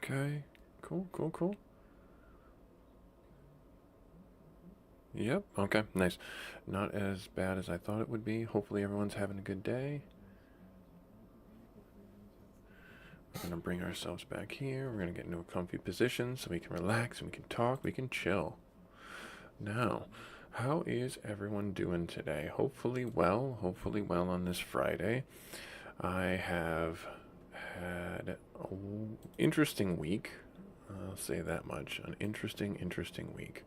Okay. Cool, cool, cool. Yep. Okay. Nice. Not as bad as I thought it would be. Hopefully everyone's having a good day. We're going to bring ourselves back here. We're going to get into a comfy position so we can relax and we can talk, we can chill. Now, how is everyone doing today? Hopefully well on this Friday. I have had an interesting week. I'll say that much. An interesting week.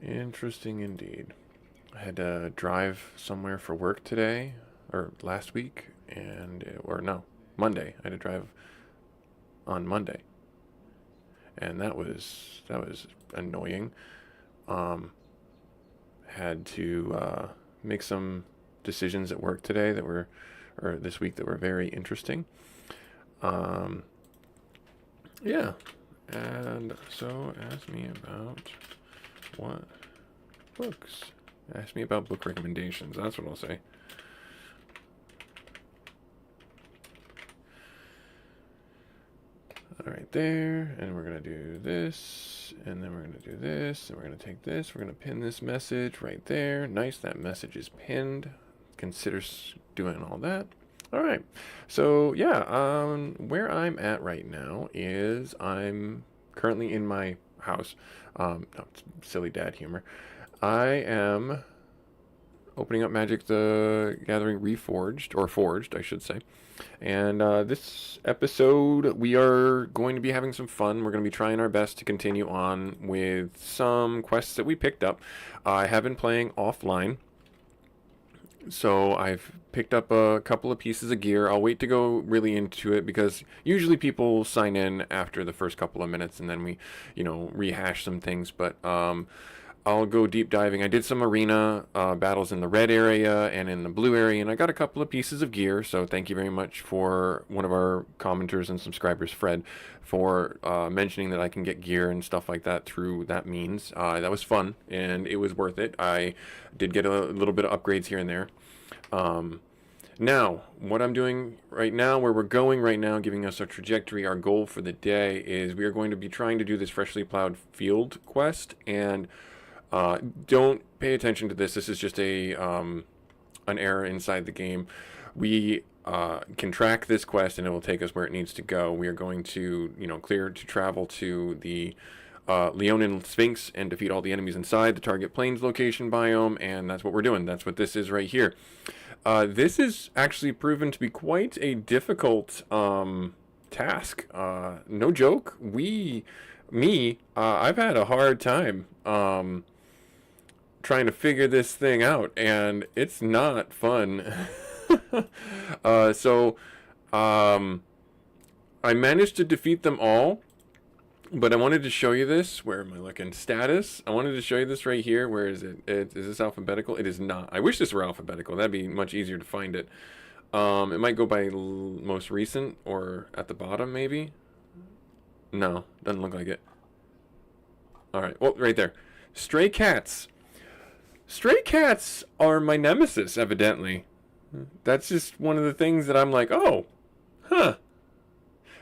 Interesting indeed. I had to drive somewhere for work today, or last week, or no, Monday. I had to drive on Monday, and that was annoying. Um, had to make some decisions at work today or this week that were very interesting. Um, yeah, and so ask me about what books. Ask me about book recommendations. That's what I'll say. All right, there, and we're gonna do this, and then we're gonna do this, and we're gonna take this. We're gonna pin this message right there. Nice, that message is pinned. Consider doing all that. All right, so yeah, where I'm at right now is I'm currently in my house. No, it's silly dad humor. I am opening up Magic the Gathering Reforged, or Forged, I should say. And this episode, we are going to be having some fun. We're going to be trying our best to continue on with some quests that we picked up. I have been playing offline, so I've picked up a couple of pieces of gear. I'll wait to go really into it because usually people sign in after the first couple of minutes and then we, rehash some things. But I'll go deep diving. I did some arena battles in the red area and in the blue area, and I got a couple of pieces of gear. So thank you very much for one of our commenters and subscribers, Fred, for mentioning that I can get gear and stuff like that through that means. That was fun, and it was worth it. I did get a little bit of upgrades here and there. Now, what I'm doing right now, where we're going right now, giving us our trajectory, our goal for the day, is we are going to be trying to do this freshly plowed field quest, and don't pay attention to this. This is just an error inside the game. We can track this quest, and it will take us where it needs to go. We are going to, clear to travel to the Leonin Sphinx and defeat all the enemies inside the target plains location biome, and that's what we're doing. That's what this is right here. This is actually proven to be quite a difficult task. No joke. I've had a hard time trying to figure this thing out, and it's not fun. So I managed to defeat them all, but I wanted to show you this. Where am I looking? Status. I wanted to show you this right here. Where is it? Is this alphabetical? It is not. I wish this were alphabetical. That'd be much easier to find it. It might go by most recent or at the bottom, maybe. No, doesn't look like it. All right. Well, right there. Stray cats. Stray cats are my nemesis, evidently. That's just one of the things that I'm like, oh, huh.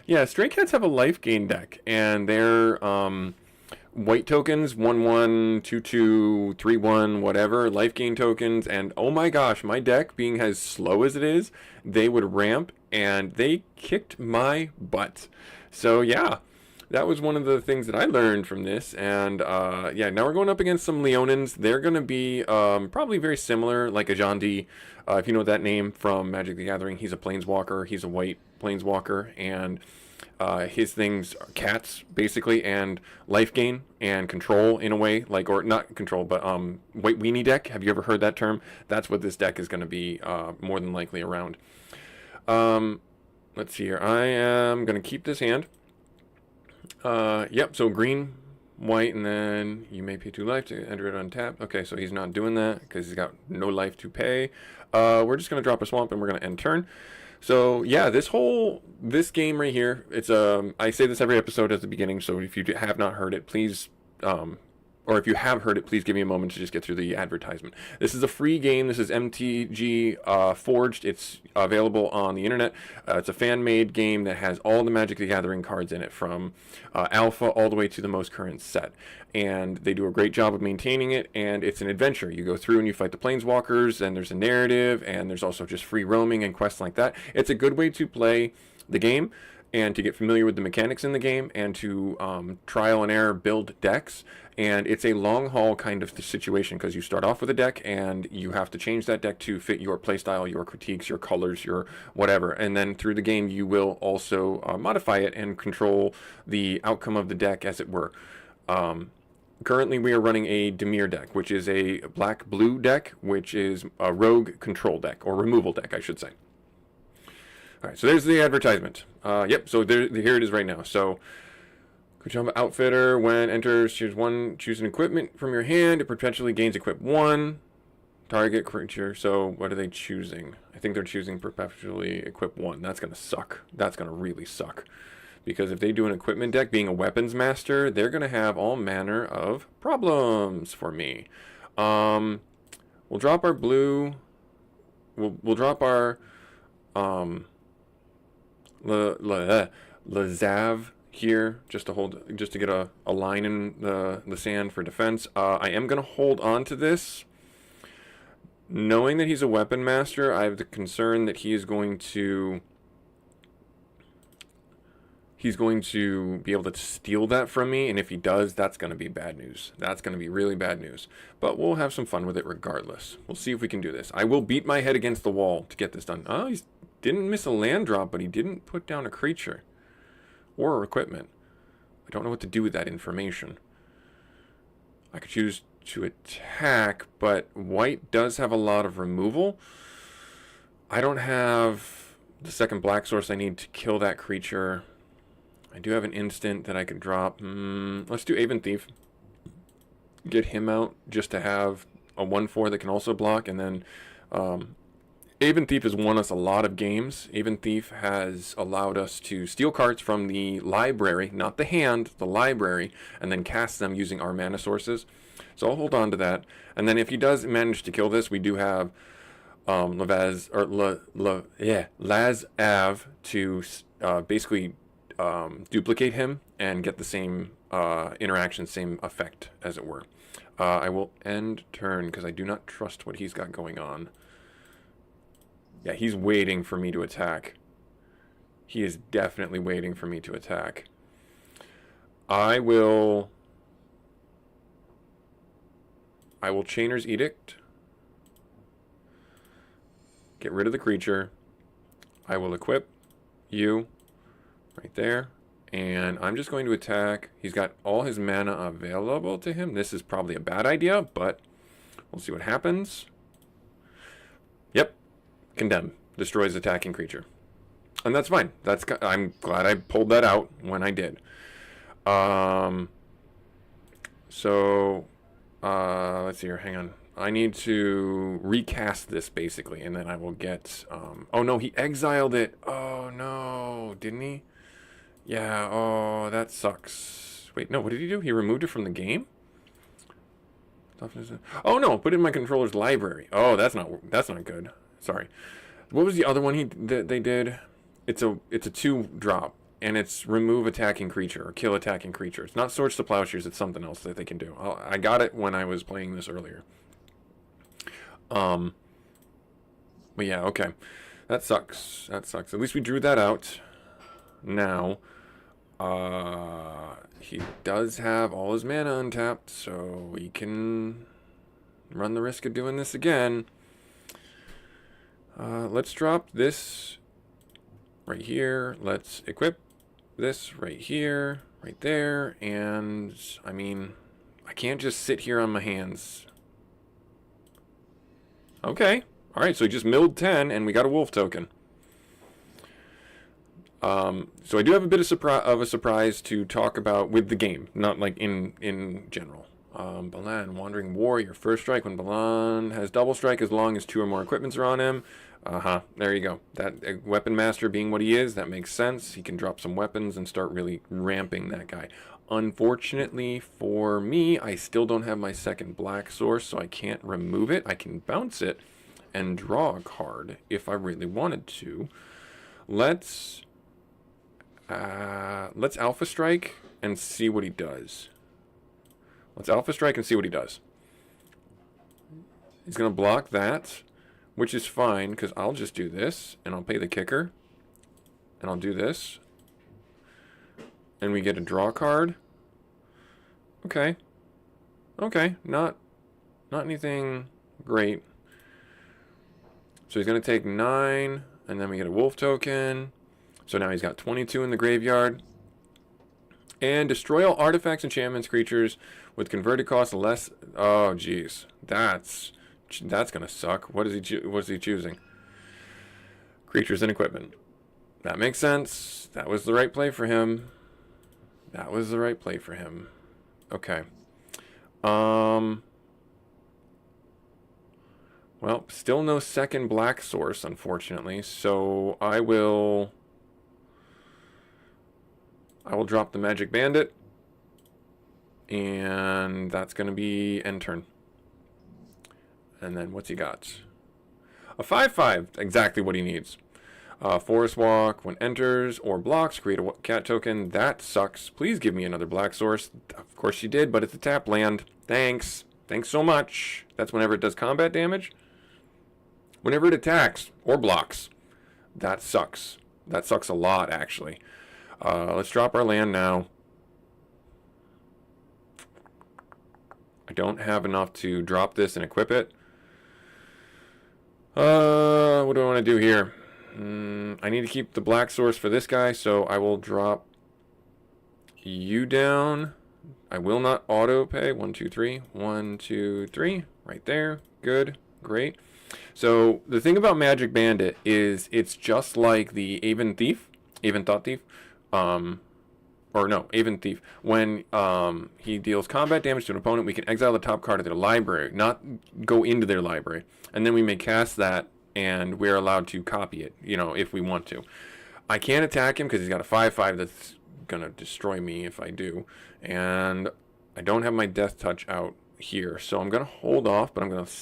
Yeah, stray cats have a life gain deck, and they're white tokens, 1/1, 2/2, 3/1, whatever, life gain tokens, and oh my gosh, my deck, being as slow as it is, they would ramp, and they kicked my butt. So yeah, that was one of the things that I learned from this, and yeah, now we're going up against some Leonins. They're going to be probably very similar, like a Ajandi, if you know that name from Magic the Gathering. He's a Planeswalker, he's a white Planeswalker, and his things are cats, basically, and life gain, and control, in a way, like, or not control, but white weenie deck. Have you ever heard that term? That's what this deck is going to be more than likely around. Let's see here. I am going to keep this hand. Yep, so green, white, and then you may pay 2 life to enter it untapped. Okay, so he's not doing that because he's got no life to pay. We're just going to drop a swamp and we're going to end turn. So yeah, this game right here, it's I say this every episode at the beginning, so if you have not heard it, please or if you have heard it, please give me a moment to just get through the advertisement. This is a free game. This is MTG Forged. It's available on the internet. It's a fan-made game that has all the Magic the Gathering cards in it, from alpha all the way to the most current set. And they do a great job of maintaining it, and it's an adventure. You go through and you fight the planeswalkers, and there's a narrative, and there's also just free roaming and quests like that. It's a good way to play the game and to get familiar with the mechanics in the game, and to trial and error build decks. And it's a long haul kind of situation, because you start off with a deck and you have to change that deck to fit your playstyle, your critiques, your colors, your whatever. And then through the game you will also modify it and control the outcome of the deck, as it were. Currently we are running a Dimir deck, which is a black-blue deck, which is a rogue control deck, or removal deck, I should say. Alright, so there's the advertisement. Yep, so here it is right now. So, Kuchamba Outfitter, when enters, choose an equipment from your hand. It perpetually gains equip 1. Target creature. So, what are they choosing? I think they're choosing perpetually equip 1. That's going to suck. That's going to really suck. Because if they do an equipment deck, being a weapons master, they're going to have all manner of problems for me. We'll drop our blue. We'll drop our Lazav here, just to get a line in the sand for defense. I am going to hold on to this, knowing that he's a weapon master. I have the concern that he is going to be able to steal that from me, and if he does, that's going to be bad news. That's going to be really bad news. But we'll have some fun with it regardless. We'll see if we can do this. I will beat my head against the wall to get this done. Oh, he didn't miss a land drop, but he didn't put down a creature or equipment. I don't know what to do with that information. I could choose to attack, but white does have a lot of removal. I don't have the second black source I need to kill that creature. I do have an instant that I could drop. Let's do Aven Thief. Get him out just to have a 1/4 that can also block, and then Aven Thief has won us a lot of games. Aven Thief has allowed us to steal cards from the library, not the hand, the library, and then cast them using our mana sources. So I'll hold on to that. And then if he does manage to kill this, we do have Laz Av to basically duplicate him and get the same interaction, same effect, as it were. I will end turn because I do not trust what he's got going on. Yeah, he's waiting for me to attack. He is definitely waiting for me to attack. I will Chainer's Edict. Get rid of the creature. I will equip you right there. And I'm just going to attack. He's got all his mana available to him. This is probably a bad idea, but we'll see what happens. Yep. Condemn. Destroys attacking creature. And that's fine. I'm glad I pulled that out when I did. Let's see here. Hang on. I need to recast this, basically, and then I will get... oh, no, he exiled it. Oh, no. Didn't he? Yeah, oh, that sucks. Wait, no, what did he do? He removed it from the game? Oh, no, put it in my controller's library. Oh, that's not good. Sorry. What was the other one they did? It's a 2-drop, and it's remove attacking creature or kill attacking creature. It's not Swords to Plowshares, it's something else that they can do. I got it when I was playing this earlier. But yeah, okay. That sucks. That sucks. At least we drew that out. Now, he does have all his mana untapped, so we can run the risk of doing this again. Let's drop this right here. Let's equip this right here, right there, and, I mean, I can't just sit here on my hands. Okay. Alright, so he just milled 10, and we got a wolf token. So I do have a bit of a surprise to talk about with the game, not like in general. Balan, Wandering Warrior. First strike when Balan has double strike as long as 2 or more equipments are on him. There you go. That weapon master being what he is, that makes sense. He can drop some weapons and start really ramping that guy. Unfortunately for me, I still don't have my second black source, so I can't remove it. I can bounce it and draw a card if I really wanted to. Let's Alpha Strike and see what he does. Let's Alpha Strike and see what he does. He's going to block that, which is fine, because I'll just do this, and I'll pay the kicker. And I'll do this. And we get a draw card. Okay. Okay, not anything great. So he's going to take 9, and then we get a wolf token. So now he's got 22 in the graveyard. And destroy all artifacts, enchantments, creatures with converted cost less. Oh, jeez, that's gonna suck. What is he choosing? Creatures and equipment. That makes sense. That was the right play for him. That was the right play for him. Okay. Well, still no second black source, unfortunately. So I will drop the Magic Bandit, and that's going to be end turn. And then what's he got? A 5/5, exactly what he needs. Forest Walk, when enters or blocks, create a cat token. That sucks. Please give me another black source. Of course she did, but it's a tap land. Thanks. Thanks so much. That's whenever it does combat damage. Whenever it attacks or blocks. That sucks. That sucks a lot, actually. Let's drop our land now. I don't have enough to drop this and equip it. What do I want to do here? I need to keep the black source for this guy, so I will drop you down. I will not auto pay. 1, 2, 3. 1, 2, 3. Right there. Good. Great. So the thing about Magic Bandit is it's just like the Aven Thought Thief. Or no, Aven Thief. When he deals combat damage to an opponent, we can exile the top card of their library, not go into their library. And then we may cast that, and we're allowed to copy it, you know, if we want to. I can't attack him because he's got a 5/5 that's going to destroy me if I do. And I don't have my Death Touch out here, so I'm going to hold off, but I'm going to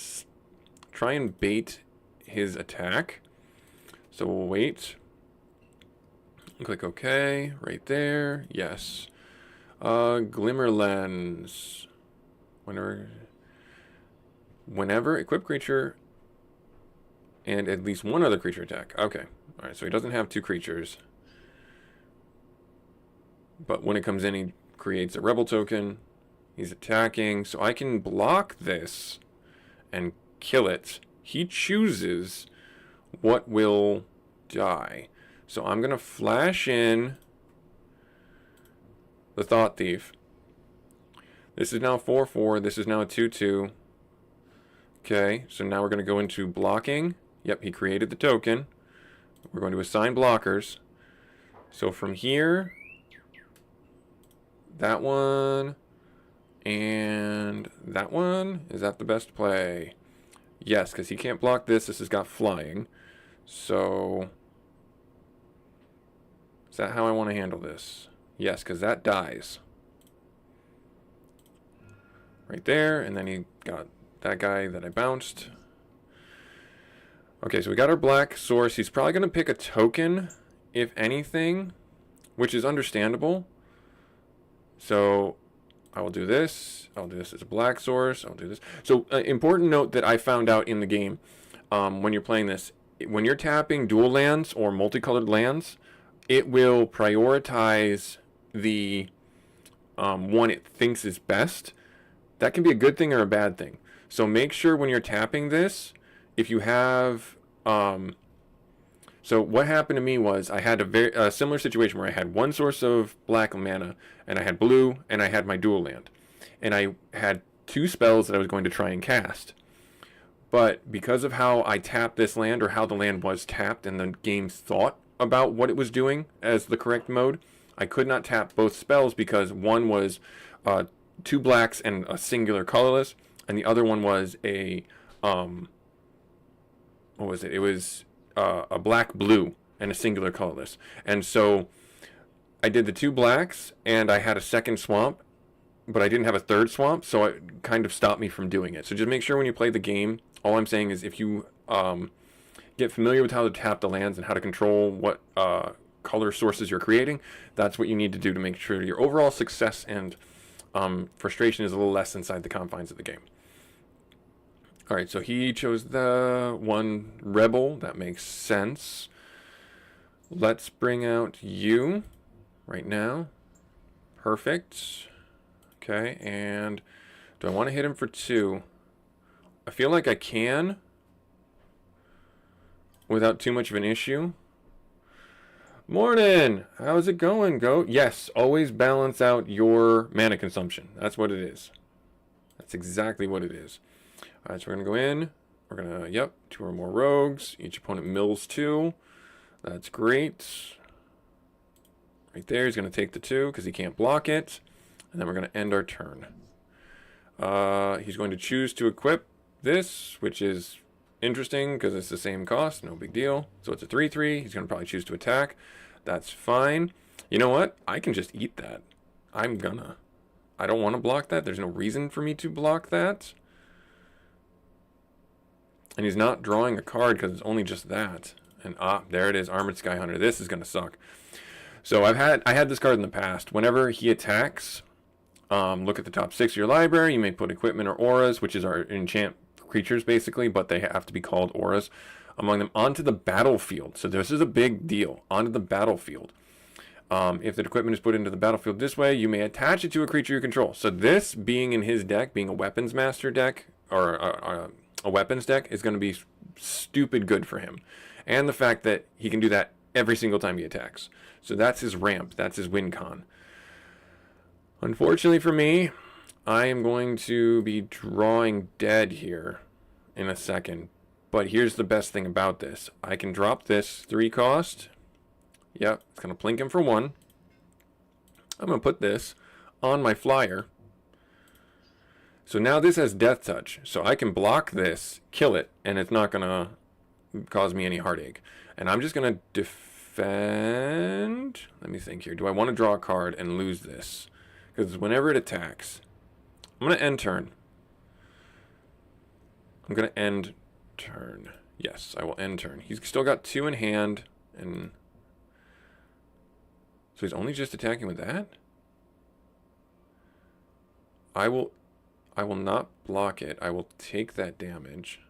try and bait his attack. So we'll wait. Click OK, right there. Yes. Glimmer Lens. Whenever equip creature and at least one other creature attack. Okay. Alright, so he doesn't have 2 creatures. But when it comes in, he creates a rebel token. He's attacking. So I can block this and kill it. He chooses what will die. So I'm going to flash in the Thought Thief. This is now 4/4. This is now a 2/2. Okay, so now we're going to go into blocking. Yep, he created the token. We're going to assign blockers. So from here, that one and that one. Is that the best play? Yes, because he can't block this. This has got flying. So is that how I want to handle this? Yes, because that dies. Right there, and then he got that guy that I bounced. Okay, so we got our black source. He's probably going to pick a token, if anything, which is understandable. So I will do this. I'll do this as a black source. I'll do this. So important note that I found out in the game when you're playing this. When you're tapping dual lands or multicolored lands, it will prioritize the one it thinks is best. That can be a good thing or a bad thing. So make sure when you're tapping this, if you have... so what happened to me was I had a very similar situation where I had one source of black mana, and I had blue, and I had my dual land. And I had 2 spells that I was going to try and cast. But because of how I tapped this land, or how the land was tapped, and the game thought about what it was doing as the correct mode, I could not tap both spells because one was 2 blacks and a singular colorless, and the other one was a what was it? It was a black blue and a singular colorless. And so I did the 2 blacks, and I had a second swamp, but I didn't have a third swamp, so it kind of stopped me from doing it. So just make sure when you play the game, all I'm saying is if you get familiar with how to tap the lands and how to control what color sources you're creating, that's what you need to do to make sure your overall success and frustration is a little less inside the confines of the game. All right, so he chose the 1 rebel. That makes sense. Let's bring out you right now. Perfect. Okay, and do I want to hit him for 2? I feel like I can without too much of an issue. Morning! How's it going, Goat? Yes, always balance out your mana consumption. That's what it is. That's exactly what it is. Alright, so we're going to go in. We're going to, yep, 2 or more rogues. Each opponent mills 2. That's great. Right there, he's going to take the 2 because he can't block it. And then we're going to end our turn. He's going to choose to equip this, which is interesting because it's the same cost. No big deal. So it's a 3/3. He's going to probably choose to attack. That's fine. You know what? I can just eat that. I'm gonna. I don't want to block that. There's no reason for me to block that. And he's not drawing a card because it's only just that. And there it is, Armored Sky Hunter. This is going to suck. So I had this card in the past. Whenever he attacks, look at the top 6 of your library. You may put equipment or auras, which is our enchant creatures basically, but they have to be called auras, among them onto the battlefield. So this is a big deal. Onto the battlefield. If the equipment is put into the battlefield this way, you may attach it to a creature you control. So this being in his deck, being a weapons master deck, or a weapons deck, is going to be stupid good for him. And the fact that he can do that every single time he attacks. So that's his ramp. That's his win con. Unfortunately for me, I am going to be drawing dead here in a second. But here's the best thing about this. I can drop this 3 cost. Yep, it's going to plink him for 1. I'm going to put this on my flyer. So now this has Death Touch. So I can block this, kill it, and it's not going to cause me any heartache. And I'm just going to defend. Let me think here. Do I want to draw a card and lose this? Because whenever it attacks, I'm going to end turn. I'm going to end turn. Yes, I will end turn. He's still got 2 in hand, and so he's only just attacking with that? I will not block it. I will take that damage.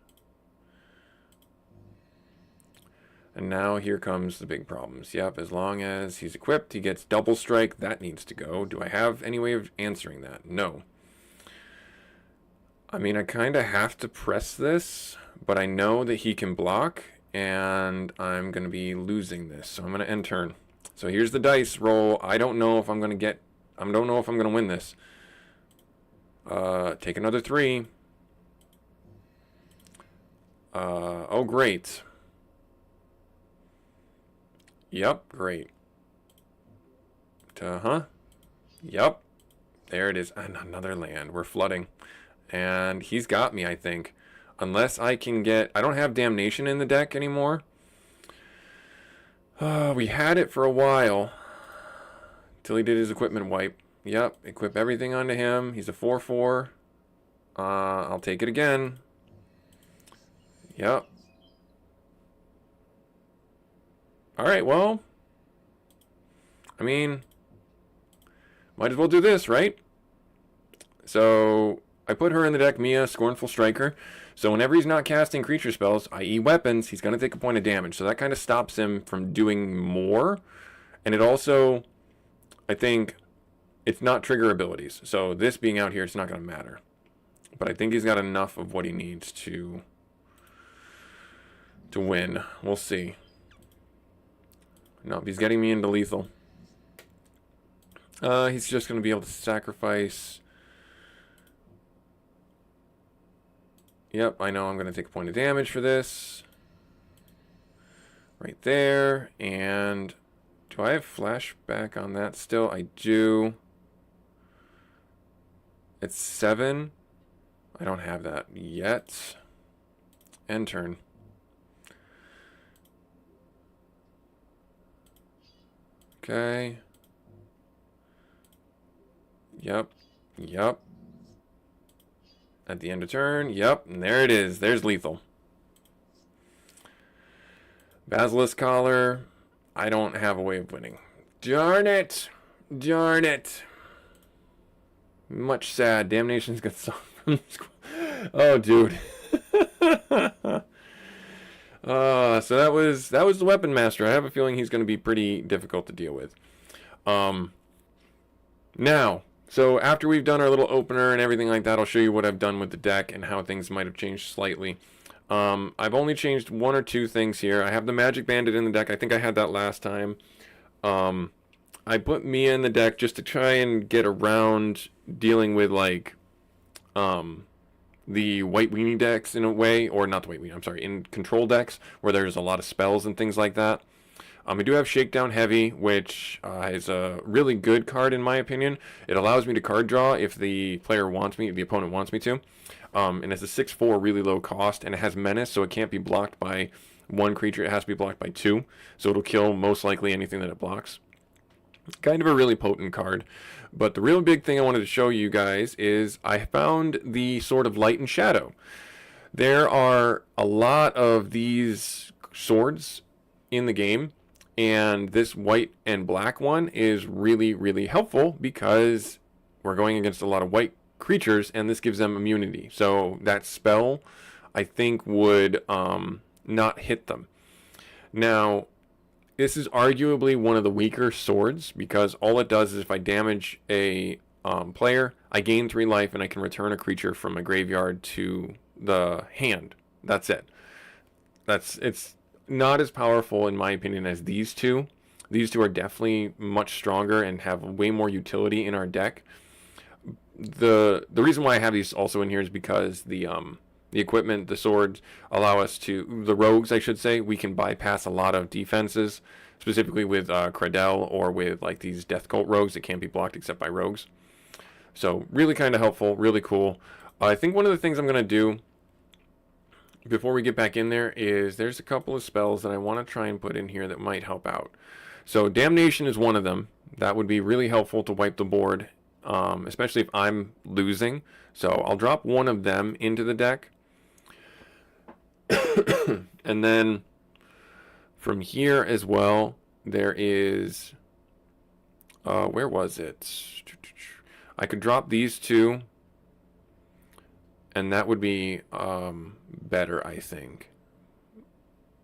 And now here comes the big problems. Yep, as long as he's equipped, he gets double strike. That needs to go. Do I have any way of answering that? No. I mean, I kind of have to press this, but I know that he can block, and I'm going to be losing this. So I'm going to end turn. So here's the dice roll. I don't know if I'm going to win this. Take another 3. Oh, great. Yep, great. Yep. There it is. And another land. We're flooding. And he's got me, I think. Unless I can get... I don't have Damnation in the deck anymore. We had it for a while. Till he did his equipment wipe. Yep, equip everything onto him. He's a 4/4. I'll take it again. Yep. Alright, well. I mean, might as well do this, right? So, I put her in the deck, Mia, Scornful Striker. So whenever he's not casting creature spells, i.e. weapons, he's going to take a point of damage. So that kind of stops him from doing more. And it also, I think, it's not trigger abilities. So this being out here, it's not going to matter. But I think he's got enough of what he needs to win. We'll see. Nope, he's getting me into lethal. He's just going to be able to sacrifice... Yep, I know I'm going to take a point of damage for this. Right there. And do I have flashback on that still? I do. It's 7. I don't have that yet. End turn. Okay. Yep. Yep. At the end of turn. Yep. And there it is. There's lethal. Basilisk Collar. I don't have a way of winning. Darn it. Darn it. Much sad. Damnation's got some from the squad. Oh, dude. So that was the Weapon Master. I have a feeling he's going to be pretty difficult to deal with. Now, so after we've done our little opener and everything like that, I'll show you what I've done with the deck and how things might have changed slightly. I've only changed 1 or 2 things here. I have the Magic Bandit in the deck. I think I had that last time. I put Mia in the deck just to try and get around dealing with, like, the White Weenie decks in a way, or not the White Weenie, I'm sorry, in control decks, where there's a lot of spells and things like that. I do have Shakedown Heavy, which is a really good card in my opinion. It allows me to card draw if the player wants me, if the opponent wants me to. And it's a 6/4 really low cost, and it has Menace, so it can't be blocked by 1 creature. It has to be blocked by 2, so it'll kill most likely anything that it blocks. Kind of a really potent card. But the real big thing I wanted to show you guys is I found the Sword of Light and Shadow. There are a lot of these swords in the game, and this white and black one is really, really helpful because we're going against a lot of white creatures, and this gives them immunity. So that spell, I think, would not hit them. Now, this is arguably one of the weaker swords because all it does is if I damage a player, I gain 3 life and I can return a creature from my graveyard to the hand. That's it. It's not as powerful in my opinion as these two. These two are definitely much stronger and have way more utility in our deck. The reason why I have these also in here is because the equipment, the swords, allow us to, the rogues I should say, we can bypass a lot of defenses, specifically with Cradell or with like these Death Cult rogues that can't be blocked except by rogues. So really kind of helpful, really cool. I think one of the things I'm going to do before we get back in there is there's a couple of spells that I want to try and put in here that might help out. So Damnation is one of them. That would be really helpful to wipe the board, especially if I'm losing. So I'll drop one of them into the deck. And then from here as well, there is, where was it? I could drop these 2, and that would be better, I think,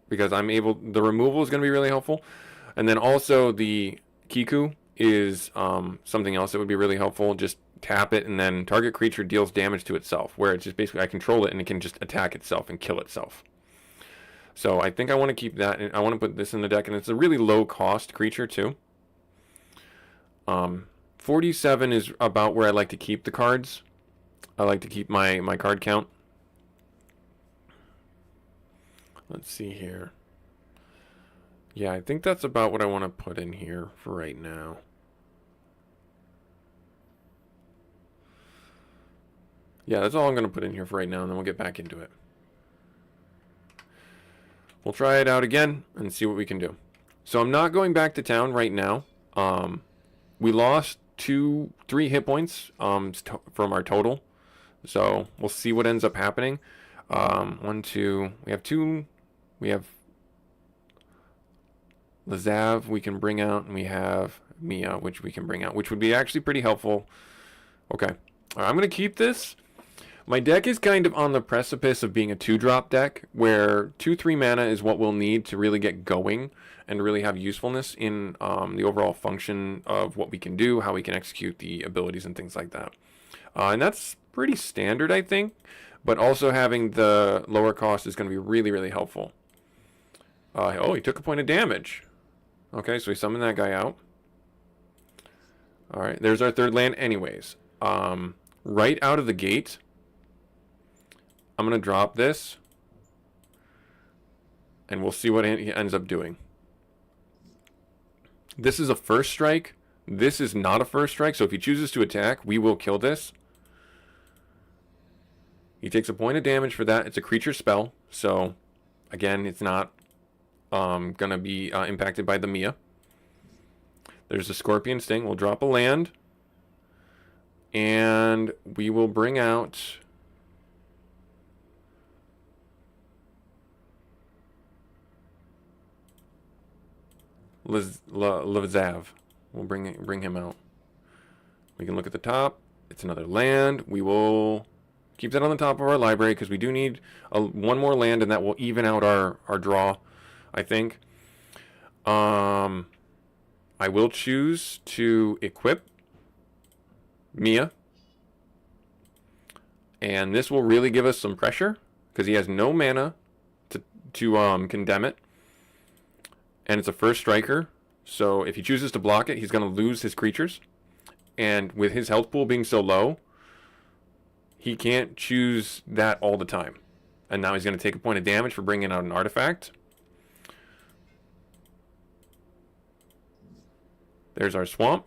because I'm able, the removal is going to be really helpful. And then also the Kiku is something else that would be really helpful. Just tap it, and then target creature deals damage to itself, where it's just basically I control it and it can just attack itself and kill itself. So I think I want to keep that, and I want to put this in the deck, and it's a really low cost creature too. 47 is about where I like to keep the cards. I like to keep my card count. Let's see here. Yeah, I think that's about what I want to put in here for right now. Yeah, that's all I'm going to put in here for right now, and then we'll get back into it. We'll try it out again and see what we can do. So I'm not going back to town right now. We lost 3 hit points from our total. So we'll see what ends up happening. 1, 2, we have 2. We have Lazav we can bring out, and we have Mia, which we can bring out, which would be actually pretty helpful. Okay. All right, I'm going to keep this. My deck is kind of on the precipice of being a 2-drop deck, where 2/3 mana is what we'll need to really get going and really have usefulness in the overall function of what we can do, how we can execute the abilities and things like that. And that's pretty standard, I think, but also having the lower cost is going to be really, really helpful. Oh, he took a point of damage. Okay, so we summon that guy out. All right, there's our 3rd land anyways. Right out of the gate, I'm going to drop this, and we'll see what he ends up doing. This is a first strike. This is not a first strike, so if he chooses to attack, we will kill this. He takes a point of damage for that. It's a creature spell, so again, it's not gonna be impacted by the Mia. There's a Scorpion Sting. We'll drop a land, and we will bring out Levazav. We'll bring him out. We can look at the top. It's another land. We will keep that on the top of our library because we do need one more land, and that will even out our draw, I think. I will choose to equip Mia, and this will really give us some pressure because he has no mana to condemn it, and it's a first striker. So if he chooses to block it, he's going to lose his creatures, and with his health pool being so low, he can't choose that all the time. And now he's going to take a point of damage for bringing out an artifact. There's our swamp.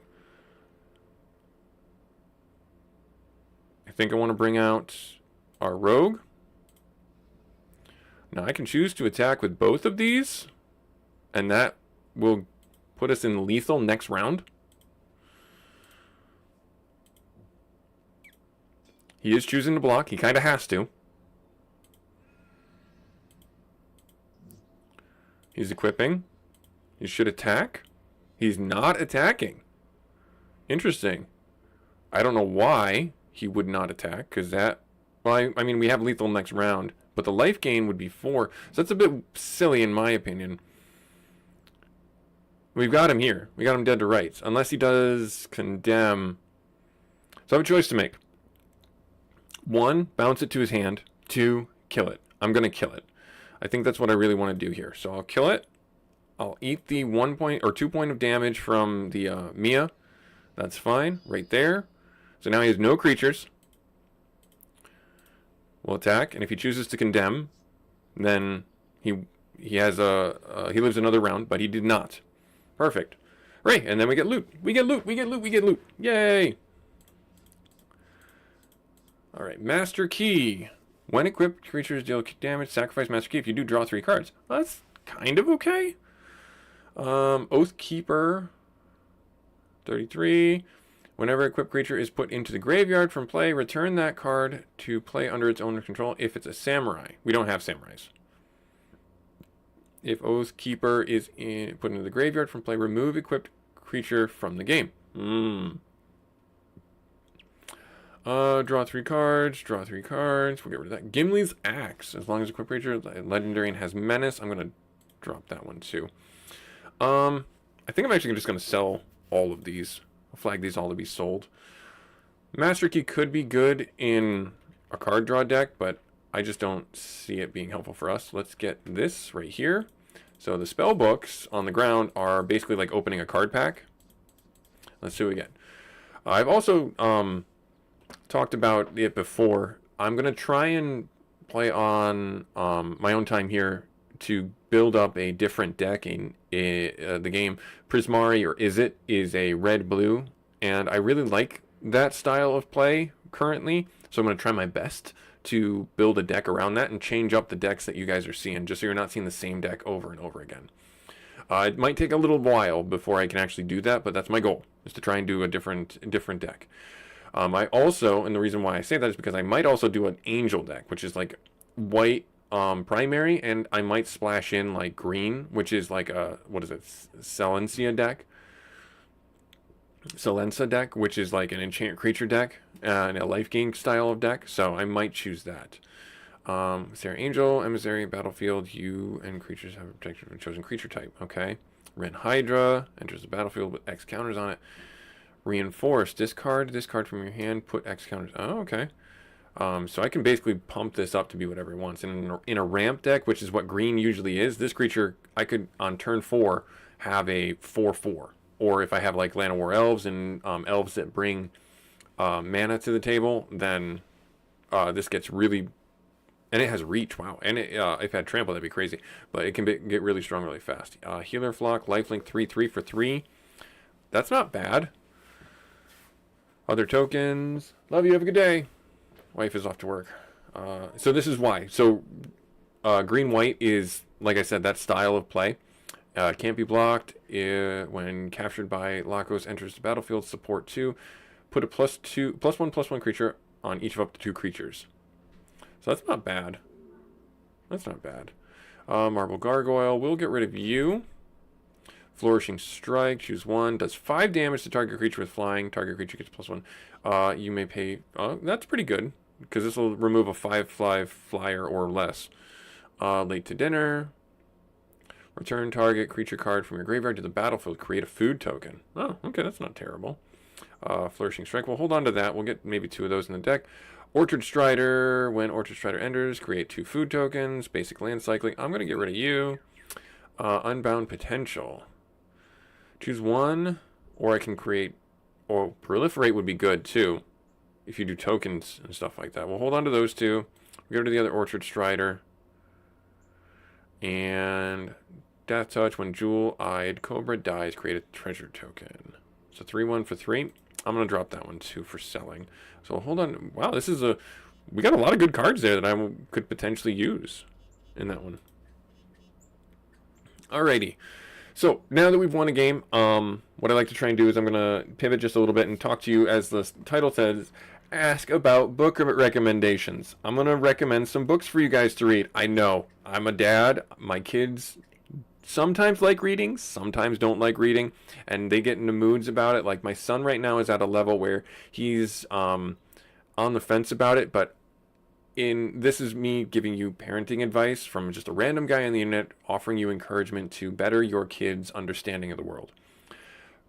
I think I want to bring out our rogue. Now I can choose to attack with both of these, and that will put us in lethal next round. He is choosing to block. He kind of has to. He's equipping. He should attack. He's not attacking. Interesting. I don't know why he would not attack, because that... Well, I mean, we have lethal next round, but the life gain would be 4. So that's a bit silly in my opinion. We've got him here. We got him dead to rights. Unless he does condemn. So I have a choice to make. 1, bounce it to his hand. 2, kill it. I'm going to kill it. I think that's what I really want to do here. So I'll kill it. I'll eat the 1 point or 2 point of damage from the Mia. That's fine. Right there. So now he has no creatures. We'll attack. And if he chooses to condemn, then he has he lives another round, but he did not. Perfect. Right, and then we get loot. We get loot. We get loot. We get loot. Yay! Alright, Master Key. When equipped, creatures deal damage, sacrifice Master Key. If you do, draw 3 cards. Well, that's kind of okay. Oathkeeper. 33. Whenever equipped creature is put into the graveyard from play, return that card to play under its owner's control if it's a samurai. We don't have samurais. If Oathkeeper is put into the graveyard from play, remove equipped creature from the game. Draw 3 cards. Draw 3 cards. We'll get rid of that. Gimli's Axe. As long as equipped creature legendary and has menace, I'm going to drop that one too. I think I'm actually just going to sell all of these. I'll flag these all to be sold. Master Key could be good in a card draw deck, but I just don't see it being helpful for us. Let's get this right here. So the spell books on the ground are basically like opening a card pack. Let's do it again. I've also talked about it before. I'm going to try and play on my own time here to build up a different deck in the game. Prismari, or is a red-blue, and I really like that style of play currently, so I'm going to try my best to build a deck around that and change up the decks that you guys are seeing, just so you're not seeing the same deck over and over again. It might take a little while before I can actually do that, but that's my goal, is to try and do a different deck. I also, and the reason why I say that is because I might also do an angel deck, which is like white primary, and I might splash in like green, which is like a, what is it, Silencia deck, which is like an enchant creature deck and a life gain style of deck, so I might choose that. Sarah Angel, Emissary, Battlefield, you and creatures have protection from chosen creature type. Okay. Ren Hydra enters the battlefield with X counters on it. Reinforce, discard from your hand, put X counters. Oh, okay. So I can basically pump this up to be whatever it wants. And in a ramp deck, which is what green usually is, this creature, I could, on turn 4, have a 4/4. Or if I have like Land of War Elves and elves that bring mana to the table, then this gets really... And it has reach, wow. And if it had trample, that'd be crazy. But it can get really strong really fast. Healer Flock, Lifelink 3/3 for 3. That's not bad. Other tokens. Love you, have a good day. Wife is off to work. So this is why. So green-white is, like I said, that style of play. Can't be blocked when captured by Lacos enters the battlefield. Support 2. Put a +1/+1 creature on each of up to 2 creatures. So that's not bad. That's not bad. Marble Gargoyle. We'll get rid of you. Flourishing Strike. Choose 1. Does 5 damage to target creature with flying. Target creature gets +1. You may pay... that's pretty good, because this will remove a 5/5 flyer or less. Late to dinner. Return target creature card from your graveyard to the battlefield. Create a food token. Oh, okay, that's not terrible. Flourishing Strike. We'll hold on to that. We'll get maybe 2 of those in the deck. Orchard Strider. When Orchard Strider enters, create 2 food tokens. Basic land cycling. I'm going to get rid of you. Unbound Potential. Choose 1, or I can create... Or Proliferate would be good, too, if you do tokens and stuff like that. We'll hold on to those 2. We'll go to the other Orchard Strider. And Death Touch. When Jewel-Eyed Cobra dies, create a treasure token. So 3/1 for 3. I'm going to drop that one, too, for selling. So hold on. Wow, this is a... We got a lot of good cards there that I could potentially use in that one. Alrighty. So now that we've won a game, what I like to try and do is I'm going to pivot just a little bit and talk to you, as the title says, ask about book recommendations. I'm going to recommend some books for you guys to read. I know, I'm a dad. My kids sometimes like reading, sometimes don't like reading, and they get into moods about it. Like my son right now is at a level where he's on the fence about it, but this is me giving you parenting advice from just a random guy on the internet, offering you encouragement to better your kids' understanding of the world.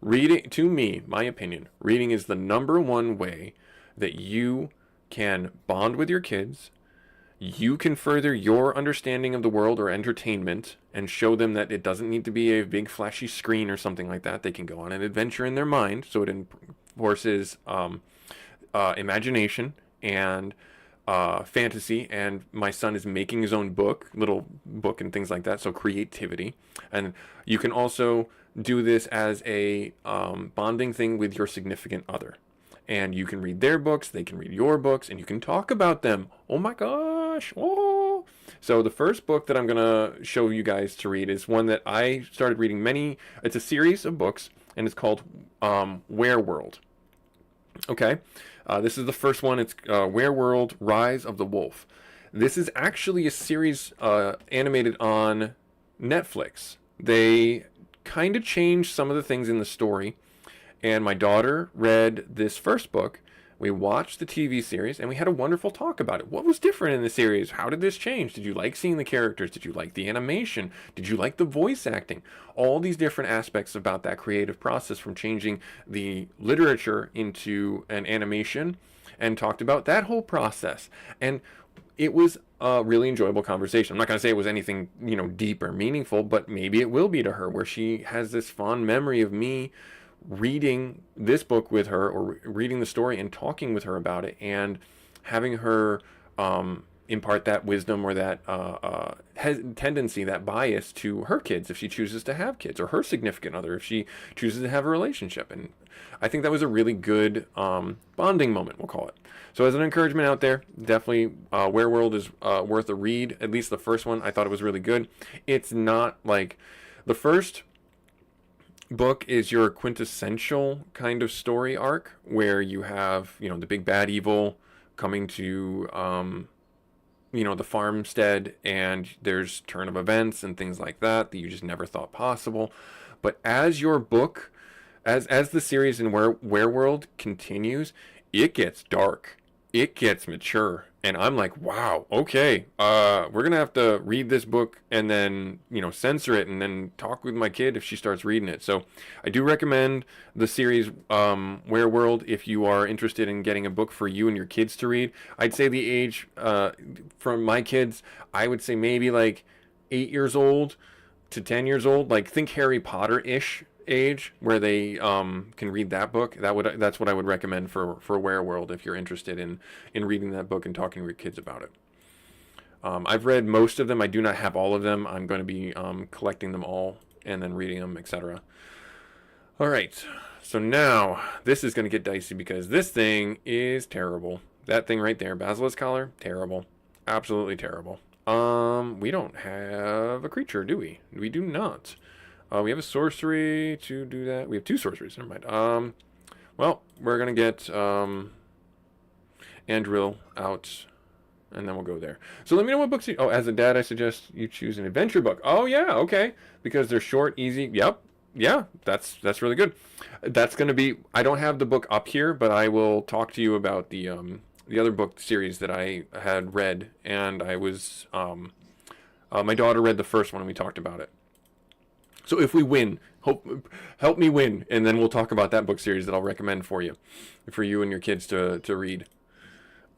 Reading, to me, my opinion, reading is the #1 way that you can bond with your kids. You can further your understanding of the world or entertainment and show them that it doesn't need to be a big flashy screen or something like that. They can go on an adventure in their mind, so it enforces imagination and fantasy. And my son is making his own little book and things like that, so creativity. And you can also do this as a bonding thing with your significant other. And you can read their books, they can read your books, and you can talk about them. Oh my gosh! Oh! So the first book that I'm going to show you guys to read is one that I started reading it's a series of books, and it's called Wereworld. Okay? This is the first one. It's Wereworld: Rise of the Wolf. This is actually a series animated on Netflix. They kind of changed some of the things in the story. And my daughter read this first book. We watched the TV series, and we had a wonderful talk about it. What was different in the series? How did this change? Did you like seeing the characters? Did you like the animation? Did you like the voice acting? All these different aspects about that creative process, from changing the literature into an animation, and talked about that whole process. And it was a really enjoyable conversation. I'm not going to say it was anything, deep or meaningful, but maybe it will be to her, where she has this fond memory of me reading this book with her, or reading the story and talking with her about it, and having her impart that wisdom or that tendency, that bias to her kids if she chooses to have kids, or her significant other if she chooses to have a relationship. And I think that was a really good bonding moment, we'll call it. So as an encouragement out there, definitely Wereworld is worth a read. At least the first one, I thought it was really good. It's not like the first book is your quintessential kind of story arc, where you have, the big bad evil coming to, the farmstead, and there's turn of events and things like that you just never thought possible. But as your book, as the series in Wereworld continues, it gets dark. It gets mature. And I'm like, wow, okay, we're going to have to read this book and then, censor it and then talk with my kid if she starts reading it. So I do recommend the series Wereworld if you are interested in getting a book for you and your kids to read. I'd say the age from my kids, I would say maybe like 8 years old to 10 years old. Like, think Harry Potter-ish age, where they can read that book. That's what I would recommend for Wereworld if you're interested in reading that book and talking to your kids about it. I've read most of them. I do not have all of them. I'm going to be collecting them all and then reading them, etc. All right, so now this is going to get dicey, because this thing is terrible. That thing right there, Basilisk Collar, terrible. Absolutely terrible. We don't have a creature, do we? We do not. We have a sorcery to do that. We have 2 sorceries. Never mind. Well, we're gonna get Andril out, and then we'll go there. So let me know what books you... Oh, as a dad, I suggest you choose an adventure book. Oh, yeah, okay. Because they're short, easy. Yep. Yeah, that's really good. That's going to be... I don't have the book up here, but I will talk to you about the other book series that I had read, and I was... my daughter read the first one, and we talked about it. So if we win, help me win, and then we'll talk about that book series that I'll recommend for you and your kids to read.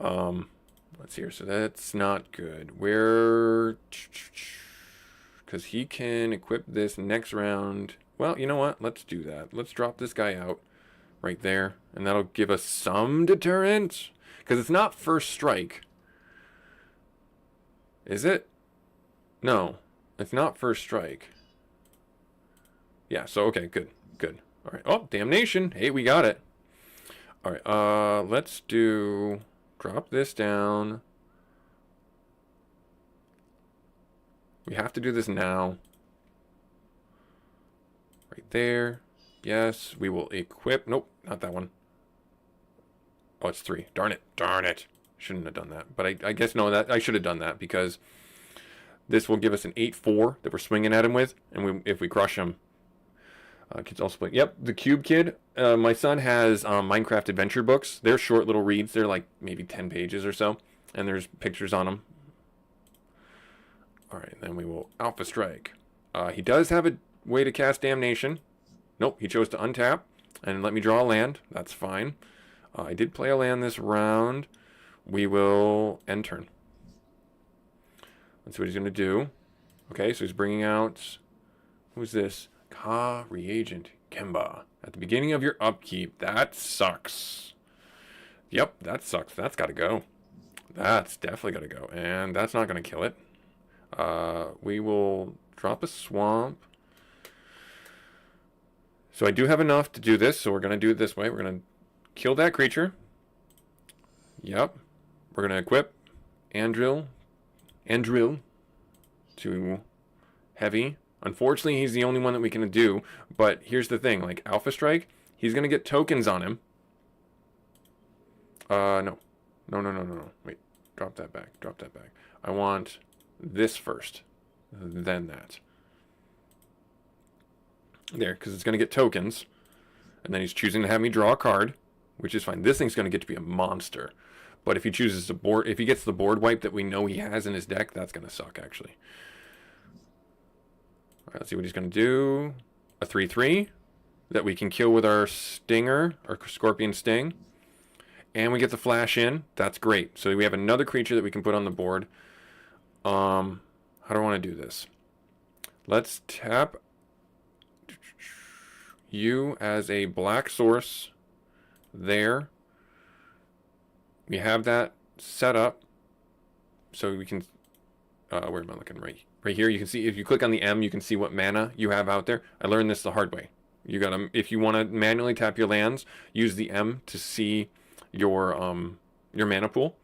Let's see here. So that's not good. Where... Because he can equip this next round. Well, you know what? Let's do that. Let's drop this guy out right there. And that'll give us some deterrent. Because it's not first strike. Is it? No. It's not first strike. Yeah, so okay, good. Good. Alright. Oh, damnation. Hey, we got it. Alright, let's do... Drop this down. We have to do this now. Right there. Yes, we will equip... Nope, not that one. Oh, it's 3. Darn it. Darn it. Shouldn't have done that. But I guess, no, that I should have done that because this will give us an 8-4 that we're swinging at him with. And if we crush him... kids also play... Yep, the Cube Kid. My son has Minecraft adventure books. They're short little reads. They're like maybe 10 pages or so. And there's pictures on them. Alright, then we will Alpha Strike. He does have a way to cast Damnation. Nope, he chose to untap and let me draw a land. That's fine. I did play a land this round. We will end turn. Let's see what he's going to do. Okay, so he's bringing out... Who's this? Ka Reagent Kemba. At the beginning of your upkeep. That sucks. Yep, that sucks. That's got to go. That's definitely got to go. And that's not going to kill it. We will drop a swamp. So I do have enough to do this, so we're going to do it this way. We're going to kill that creature. Yep. We're going to equip Andril to heavy. Unfortunately, he's the only one that we can do, but here's the thing, like Alpha Strike, he's going to get tokens on him. No. No. Wait, drop that back. I want this first, then that. There, because it's going to get tokens, and then he's choosing to have me draw a card, which is fine. This thing's going to get to be a monster, but if he chooses to board, if he gets the board wipe that we know he has in his deck, that's going to suck, actually. All right, let's see what he's going to do. A 3/3 that we can kill with our Stinger, our Scorpion Sting. And we get the flash in. That's great. So we have another creature that we can put on the board. How do I want to do this? Let's tap you as a black source there. We have that set up. So we can... where am I looking? Right here. You can see, if you click on the M, you can see what mana you have out there. I learned this the hard way. You gotta, if you want to manually tap your lands, use the M to see your mana pool.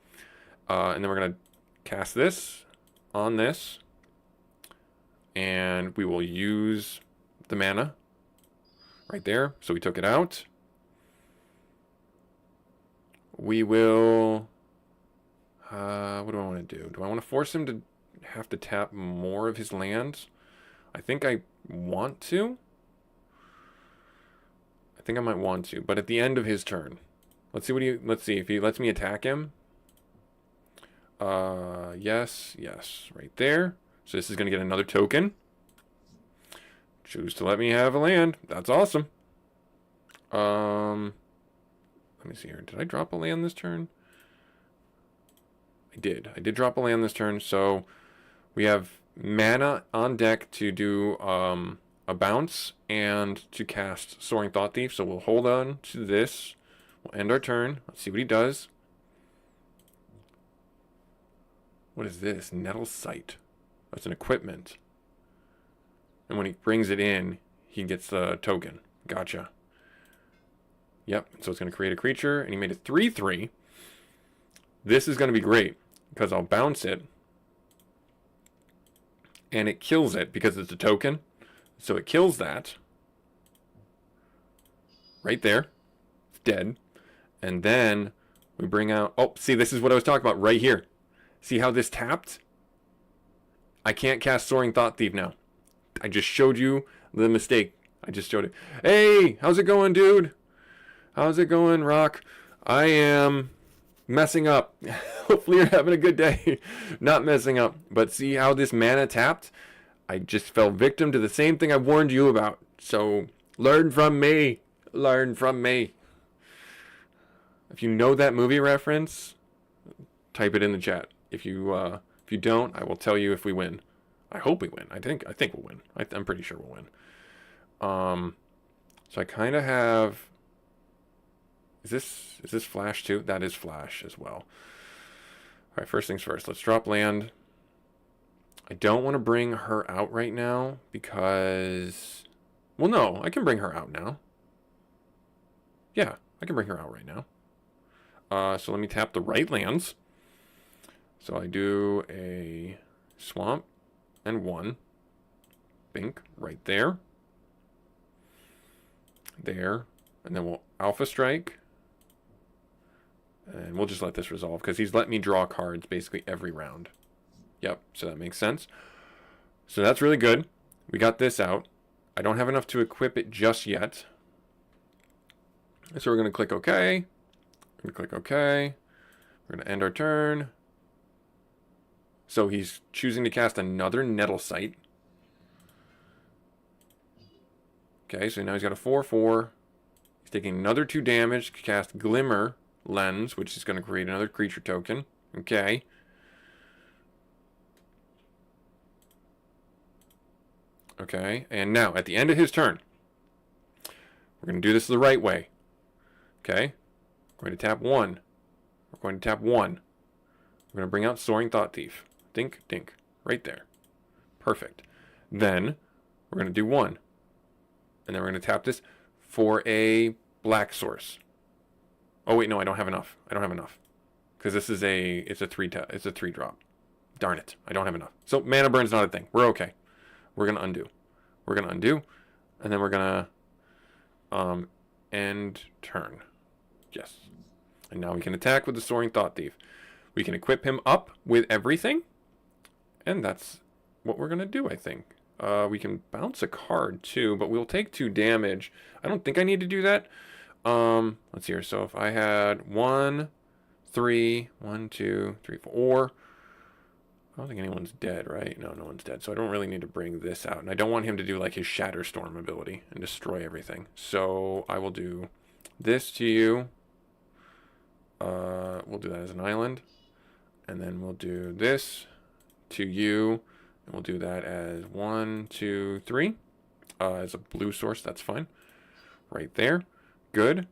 And then we're gonna cast this on this, and we will use the mana right there. So we took it out. We will... what do I want to do? Do I want to force him to have to tap more of his lands? I think I want to. I think I might want to, but at the end of his turn. Let's see if he lets me attack him. Yes, right there. So this is going to get another token. Choose to let me have a land. That's awesome. Let me see here. Did I drop a land this turn? I did drop a land this turn, so we have mana on deck to do a bounce and to cast Soaring Thought Thief. So we'll hold on to this. We'll end our turn. Let's see what he does. What is this? Nettle Sight. That's an equipment. And when he brings it in, he gets the token. Gotcha. Yep, so it's going to create a creature, and he made a 3/3. This is going to be great. because I'll bounce it. And it kills it because it's a token. So it kills that. Right there. It's dead. And then we bring out... Oh, see, this is what I was talking about right here. See how this tapped? I can't cast Soaring Thought Thief now. I just showed you the mistake. I just showed it. Hey, how's it going, dude? How's it going, Rock? I am messing up. Hopefully you're having a good day. Not messing up. But see how this mana tapped? I just fell victim to the same thing I warned you about. So learn from me. Learn from me. If you know that movie reference, type it in the chat. If you don't, I will tell you if we win. I hope we win. I think we'll win. I'm pretty sure we'll win. So I kind of have... Is this Flash too? That is Flash as well. All right, first things first. Let's drop land. I don't want to bring her out right now because... Well, no, I can bring her out now. Yeah, I can bring her out right now. So let me tap the right lands. So I do a swamp and 1. Bink right there. There. And then we'll Alpha Strike. And we'll just let this resolve because he's let me draw cards basically every round. Yep, so that makes sense. So that's really good. We got this out. I don't have enough to equip it just yet. So we're going to click OK. We're going to click OK. We're going to end our turn. So he's choosing to cast another Nettle Sight. Okay, so now he's got a 4/4. He's taking another 2 damage to cast Glimmer Lens, which is going to create another creature token. Okay. Okay, and now at the end of his turn, we're going to do this the right way. Okay, we're going to tap 1. We're going to tap 1. We're going to bring out Soaring Thought Thief. Dink, dink, right there. Perfect. Then we're going to do 1. And then we're going to tap this for a black source. Oh wait, no, I don't have enough. I don't have enough. Because this is it's a 3 drop. Darn it, I don't have enough. So mana burn's not a thing. We're okay. We're going to undo. We're going to undo. And then we're going to end turn. Yes. And now we can attack with the Soaring Thought Thief. We can equip him up with everything. And that's what we're going to do, I think. We can bounce a card too, but we'll take 2 damage. I don't think I need to do that. Let's see here. So if I had 1, 3, 1, 2, 3, 4. I don't think anyone's dead, right? No, no one's dead. So I don't really need to bring this out. And I don't want him to do like his Shatterstorm ability and destroy everything. So I will do this to you. We'll do that as an island. And then we'll do this to you. And we'll do that as 1, 2, 3. As a blue source, that's fine. Right there. Good.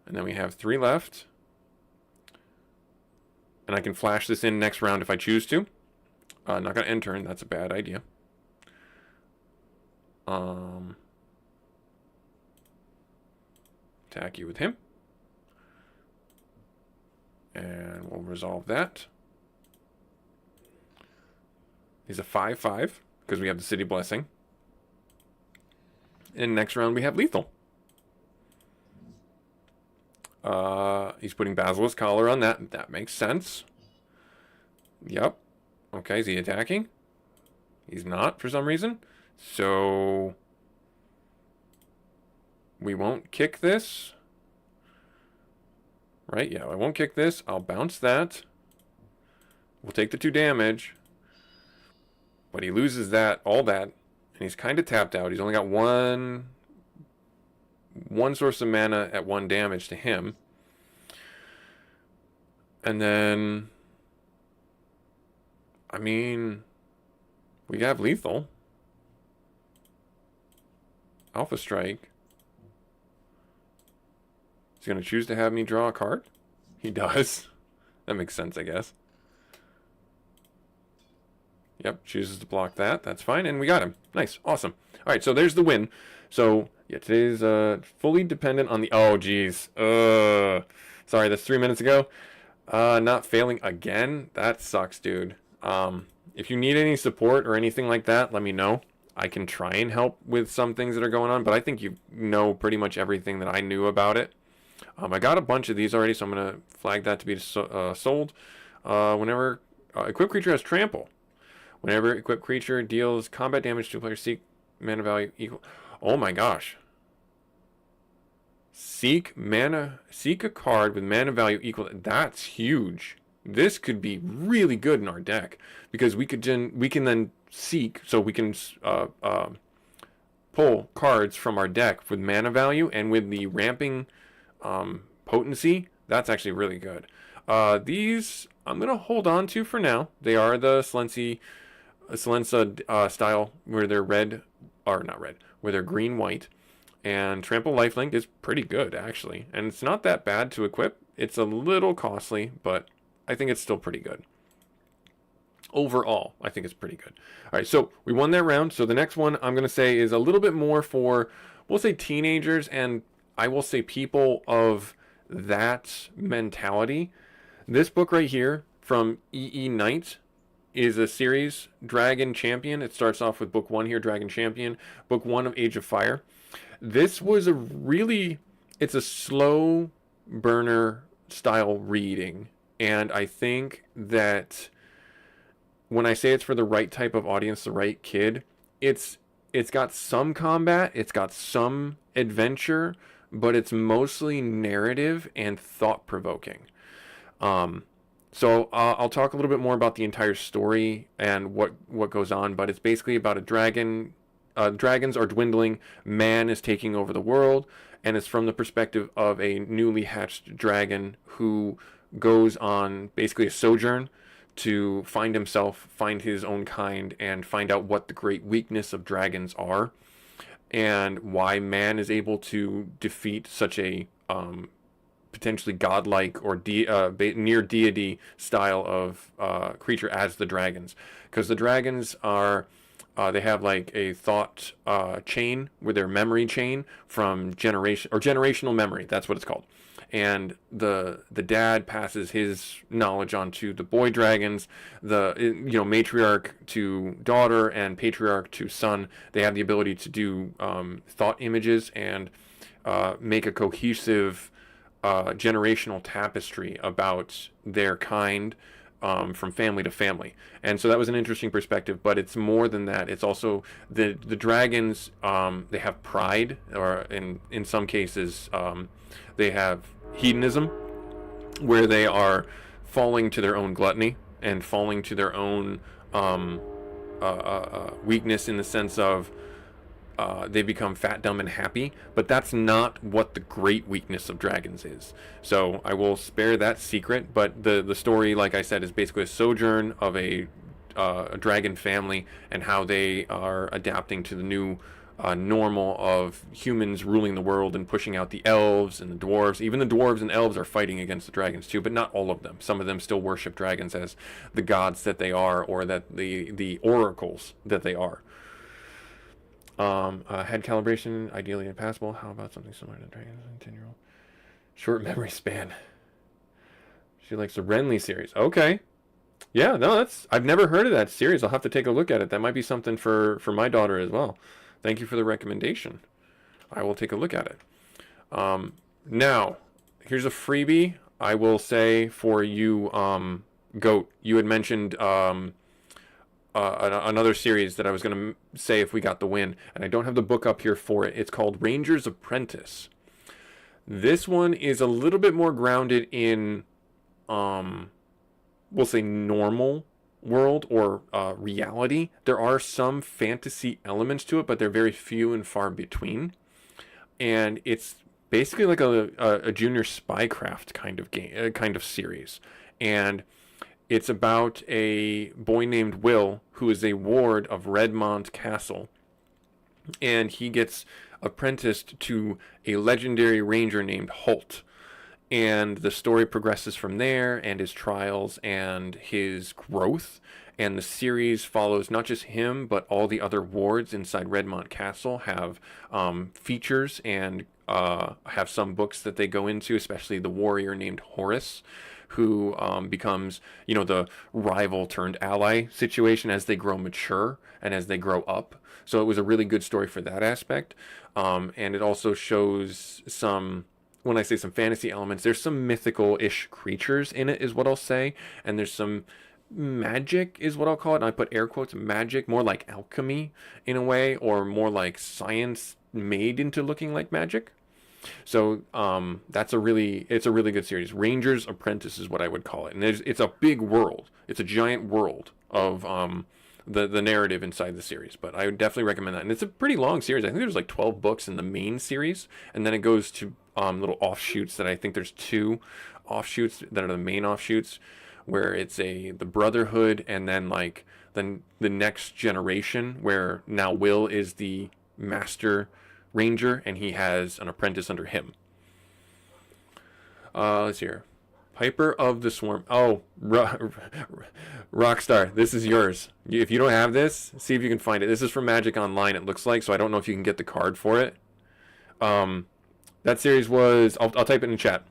And then we have 3 left. And I can flash this in next round if I choose to. Not going to end turn. That's a bad idea. Attack you with him. And we'll resolve that. He's a 5/5 because we have the City Blessing. And next round we have lethal. He's putting Basilisk Collar on that. That makes sense. Yep. Okay, is he attacking? He's not for some reason. So we won't kick this. Right? Yeah, I won't kick this. I'll bounce that. We'll take the 2 damage. But he loses that, all that, and he's kind of tapped out. He's only got one source of mana at 1 damage to him. And then, I mean, we have lethal. Alpha Strike. He's going to choose to have me draw a card? He does. That makes sense, I guess. Yep, chooses to block that. That's fine, and we got him. Nice, awesome. All right, so there's the win. So, yeah, today's fully dependent on the... Oh, geez. Sorry, that's 3 minutes ago. Not failing again? That sucks, dude. If you need any support or anything like that, let me know. I can try and help with some things that are going on, but I think you know pretty much everything that I knew about it. I got a bunch of these already, so I'm going to flag that to be sold. Whenever equipped creature has trample. Whenever equipped creature deals combat damage to a player, seek mana value equal. Oh my gosh. Seek a card with mana value equal. That's huge. This could be really good in our deck because we can then seek, so we can pull cards from our deck with mana value and with the ramping potency. That's actually really good. These I'm gonna hold on to for now. They are the Silenza style, where they're red, or not red, where they're green white. And Trample Lifelink is pretty good, actually. And it's not that bad to equip. It's a little costly, but I think it's still pretty good. Overall, I think it's pretty good. All right, so we won that round. So the next one I'm going to say is a little bit more for, we'll say teenagers, and I will say people of that mentality. This book right here from E.E. Knight is a series, Dragon Champion. It starts off with book 1 here, Dragon Champion. Book 1 of Age of Fire. This was it's a slow burner style reading. And I think that when I say it's for the right type of audience, the right kid, it's got some combat, it's got some adventure, but it's mostly narrative and thought-provoking. So I'll talk a little bit more about the entire story and what goes on, but it's basically about a dragon. Dragons are dwindling, man is taking over the world, and it's from the perspective of a newly hatched dragon who goes on basically a sojourn to find himself, find his own kind, and find out what the great weakness of dragons are, and why man is able to defeat such a potentially godlike or near deity style of creature as the dragons. Because the dragons are... they have like a thought chain with their memory chain from generational memory. That's what it's called. And the dad passes his knowledge on to the boy dragons. The matriarch to daughter and patriarch to son. They have the ability to do thought images and make a cohesive generational tapestry about their kind. From family to family, and so that was an interesting perspective. But it's more than that. It's also the dragons. They have pride, or in some cases, they have hedonism, where they are falling to their own gluttony and falling to their own weakness in the sense of they become fat, dumb, and happy, but that's not what the great weakness of dragons is. So I will spare that secret, but the story, like I said, is basically a sojourn of a dragon family and how they are adapting to the new normal of humans ruling the world and pushing out the elves and the dwarves. Even the dwarves and elves are fighting against the dragons too, but not all of them. Some of them still worship dragons as the gods that they are, or that the oracles that they are. Head calibration, ideally impassable. How about something similar to Dragon's 10-year-old? Short memory span. She likes the Renly series. Okay. Yeah, no, I've never heard of that series. I'll have to take a look at it. That might be something for my daughter as well. Thank you for the recommendation. I will take a look at it. Now, here's a freebie. I will say for you, Goat, you had mentioned another series that I was going to say if we got the win, and I don't have the book up here for it. It's called Ranger's Apprentice. This one is a little bit more grounded in, we'll say, normal world or reality. There are some fantasy elements to it, but they're very few and far between. And it's basically like a junior spycraft kind of game, kind of series. And it's about a boy named Will, who is a ward of Redmont Castle, and he gets apprenticed to a legendary ranger named Holt. And the story progresses from there, and his trials and his growth. And the series follows not just him, but all the other wards inside Redmont Castle have features and have some books that they go into, especially the warrior named Horace, who becomes, you know, the rival turned ally situation as they grow mature and as they grow up. So it was a really good story for that aspect. And it also shows some, when I say some fantasy elements, there's some mythical-ish creatures in it, is what I'll say. And there's some magic, is what I'll call it. And I put air quotes, magic, more like alchemy in a way, or more like science made into looking like magic. So it's a really good series. Ranger's Apprentice is what I would call it, and it's a big world. It's a giant world of the narrative inside the series. But I would definitely recommend that, and it's a pretty long series. I think there's like 12 books in the main series, and then it goes to little offshoots that I think there's 2 offshoots that are the main offshoots, where it's the Brotherhood, and then like the next generation, where now Will is the master ranger and he has an apprentice under him. Let's see here. Piper of the Swarm. Oh, Rockstar, this is yours. If you don't have this, see if you can find it. This is from Magic Online, it looks like, so I don't know if you can get the card for it. That series was, I'll type it in chat.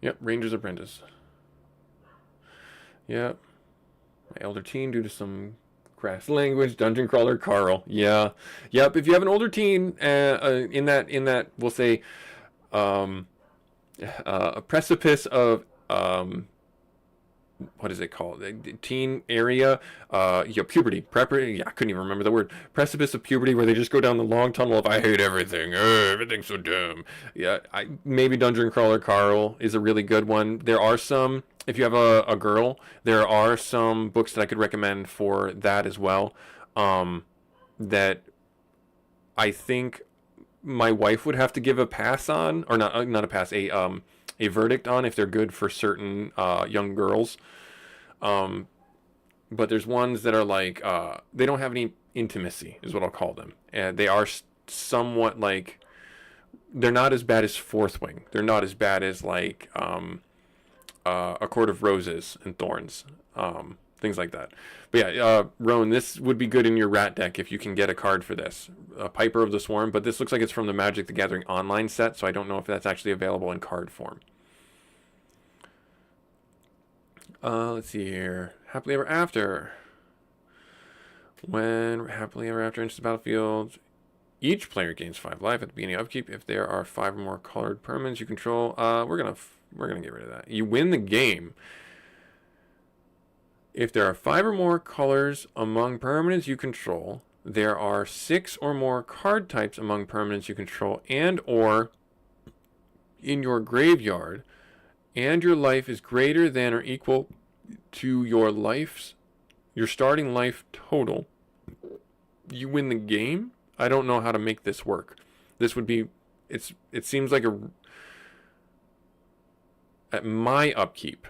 Yep, Ranger's Apprentice. Yep. My elder teen due to some crass language. Dungeon Crawler Carl. Yeah. Yep. If you have an older teen in that we'll say a precipice of what is it called? Teen area, puberty. Yeah, I couldn't even remember the word. Precipice of puberty, where they just go down the long tunnel of I hate everything. Everything's so dumb. Yeah, maybe Dungeon Crawler Carl is a really good one. There are some, if you have a girl, there are some books that I could recommend for that as well. That I think my wife would have to give a pass on, or not a pass, a verdict on if they're good for certain young girls. But there's ones that are like, they don't have any intimacy, is what I'll call them. And they are somewhat like, they're not as bad as Fourth Wing. They're not as bad as like A Court of Roses and Thorns. Things like that. But yeah, Roan, this would be good in your rat deck if you can get a card for this. Piper of the Swarm, but this looks like it's from the Magic the Gathering online set, so I don't know if that's actually available in card form. Let's see here. Happily Ever After. When Happily Ever After enters the battlefield, each player gains 5 life at the beginning of upkeep. If there are 5 or more colored permanents you control, we're gonna get rid of that. You win the game. If there are 5 or more colors among permanents you control, there are 6 or more card types among permanents you control and or in your graveyard, and your life is greater than or equal to your starting life total, you win the game. I don't know how to make this work. This would be, it seems like at my upkeep.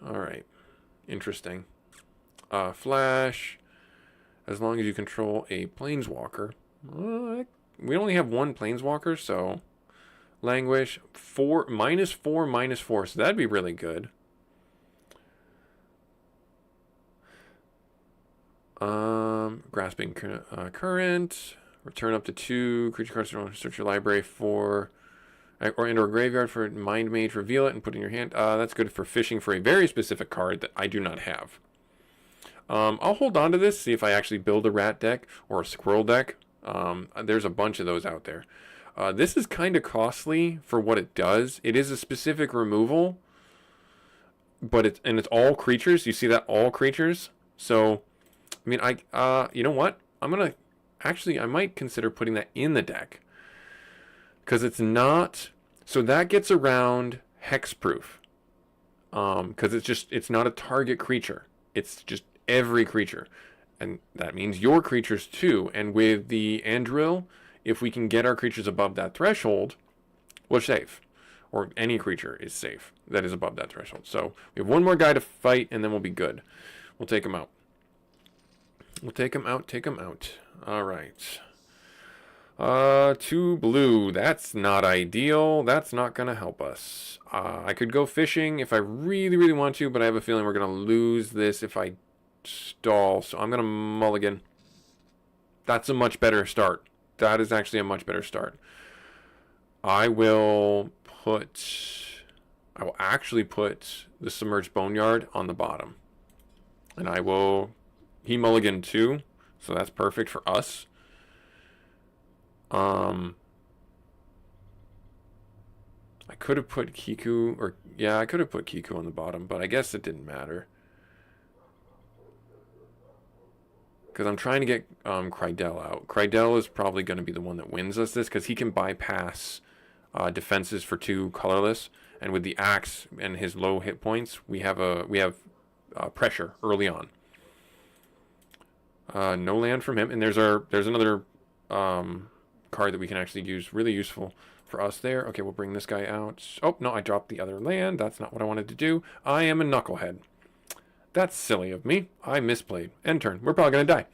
All right. Interesting. Flash, as long as you control a planeswalker. We only have 1 planeswalker, so Languish, -4/-4, so that'd be really good. Grasping Current, return up to 2 creature cards to search your library for, or into a graveyard for Mind Mage, reveal it and put it in your hand. That's good for fishing for a very specific card that I do not have. I'll hold on to this, see if I actually build a rat deck or a squirrel deck. There's a bunch of those out there. This is kind of costly for what it does. It is a specific removal, but it's all creatures. You see that, all creatures. So, I mean, you know what? I might consider putting that in the deck. Because it's not, so that gets around hexproof. Because it's not a target creature. It's just every creature. And that means your creatures too. And with the Andril, if we can get our creatures above that threshold, we're safe. Or any creature is safe that is above that threshold. So we have 1 more guy to fight, and then we'll be good. We'll take him out. We'll take him out, take him out. All right. Two blue. That's not ideal. That's not gonna help us. I could go fishing if I really, really want to, but I have a feeling we're gonna lose this if I stall. So I'm gonna mulligan. That's a much better start. That is actually a much better start. I will actually put the submerged boneyard on the bottom. And he mulligan too, so that's perfect for us. I could have put Kiku, I could have put Kiku on the bottom, but I guess it didn't matter. Because I'm trying to get Krydell out. Krydell is probably going to be the one that wins us this, because he can bypass defenses for 2 colorless, and with the axe and his low hit points, we have pressure early on. No land from him, and there's another card that we can actually use, really useful for us there. Okay, we'll bring this guy out. Oh, no, I dropped the other land. That's not what I wanted to do. I am a knucklehead. That's silly of me. I misplayed. End turn. We're probably going to die.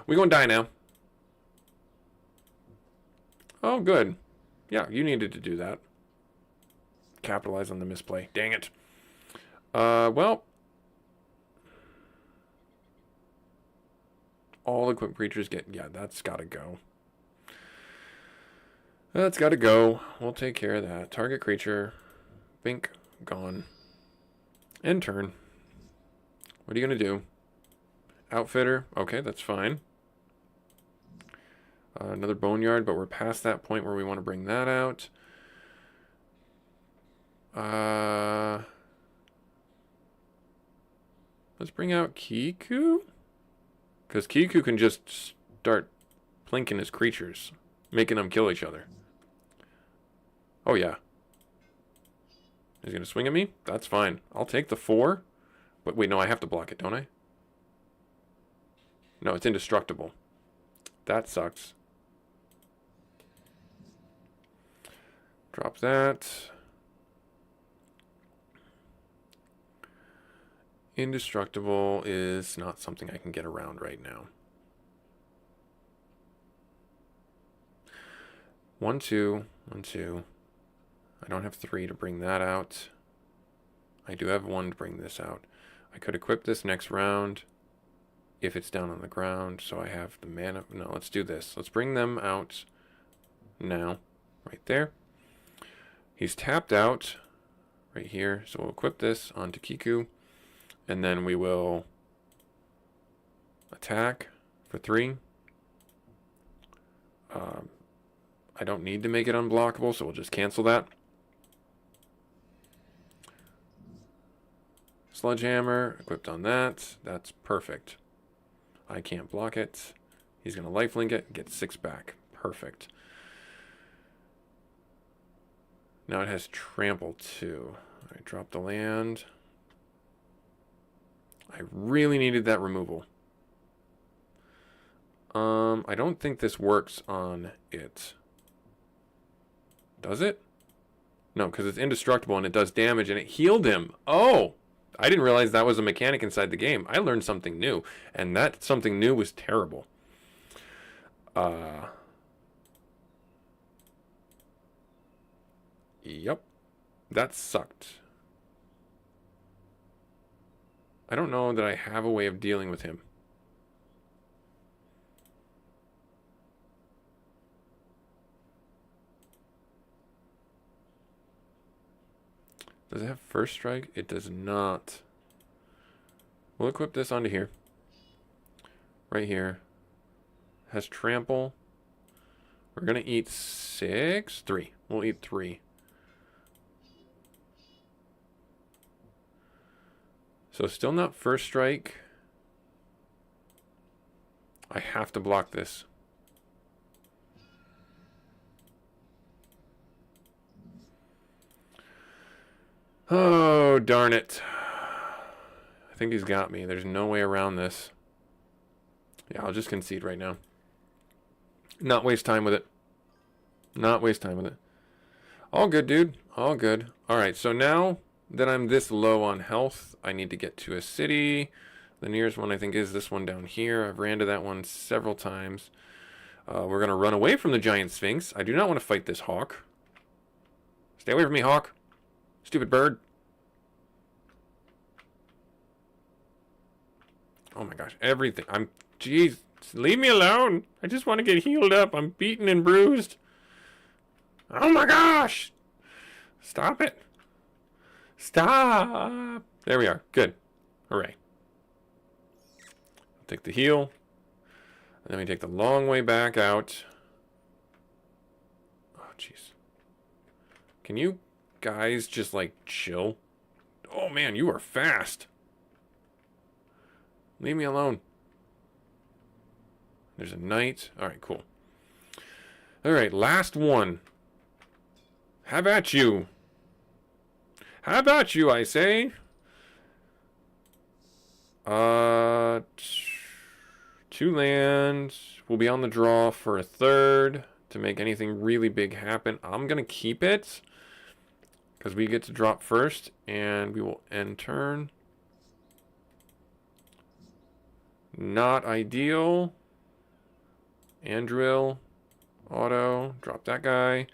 We're going to die now. Oh, good. Yeah, you needed to do that. Capitalize on the misplay. Dang it. Well. All equipped creatures get... Yeah, that's got to go. That's got to go. We'll take care of that. Target creature. Bink. Gone. End turn. What are you going to do? Outfitter. Okay, that's fine. Another boneyard, but we're past that point where we want to bring that out. Let's bring out Kiku. Because Kiku can just start plinking his creatures, making them kill each other. Oh, yeah. He's going to swing at me? That's fine. I'll take the 4. But wait, no, I have to block it, don't I? No, it's indestructible. That sucks. Drop that. Indestructible is not something I can get around right now. 1, 2, 1, 2. I don't have 3 to bring that out. I do have 1 to bring this out. I could equip this next round if it's down on the ground, so I have the mana. No, let's do this. Let's bring them out now, right there. He's tapped out right here, so we'll equip this onto Kiku, and then we will attack for 3. I don't need to make it unblockable, so we'll just cancel that. Sledgehammer, equipped on that. That's perfect. I can't block it. He's going to lifelink it, get 6 back. Perfect. Now it has trample too. I dropped the land. I really needed that removal. I don't think this works on it. Does it? No, because it's indestructible and it does damage and it healed him. Oh! I didn't realize that was a mechanic inside the game. I learned something new, and that something new was terrible. Yep. That sucked. I don't know that I have a way of dealing with him. Does it have first strike? It does not. We'll equip this onto here. Right here. Has trample. We're going to eat 6? 3. We'll eat 3. So still not first strike. I have to block this. Oh, darn it. I think he's got me. There's no way around this. Yeah, I'll just concede right now. Not waste time with it. Not waste time with it. All good, dude. All good. Alright, so now that I'm this low on health, I need to get to a city. The nearest one, I think, is this one down here. I've ran to that one several times. We're going to run away from the giant sphinx. I do not want to fight this hawk. Stay away from me, hawk. Stupid bird. Oh my gosh, everything. Jeez, leave me alone. I just want to get healed up. I'm beaten and bruised. Oh my gosh. Stop it. Stop. There we are. Good. Hooray. I'll take the heal. And then we take the long way back out. Oh, jeez. Can you guys just, like, chill? Oh, man, you are fast. Leave me alone. There's a knight. All right, cool. All right, last one. How about you? How about you, I say? Two lands. We'll be on the draw for a third to make anything really big happen. I'm going to keep it because we get to drop first, and we will end turn. Not ideal. Andrill. Auto. Drop that guy.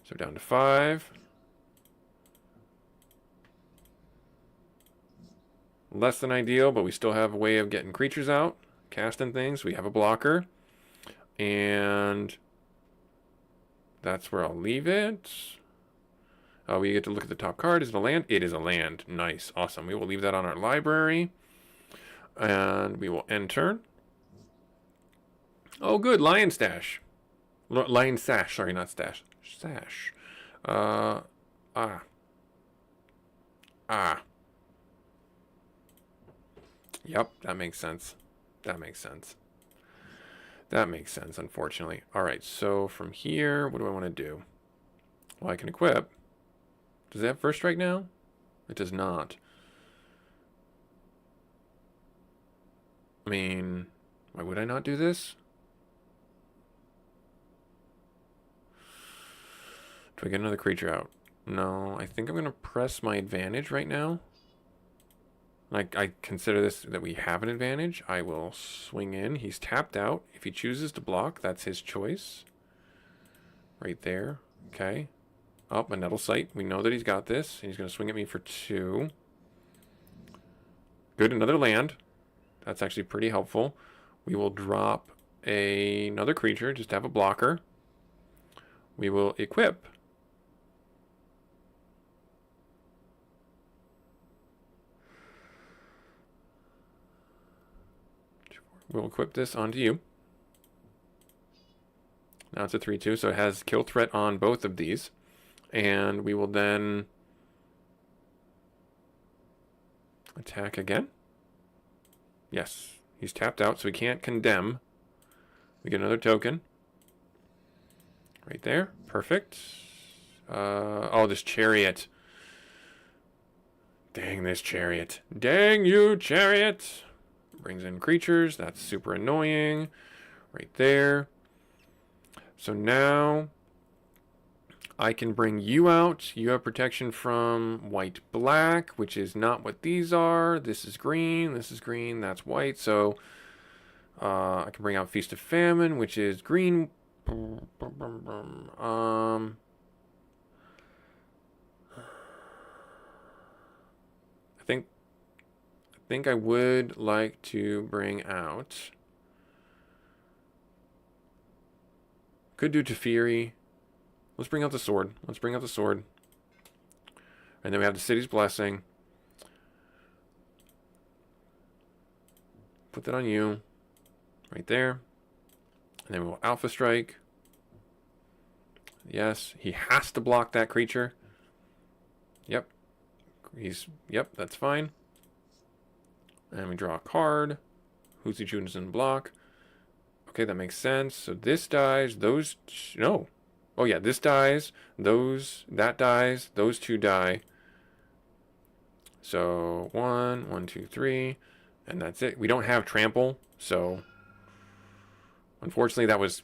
So down to 5. Less than ideal, but we still have a way of getting creatures out. Casting things. We have a blocker. And that's where I'll leave it. We get to look at the top card. Is it a land? It is a land. Nice. Awesome. We will leave that on our library. And we will end turn. Oh, good. Lion stash. Lion sash. Sorry, not stash. Sash. Yep, that makes sense. That makes sense. That makes sense, unfortunately. All right, so from here, what do I want to do? Well, I can equip. Does it have first strike now? It does not. I mean, why would I not do this? Do I get another creature out? No, I think I'm going to press my advantage right now. Like, I consider this that we have an advantage. I will swing in. He's tapped out. If he chooses to block, that's his choice. Right there. Okay. Oh, a Nettle Sight. We know that he's got this. He's going to swing at me for 2. Good, another land. That's actually pretty helpful. We will drop another creature just to have a blocker. We will equip. We'll equip this onto you. Now it's a 3/2, so it has kill threat on both of these. And we will then attack again. Yes, he's tapped out, so he can't condemn. We get another token. Right there. Perfect. Oh, this chariot. Dang this chariot. Dang you, chariot. Brings in creatures. That's super annoying. Right there. So now I can bring you out. You have protection from white-black, which is not what these are. This is green. This is green. That's white. So I can bring out Feast of Famine, which is green. I think I would like to bring out. Could do Teferi. Let's bring out the sword. Let's bring out the sword. And then we have the City's Blessing. Put that on you. Right there. And then we will Alpha Strike. Yes, he has to block that creature. Yep. Yep, that's fine. And we draw a card. Who's he choosing block? Okay, that makes sense. So this dies. Those... No. Oh, yeah, this dies. That dies. Those 2 die. So 1, 2, 3. And that's it. We don't have trample. So unfortunately, that was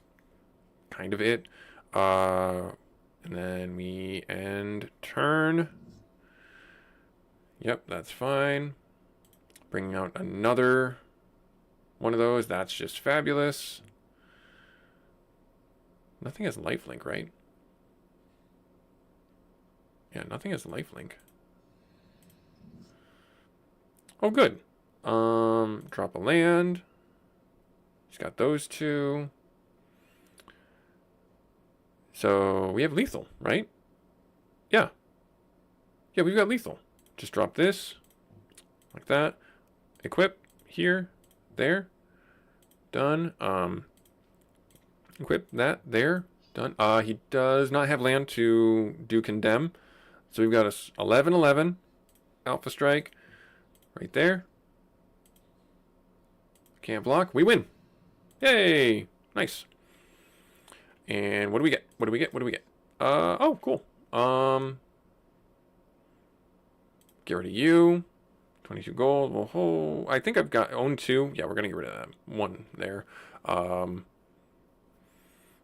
kind of it. And then we end turn. Yep, that's fine. Bringing out another one of those. That's just fabulous. Nothing has lifelink, right? Yeah, nothing has lifelink. Oh, good. Drop a land. He's got those two. So we have lethal, right? Yeah. Yeah, we've got lethal. Just drop this. Like that. Equip. Here. There. Done. Equip that. There. Done. He does not have land to do condemn. So we've got a 11-11. Alpha strike. Right there. Can't block. We win. Yay. Nice. And what do we get? What do we get? What do we get? Oh, cool. Get rid of you. 22 gold. Well, I think I've got own 2. Yeah, we're going to get rid of that 1 there.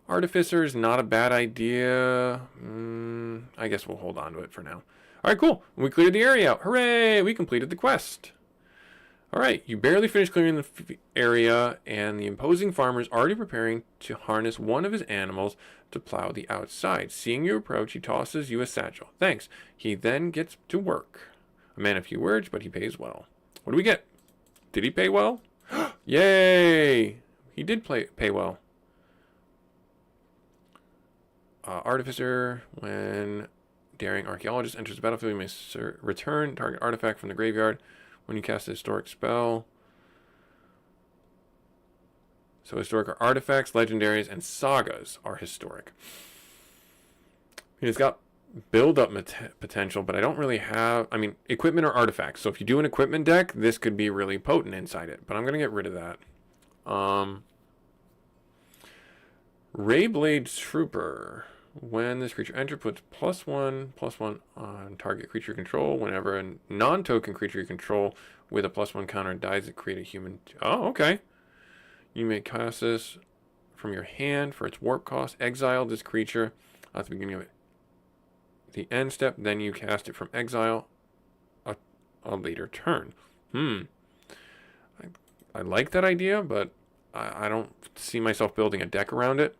Artificer is not a bad idea. I guess we'll hold on to it for now. All right, cool. We cleared the area out. Hooray! We completed the quest. All right, you barely finished clearing the area, and the imposing farmer is already preparing to harness one of his animals to plow the outside. Seeing you approach, he tosses you a satchel. Thanks. He then gets to work. A man of few words, but he pays well. What do we get? Did he pay well? Yay! He did pay well. Artificer, when daring archaeologist enters the battlefield, you may return target artifact from the graveyard when you cast a historic spell. So historic are artifacts, legendaries, and sagas are historic. It's got build-up potential, but I don't really have... I mean, equipment or artifacts. So if you do an equipment deck, this could be really potent inside it. But I'm going to get rid of that. Rayblade Trooper. When this creature enters, puts +1/+1 on target creature control. Whenever a non-token creature you control with a +1 counter dies, it create a human... Oh, okay. You may cast this from your hand for its warp cost. Exile this creature at the beginning of it. The end step, then you cast it from exile a later turn. I like that idea, but I don't see myself building a deck around it.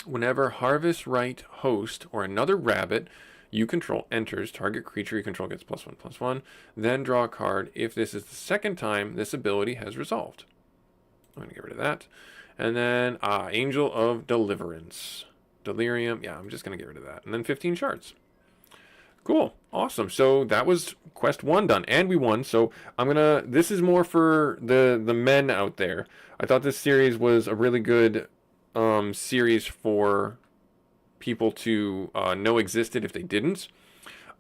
Whenever Harvest Right Host or another rabbit you control enters, target creature you control gets +1/+1. Then draw a card. If this is the second time this ability has resolved. I'm going to get rid of that. And then Angel of Deliverance. Delirium. Yeah, I'm just going to get rid of that. And then 15 shards. Cool. Awesome. So that was quest 1 done. And we won. So I'm going to... This is more for the men out there. I thought this series was a really good series for people to know existed if they didn't.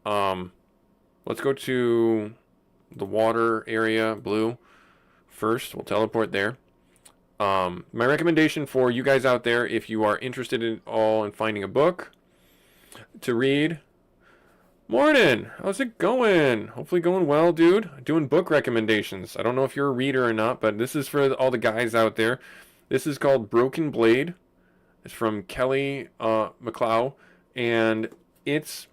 Let's go to the water area, blue. First, we'll teleport there. My recommendation for you guys out there, if you are interested in finding a book to read. Morning! How's it going? Hopefully going well, dude. Doing book recommendations. I don't know if you're a reader or not, but this is for all the guys out there. This is called Broken Blade. It's from Kelly MacLeod, and it's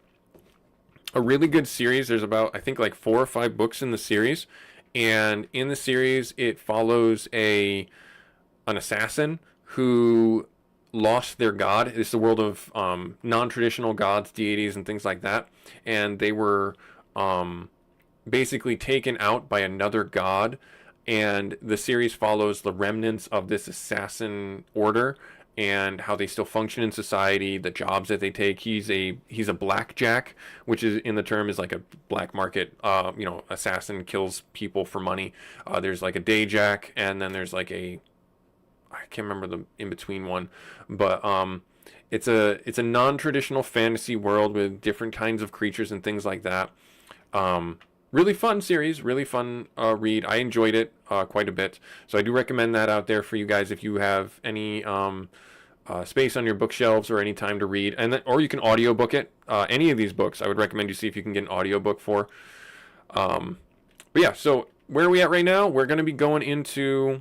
a really good series. There's about, I think, like 4 or 5 books in the series, and in the series, it follows an assassin who lost their god. It's the world of non-traditional gods, deities, and things like that, and they were basically taken out by another god. And the series follows the remnants of this assassin order and how they still function in society, the jobs that they take. He's a blackjack, which is in the term is like a black market, assassin, kills people for money. There's like a day jack, and then there's like I can't remember the in-between one, but it's a non-traditional fantasy world with different kinds of creatures and things like that. Really fun series, really fun read. I enjoyed it quite a bit, so I do recommend that out there for you guys if you have any space on your bookshelves or any time to read, or you can audiobook it. Any of these books, I would recommend you see if you can get an audiobook for. But yeah, so where are we at right now? We're going to be going into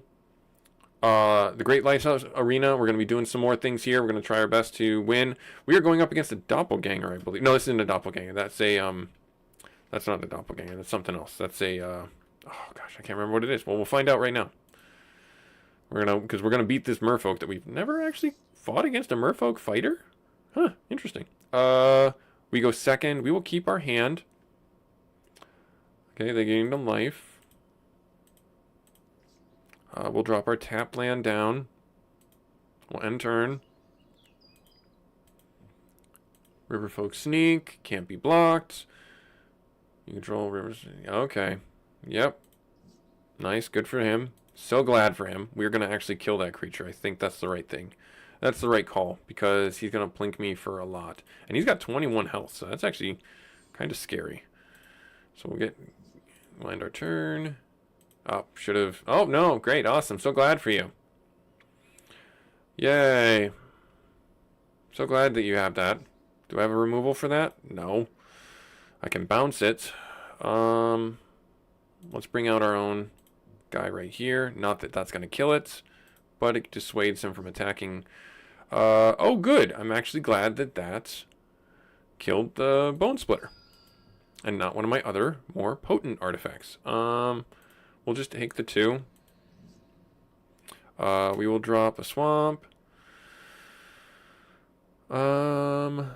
the Great Lighthouse Arena. We're going to be doing some more things here. We're going to try our best to win. We are going up against a doppelganger, I believe. No, this isn't a doppelganger. That's a that's not the doppelganger. That's something else. That's a oh gosh, I can't remember what it is. Well, we'll find out right now. Because we're gonna beat this merfolk that we've never actually fought against a merfolk fighter? Huh, interesting. We go second. We will keep our hand. Okay, they gained a life. We'll drop our tap land down. We'll end turn. Riverfolk sneak. Can't be blocked. You control rivers. Okay. Yep. Nice. Good for him. So glad for him. We're going to actually kill that creature. I think that's the right thing. That's the right call, because he's going to plink me for a lot. And he's got 21 health, so that's actually kind of scary. So we'll end our turn. Oh, should have. Oh, no. Great. Awesome. So glad for you. Yay. So glad that you have that. Do I have a removal for that? No. I can bounce it. Let's bring out our own guy right here. Not that that's going to kill it, but it dissuades him from attacking. Oh, good. I'm actually glad that that killed the Bone Splitter and not one of my other more potent artifacts. We'll just take the 2. We will drop a swamp. How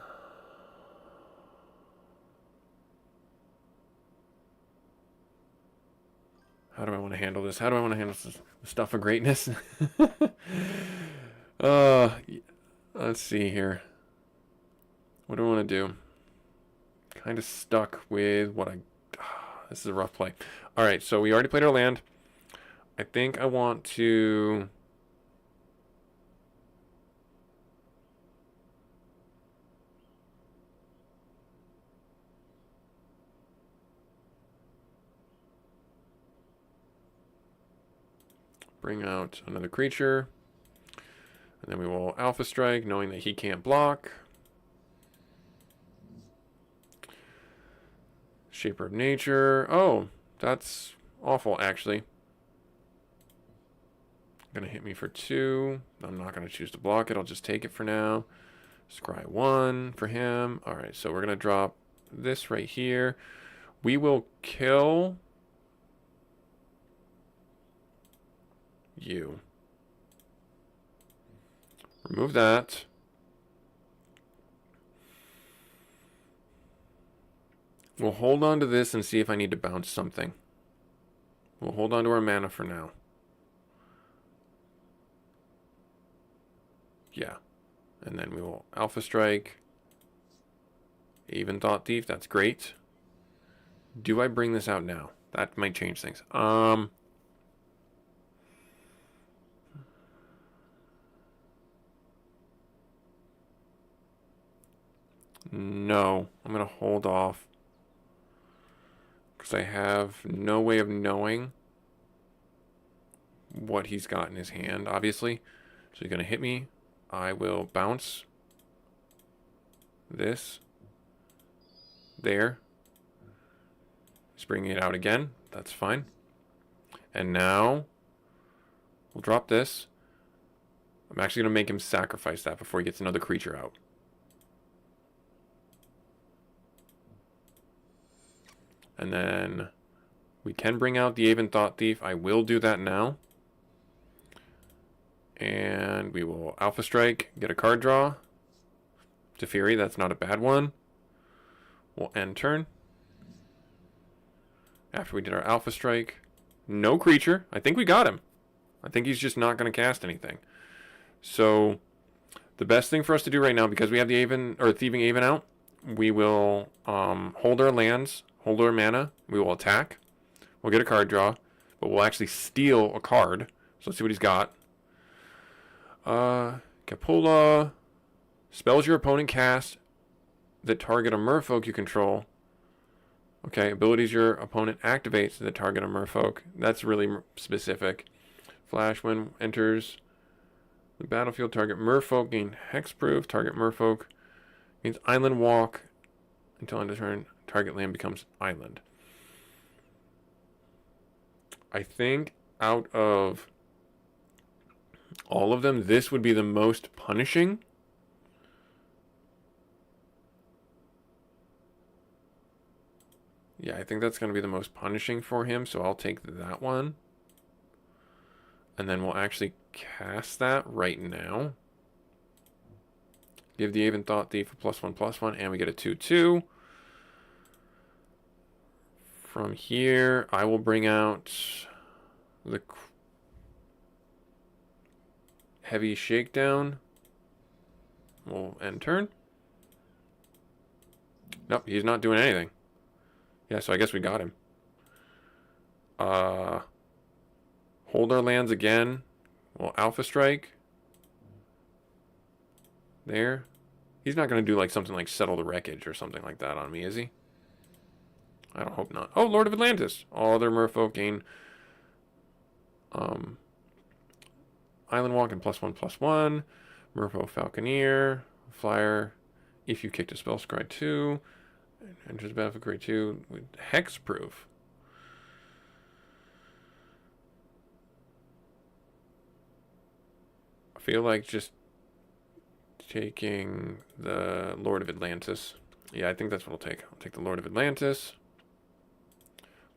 do I want to handle this? How do I want to handle this stuff of greatness? Let's see here. What do I want to do? Kind of stuck with what this is a rough play. All right, so we already played our land. I think I want to... bring out another creature. And then we will Alpha Strike, knowing that he can't block. Shaper of Nature. Oh, that's awful, actually. Gonna hit me for 2. I'm not gonna choose to block it. I'll just take it for now. Scry 1 for him. Alright, so we're gonna drop this right here. We will kill you. Remove that. We'll hold on to this and see if I need to bounce something. We'll hold on to our mana for now. Yeah. And then we will Alpha Strike. Even Thought Thief, that's great. Do I bring this out now? That might change things. No, I'm going to hold off. Because I have no way of knowing what he's got in his hand, obviously. So he's going to hit me. I will bounce this. There. He's bringing it out again. That's fine. And now we'll drop this. I'm actually going to make him sacrifice that before he gets another creature out. And then we can bring out the Aven Thought Thief. I will do that now. And we will Alpha Strike, get a card draw. Teferi, that's not a bad one. We'll end turn. After we did our Alpha Strike. No creature. I think we got him. I think he's just not going to cast anything. So the best thing for us to do right now, because we have the Aven, or Thieving Aven out, we will hold our lands, hold our mana. We will attack. We'll get a card draw, but we'll actually steal a card. So let's see what he's got. Capula. Spells your opponent cast that target a merfolk you control. Okay, abilities your opponent activates that target a merfolk. That's really specific. Flash when enters the battlefield, target merfolk gain hexproof. Target merfolk means island walk until end of turn. Target land becomes island. I think out of all of them, this would be the most punishing. Yeah, I think that's going to be the most punishing for him, so I'll take that one. And then we'll actually cast that right now. Give the Aven Thought Thief a +1/+1, and we get a 2/2. From here, I will bring out the Heavy Shakedown. We'll end turn. Nope, he's not doing anything. Yeah, so I guess we got him. Hold our lands again. We'll Alpha Strike. There. He's not going to do like something like Settle the Wreckage or something like that on me, is he? I don't hope not. Oh, Lord of Atlantis. All other merfolk gain Island Walk and +1/+1. Merfolk Falconeer. Flyer. If you kicked a spell, scry 2. Enters the battlefield, grade 2. With Hexproof. I feel like just taking the Lord of Atlantis. Yeah, I think that's what I'll take. I'll take the Lord of Atlantis.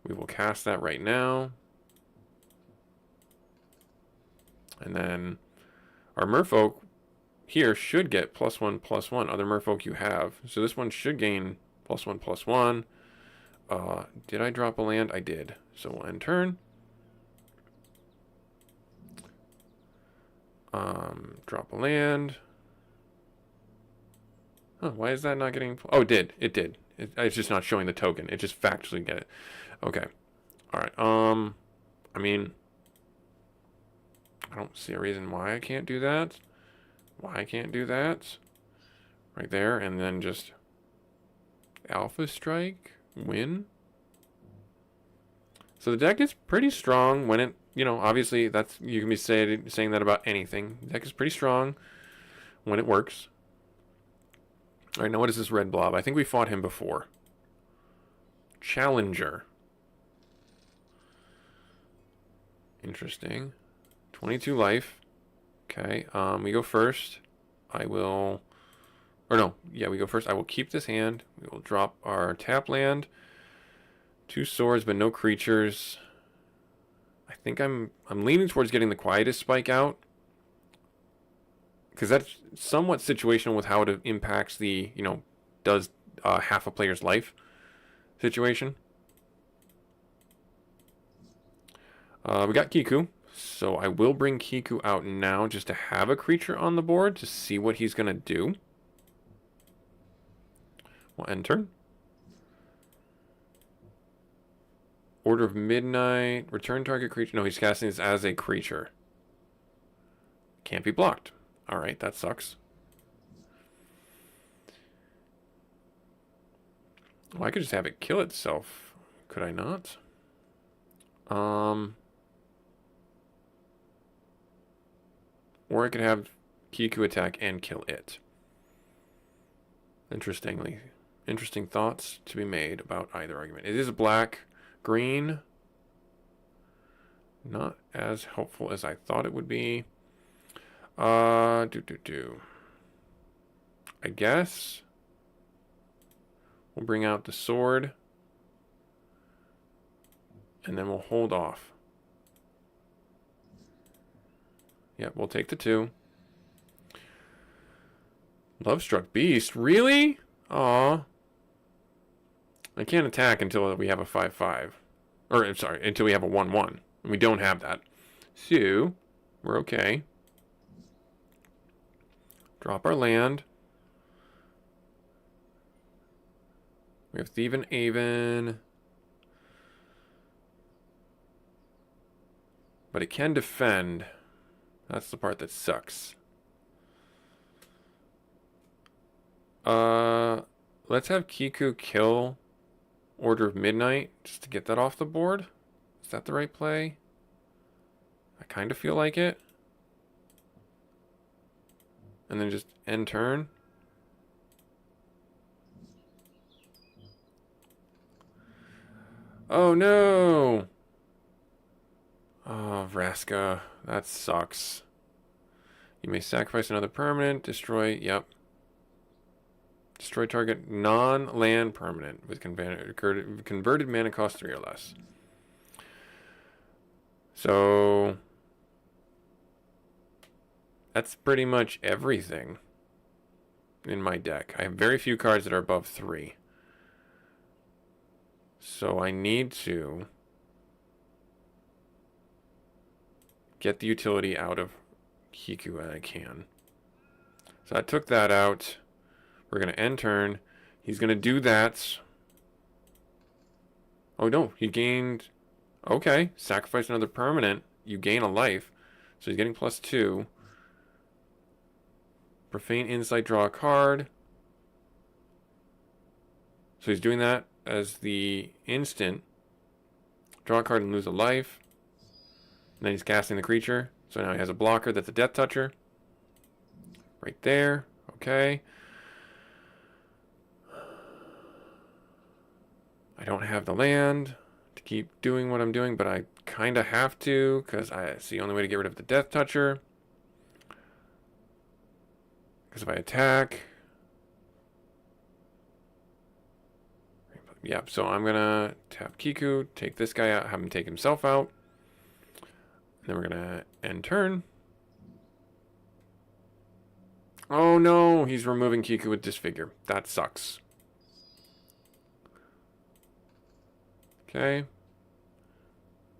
We will cast that right now. And then our merfolk here should get +1/+1. Other merfolk you have. So this one should gain +1/+1. Did I drop a land? I did. So we'll end turn. Drop a land. Huh, why is that not getting... Oh, it did. It did. It's just not showing the token. It just factually get it. Okay. Alright. I mean... I don't see a reason why I can't do that. Why I can't do that. Right there. And then just... Alpha Strike. Win. So the deck is pretty strong when it... You know, obviously, that's you can be saying that about anything. The deck is pretty strong when it works. All right, now what is this red blob? I think we fought him before. Challenger. Interesting. 22 life. Okay, we go first. I will... Or no, yeah, we go first. I will keep this hand. We will drop our tap land. 2 swords, but no creatures. I think I'm leaning towards getting the Quietest Spike out, because that's somewhat situational with how it impacts the, you know, does half a player's life situation. We got Kiku, so I will bring Kiku out now just to have a creature on the board to see what he's going to do. We'll end turn. Order of Midnight. Return target creature. No, he's casting this as a creature. Can't be blocked. Alright, that sucks. Well, I could just have it kill itself. Could I not? Or I could have Kiku attack and kill it. Interesting thoughts to be made about either argument. It is black. Green, not as helpful as I thought it would be. I guess we'll bring out the sword, and then we'll hold off. Yep, we'll take the 2. Lovestruck Beast, really? Aw. I can't attack until we have a 5/5. Or, I'm sorry, until we have a 1/1. And we don't have that. So, we're okay. Drop our land. We have Thief and Aven. But it can defend. That's the part that sucks. Let's have Kiku kill Order of Midnight, just to get that off the board. Is that the right play? I kind of feel like it. And then just end turn. Oh no! Oh, Vraska. That sucks. You may sacrifice another permanent, destroy, yep. Destroy target non-land permanent with converted mana cost 3 or less. So that's pretty much everything. in my deck. I have very few cards that are above 3. So I need to get the utility out of Kiku that I can. So I took that out. We're going to end turn. He's going to do that. Oh, no. He gained... Okay. Sacrifice another permanent. You gain a life. So he's getting +2. Profane Insight, draw a card. So he's doing that as the instant. Draw a card and lose a life. And then he's casting the creature. So now he has a blocker that's a Death Toucher. Right there. Okay. I don't have the land to keep doing what I'm doing, but I kind of have to, because it's the only way to get rid of the Death Toucher. Because if I attack... Yep, so I'm going to tap Kiku, take this guy out, have him take himself out. And then we're going to end turn. Oh no, he's removing Kiku with Disfigure. That sucks. Okay.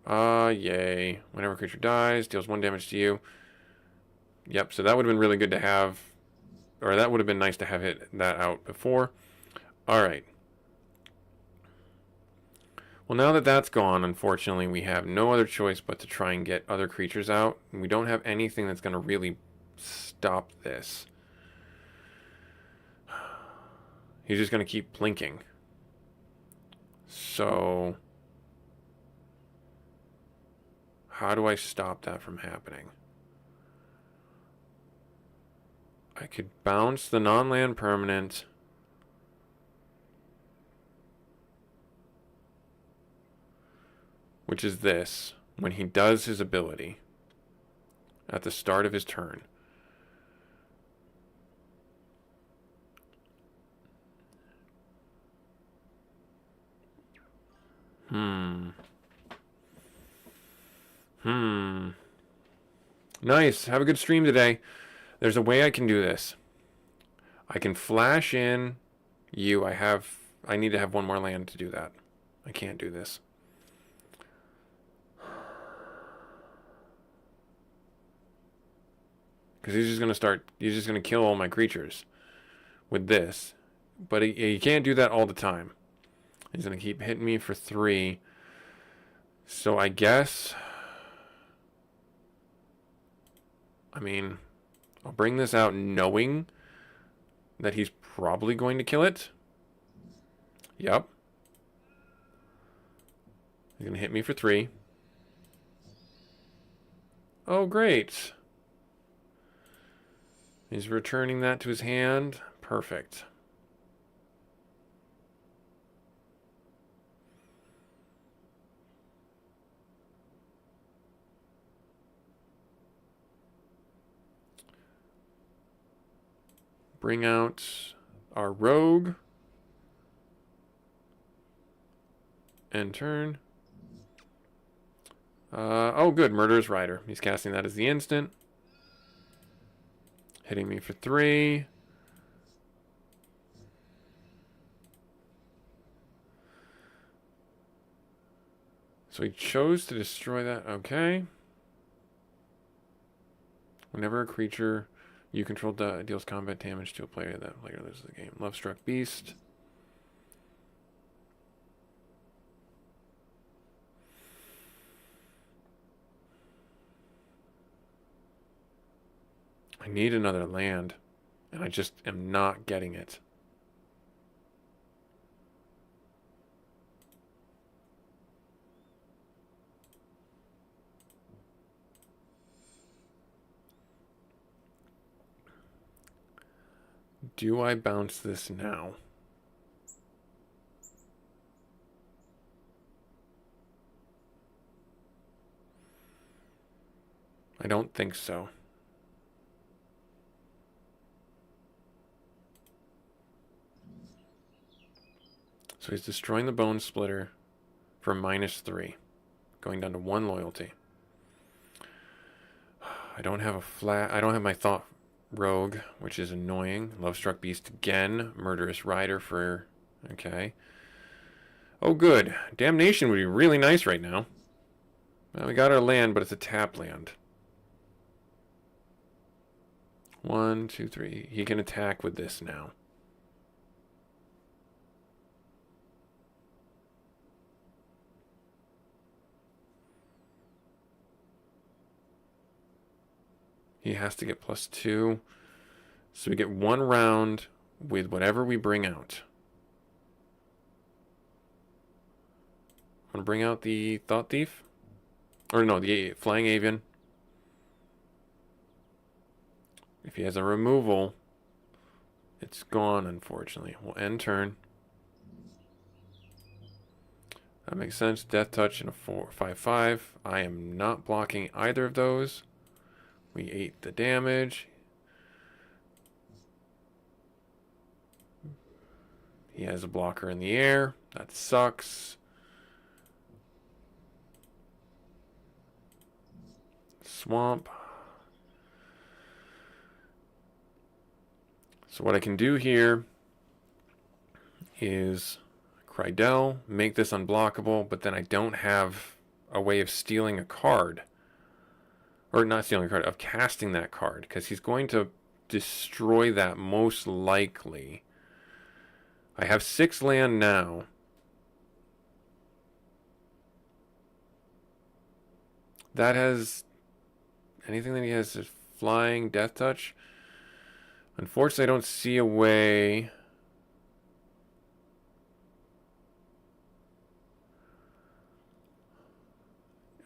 Yay. Whenever a creature dies, deals 1 damage to you. Yep, so that would have been really good to have, or that would have been nice to have hit that out before. Alright. Well, now that that's gone, unfortunately, we have no other choice but to try and get other creatures out. And we don't have anything that's going to really stop this. He's just going to keep blinking. So, how do I stop that from happening? I could bounce the non-land permanent. Which is this, when he does his ability at the start of his turn. Nice. Have a good stream today. There's a way I can do this. I can flash in you. I need to have 1 more land to do that. I can't do this. Because he's just going to kill all my creatures with this. But he can't do that all the time. He's going to keep hitting me for 3. So I guess... I mean, I'll bring this out knowing that he's probably going to kill it. Yep. He's going to hit me for 3. Oh, great. He's returning that to his hand. Perfect. Bring out our rogue. End turn. Oh, good. Murderous Rider. He's casting that as the instant. Hitting me for 3. So he chose to destroy that. Okay. Whenever a creature you control deals combat damage to a player, that player loses the game. Lovestruck Beast. I need another land, and I just am not getting it. Do I bounce this now? I don't think so. So he's destroying the Bone Splitter for -3, going down to 1 loyalty. I don't have a flat. I don't have my Thought Rogue, which is annoying. Love-struck Beast again. Murderous Rider for... Okay. Oh, good. Damnation would be really nice right now. Well, we got our land, but it's a tap land. 1, 2, 3. He can attack with this now. He has to get +2. So we get 1 round with whatever we bring out. I'm going to bring out the Thought Thief. Or no, the Flying Avian. If he has a removal, it's gone, unfortunately. We'll end turn. That makes sense. Death Touch and a 4/5/5. I am not blocking either of those. We ate the damage. He has a blocker in the air. That sucks. Swamp. So what I can do here is Krydell, make this unblockable, but then I don't have a way of stealing a card. Or not stealing a card, of casting that card, because he's going to destroy that most likely. I have 6 land now. That has... Anything that he has is flying, death touch. Unfortunately, I don't see a way...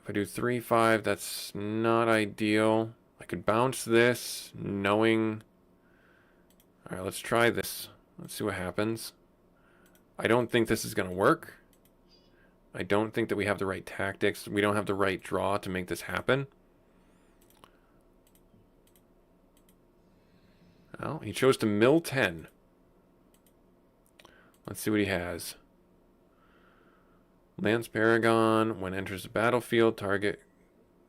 If I do 3/5, that's not ideal. I could bounce this, knowing... Alright, let's try this. Let's see what happens. I don't think this is going to work. I don't think that we have the right tactics. We don't have the right draw to make this happen. Well, he chose to mill 10. Let's see what he has. Lance Paragon. When enters the battlefield, target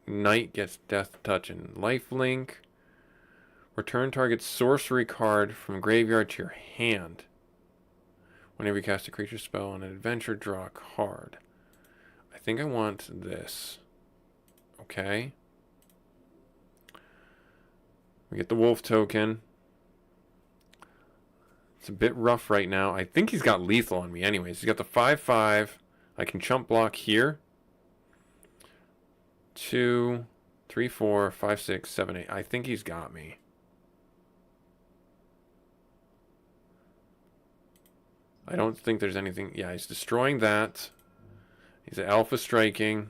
knight gets death touch and lifelink. Return target sorcery card from graveyard to your hand. Whenever you cast a creature spell on an adventure, draw a card. I think I want this. Okay. We get the wolf token. It's a bit rough right now. I think he's got lethal on me anyways. He's got the 5/5. I can chump block here. 2, 3, 4, 5, 6, 7, 8. I think he's got me. I don't think there's anything. Yeah, he's destroying that. He's alpha striking.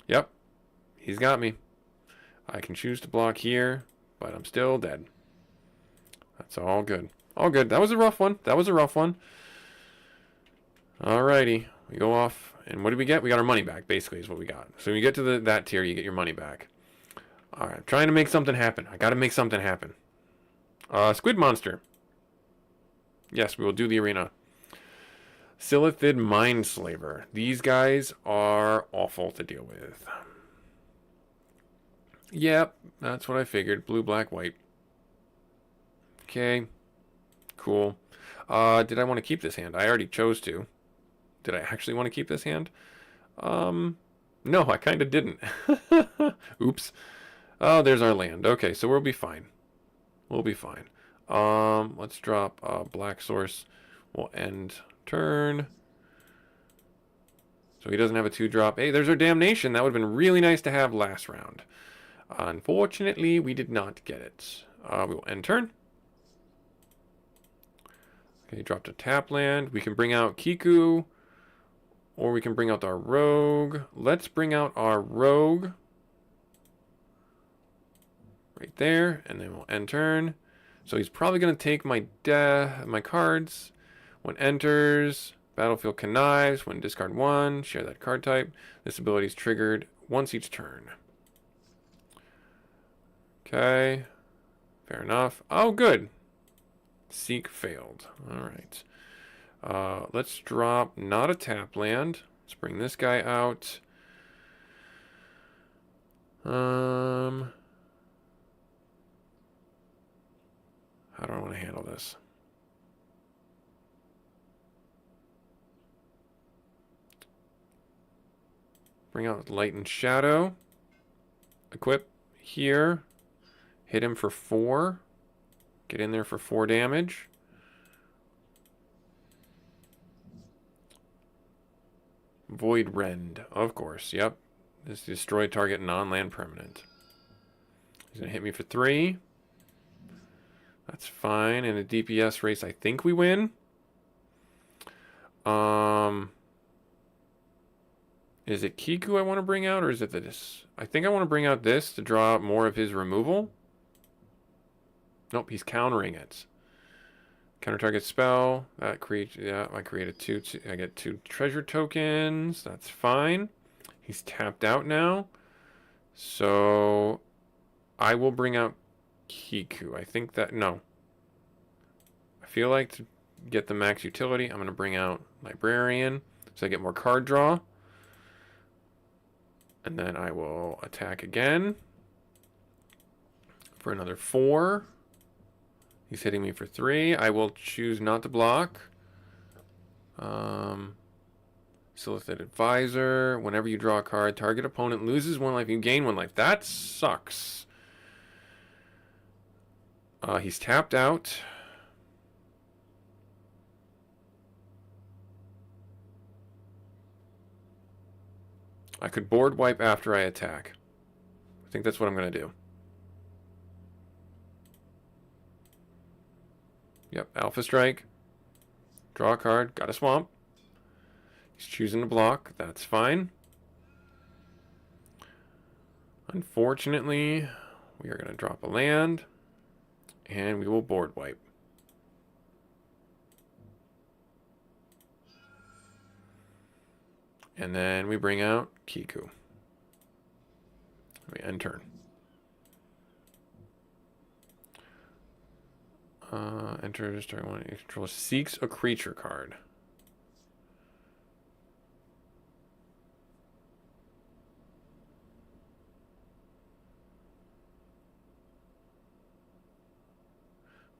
Yep. He's got me. I can choose to block here, but I'm still dead. That's all good. All good. That was a rough one. That was a rough one. Alrighty. We go off. And what did we get? We got our money back, basically, is what we got. So when you get to that tier, you get your money back. Alright. I'm trying to make something happen. I gotta make something happen. Squid Monster. Yes, we will do the arena. Silithid Mindslaver. These guys are awful to deal with. Yep, that's what I figured. Blue, black, white. Okay. Cool. Did I want to keep this hand? I already chose to. Did I actually want to keep this hand? No, I kind of didn't. Oops. Oh, there's our land. Okay, so we'll be fine. We'll be fine. Let's drop Black Source. We'll end turn. So he doesn't have a 2-drop. Hey, there's our Damnation. That would have been really nice to have last round. Unfortunately, we did not get it. We will end turn. Okay, dropped a tap land. We can bring out Kiku. Or we can bring out our Rogue. Let's bring out our Rogue. Right there. And then we'll end turn. So he's probably going to take my cards. When enters, battlefield connives. When discard 1, share that card type. This ability is triggered once each turn. Okay. Fair enough. Oh, good. Seek failed. Alright. Let's drop not a tap land. Let's bring this guy out. How do I want to handle this? Bring out Light and Shadow. Equip here. Hit him for 4. Get in there for 4 damage. Void Rend, of course. Yep. This destroy target non-land permanent. He's going to hit me for 3. That's fine. In a DPS race, I think we win. Is it Kiku I want to bring out, or is it this? I think I want to bring out this to draw out more of his removal. Nope, he's countering it. Counter target spell. That creates, yeah, I created 2. I get 2 treasure tokens. That's fine. He's tapped out now. So I will bring out Kiku. I think that, no. I feel like to get the max utility, I'm going to bring out Librarian so I get more card draw. And then I will attack again for another 4. He's hitting me for 3. I will choose not to block. Solicit Advisor. Whenever you draw a card, target opponent loses 1 life. You gain 1 life. That sucks. He's tapped out. I could board wipe after I attack. I think that's what I'm going to do. Yep, Alpha Strike. Draw a card. Got a swamp. He's choosing to block. That's fine. Unfortunately, we are going to drop a land. And we will board wipe. And then we bring out Kiku. We end turn. Enter starting one. Control seeks a creature card.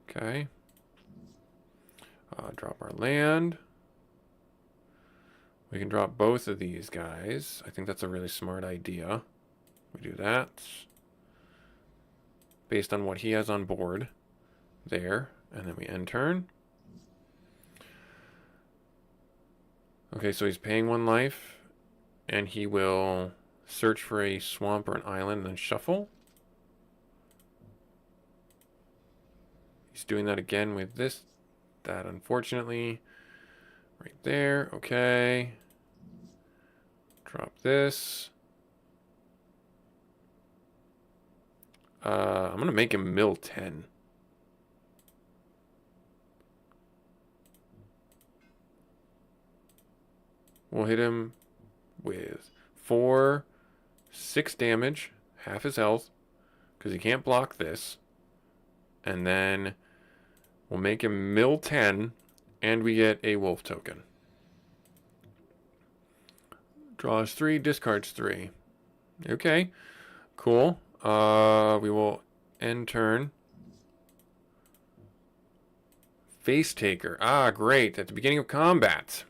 Okay. Drop our land. We can drop both of these guys. I think that's a really smart idea. We do that. Based on what he has on board. There. And then we end turn. Okay, so he's paying 1 life. And he will search for a swamp or an island and then shuffle. He's doing that again with this. That, unfortunately. Right there. Okay. Drop this. I'm going to make him mill 10. We'll hit him with 4, 6 damage, half his health, because he can't block this. And then we'll make him mill 10, and we get a wolf token. Draws 3, discards 3. Okay, cool. We will end turn. Face Taker. Ah, great. At the beginning of combat.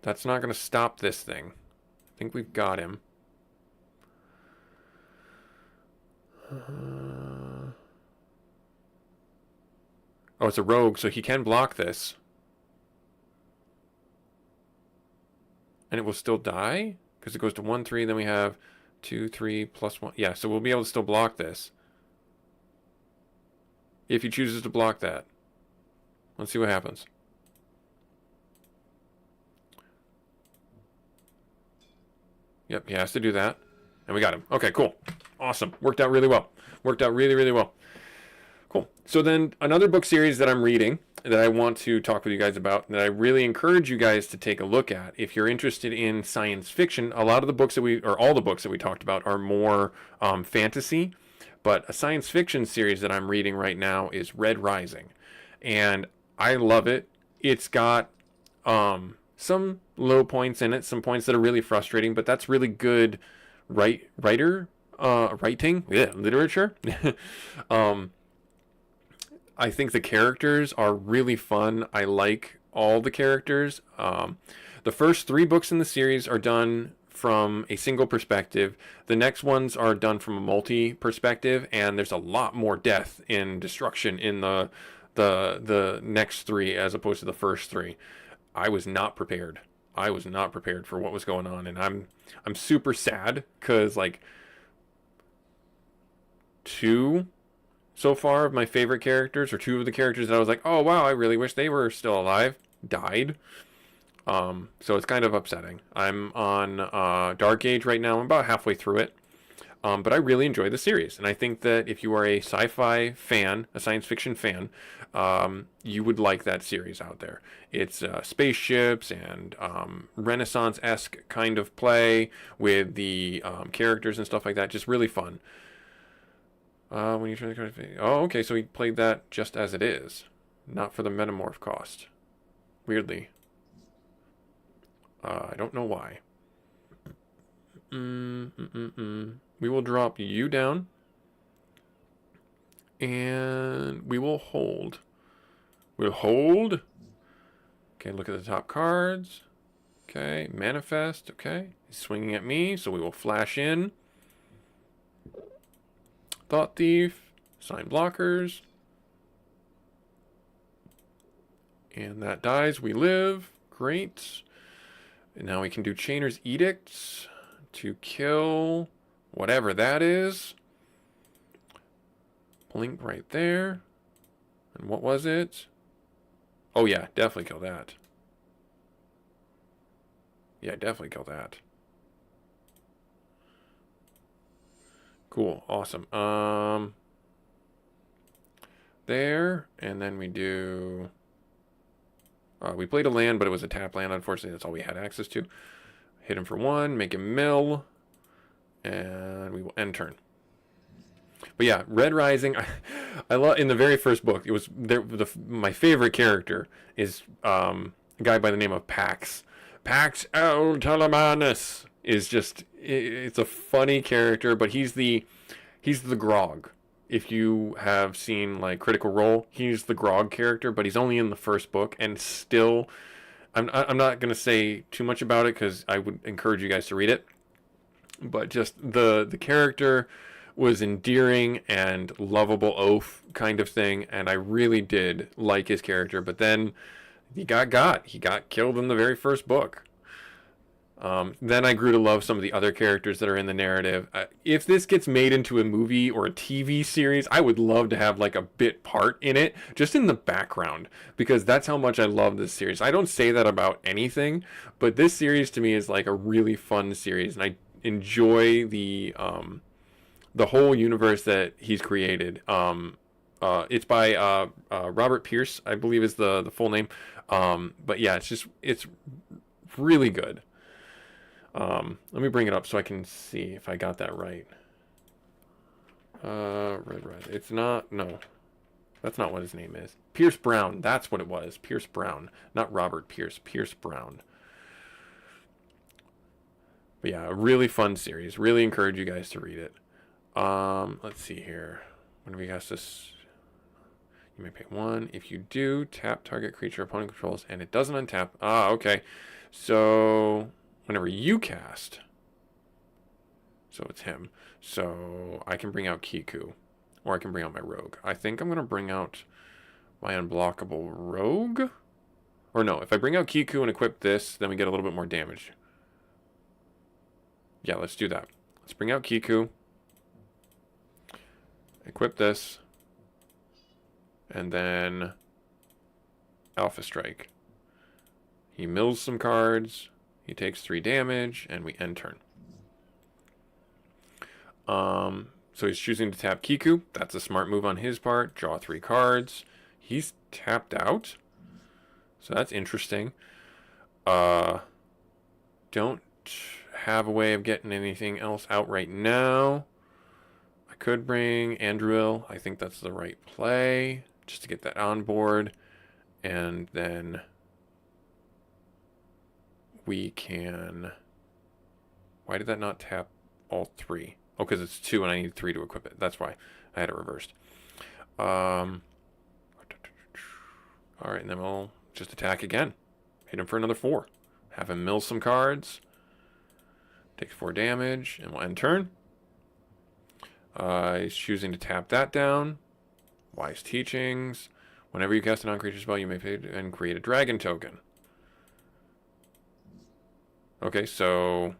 That's not going to stop this thing. I think we've got him. Oh, it's a rogue, so he can block this. And it will still die? Because it goes to 1, 3, then we have 2, 3, plus 1. Yeah, so we'll be able to still block this. If he chooses to block that. Let's see what happens. Yep, he has to do that. And we got him. Okay, cool. Awesome. Worked out really well. Worked out really, really well. Cool. So then another book series that I'm reading that I want to talk with you guys about, that I really encourage you guys to take a look at. If you're interested in science fiction, a lot of the books that we, or all the books that we talked about are more fantasy. But a science fiction series that I'm reading right now is Red Rising. And I love it. It's got some low points in it, some points that are really frustrating, but that's really good writer writing, yeah, literature. um, I think the characters are really fun. I like all the characters. The first 3 books in the series are done from a single perspective. The next ones are done from a multi perspective, and there's a lot more death and destruction in the next 3 as opposed to the first 3. I was not prepared. I was not prepared for what was going on, and I'm super sad because like 2 so far of my favorite characters, or 2 of the characters that I was like, oh wow, I really wish they were still alive, died. So it's kind of upsetting. I'm on Dark Age right now. I'm about halfway through it. But I really enjoy the series, and I think that if you are a sci-fi fan, a science fiction fan, you would like that series out there. It's spaceships and Renaissance-esque kind of play with the characters and stuff like that. Just really fun. When you try to, oh, okay, so he played that just as it is, not for the metamorph cost. Weirdly. I don't know why. We will drop you down. And we will hold. We'll hold. Okay, look at the top cards. Okay, manifest. Okay, he's swinging at me, so we will flash in. Thought Thief. Sign blockers. And that dies. We live. Great. And now we can do Chainer's Edicts to kill whatever that is. Blink right there. And what was it? Oh yeah, definitely kill that. Yeah, definitely kill that. Cool, awesome. There, and then we do... we played a land, but it was a tap land. Unfortunately, that's all we had access to. Hit him for 1, make him mill, and we will end turn. But yeah, Red Rising, I love. In the very first book, it was there. My favorite character is a guy by the name of Pax. Pax El Telemanus is just. It's a funny character, but he's the Grog. If you have seen like Critical Role, he's the Grog character, but he's only in the first book, and still, I'm not gonna say too much about it because I would encourage you guys to read it. But just the character was endearing and lovable oaf kind of thing, and I really did like his character. But then he got killed in the very first book. Then I grew to love some of the other characters that are in the narrative. If this gets made into a movie or a TV series, I would love to have like a bit part in it, just in the background, because that's how much I love this series. I don't say that about anything, but this series to me is like a really fun series, and I enjoy the whole universe that he's created. It's by Robert Pierce, I believe is the full name. But yeah, it's really good. Let me bring it up so I can see if I got that right. Red. It's not, no. That's not what his name is. Pierce Brown, that's what it was. Pierce Brown. Not Robert Pierce, Pierce Brown. But yeah, a really fun series. Really encourage you guys to read it. Let's see here. When do we got this? You may pay 1. If you do, tap target creature opponent controls, and it doesn't untap. Ah, okay. So whenever you cast, so it's him. So I can bring out Kiku, or I can bring out my rogue. I think I'm gonna bring out my unblockable rogue. Or no, if I bring out Kiku and equip this, then we get a little bit more damage. Yeah, let's do that. Let's bring out Kiku. Equip this. And then Alpha Strike. He mills some cards. He takes 3 damage, and we end turn. So he's choosing to tap Kiku. That's a smart move on his part. Draw 3 cards. He's tapped out. So that's interesting. Don't have a way of getting anything else out right now. I could bring Andruil. I think that's the right play, just to get that on board. And then we can... Why did that not tap all 3? Oh, because it's 2 and I need 3 to equip it. That's why I had it reversed. Alright, and then we'll just attack again. Hit him for another 4. Have him mill some cards. Takes 4 damage, and we'll end turn. He's choosing to tap that down. Wise Teachings. Whenever you cast a non-creature spell, you may pay and create a dragon token. Okay, so...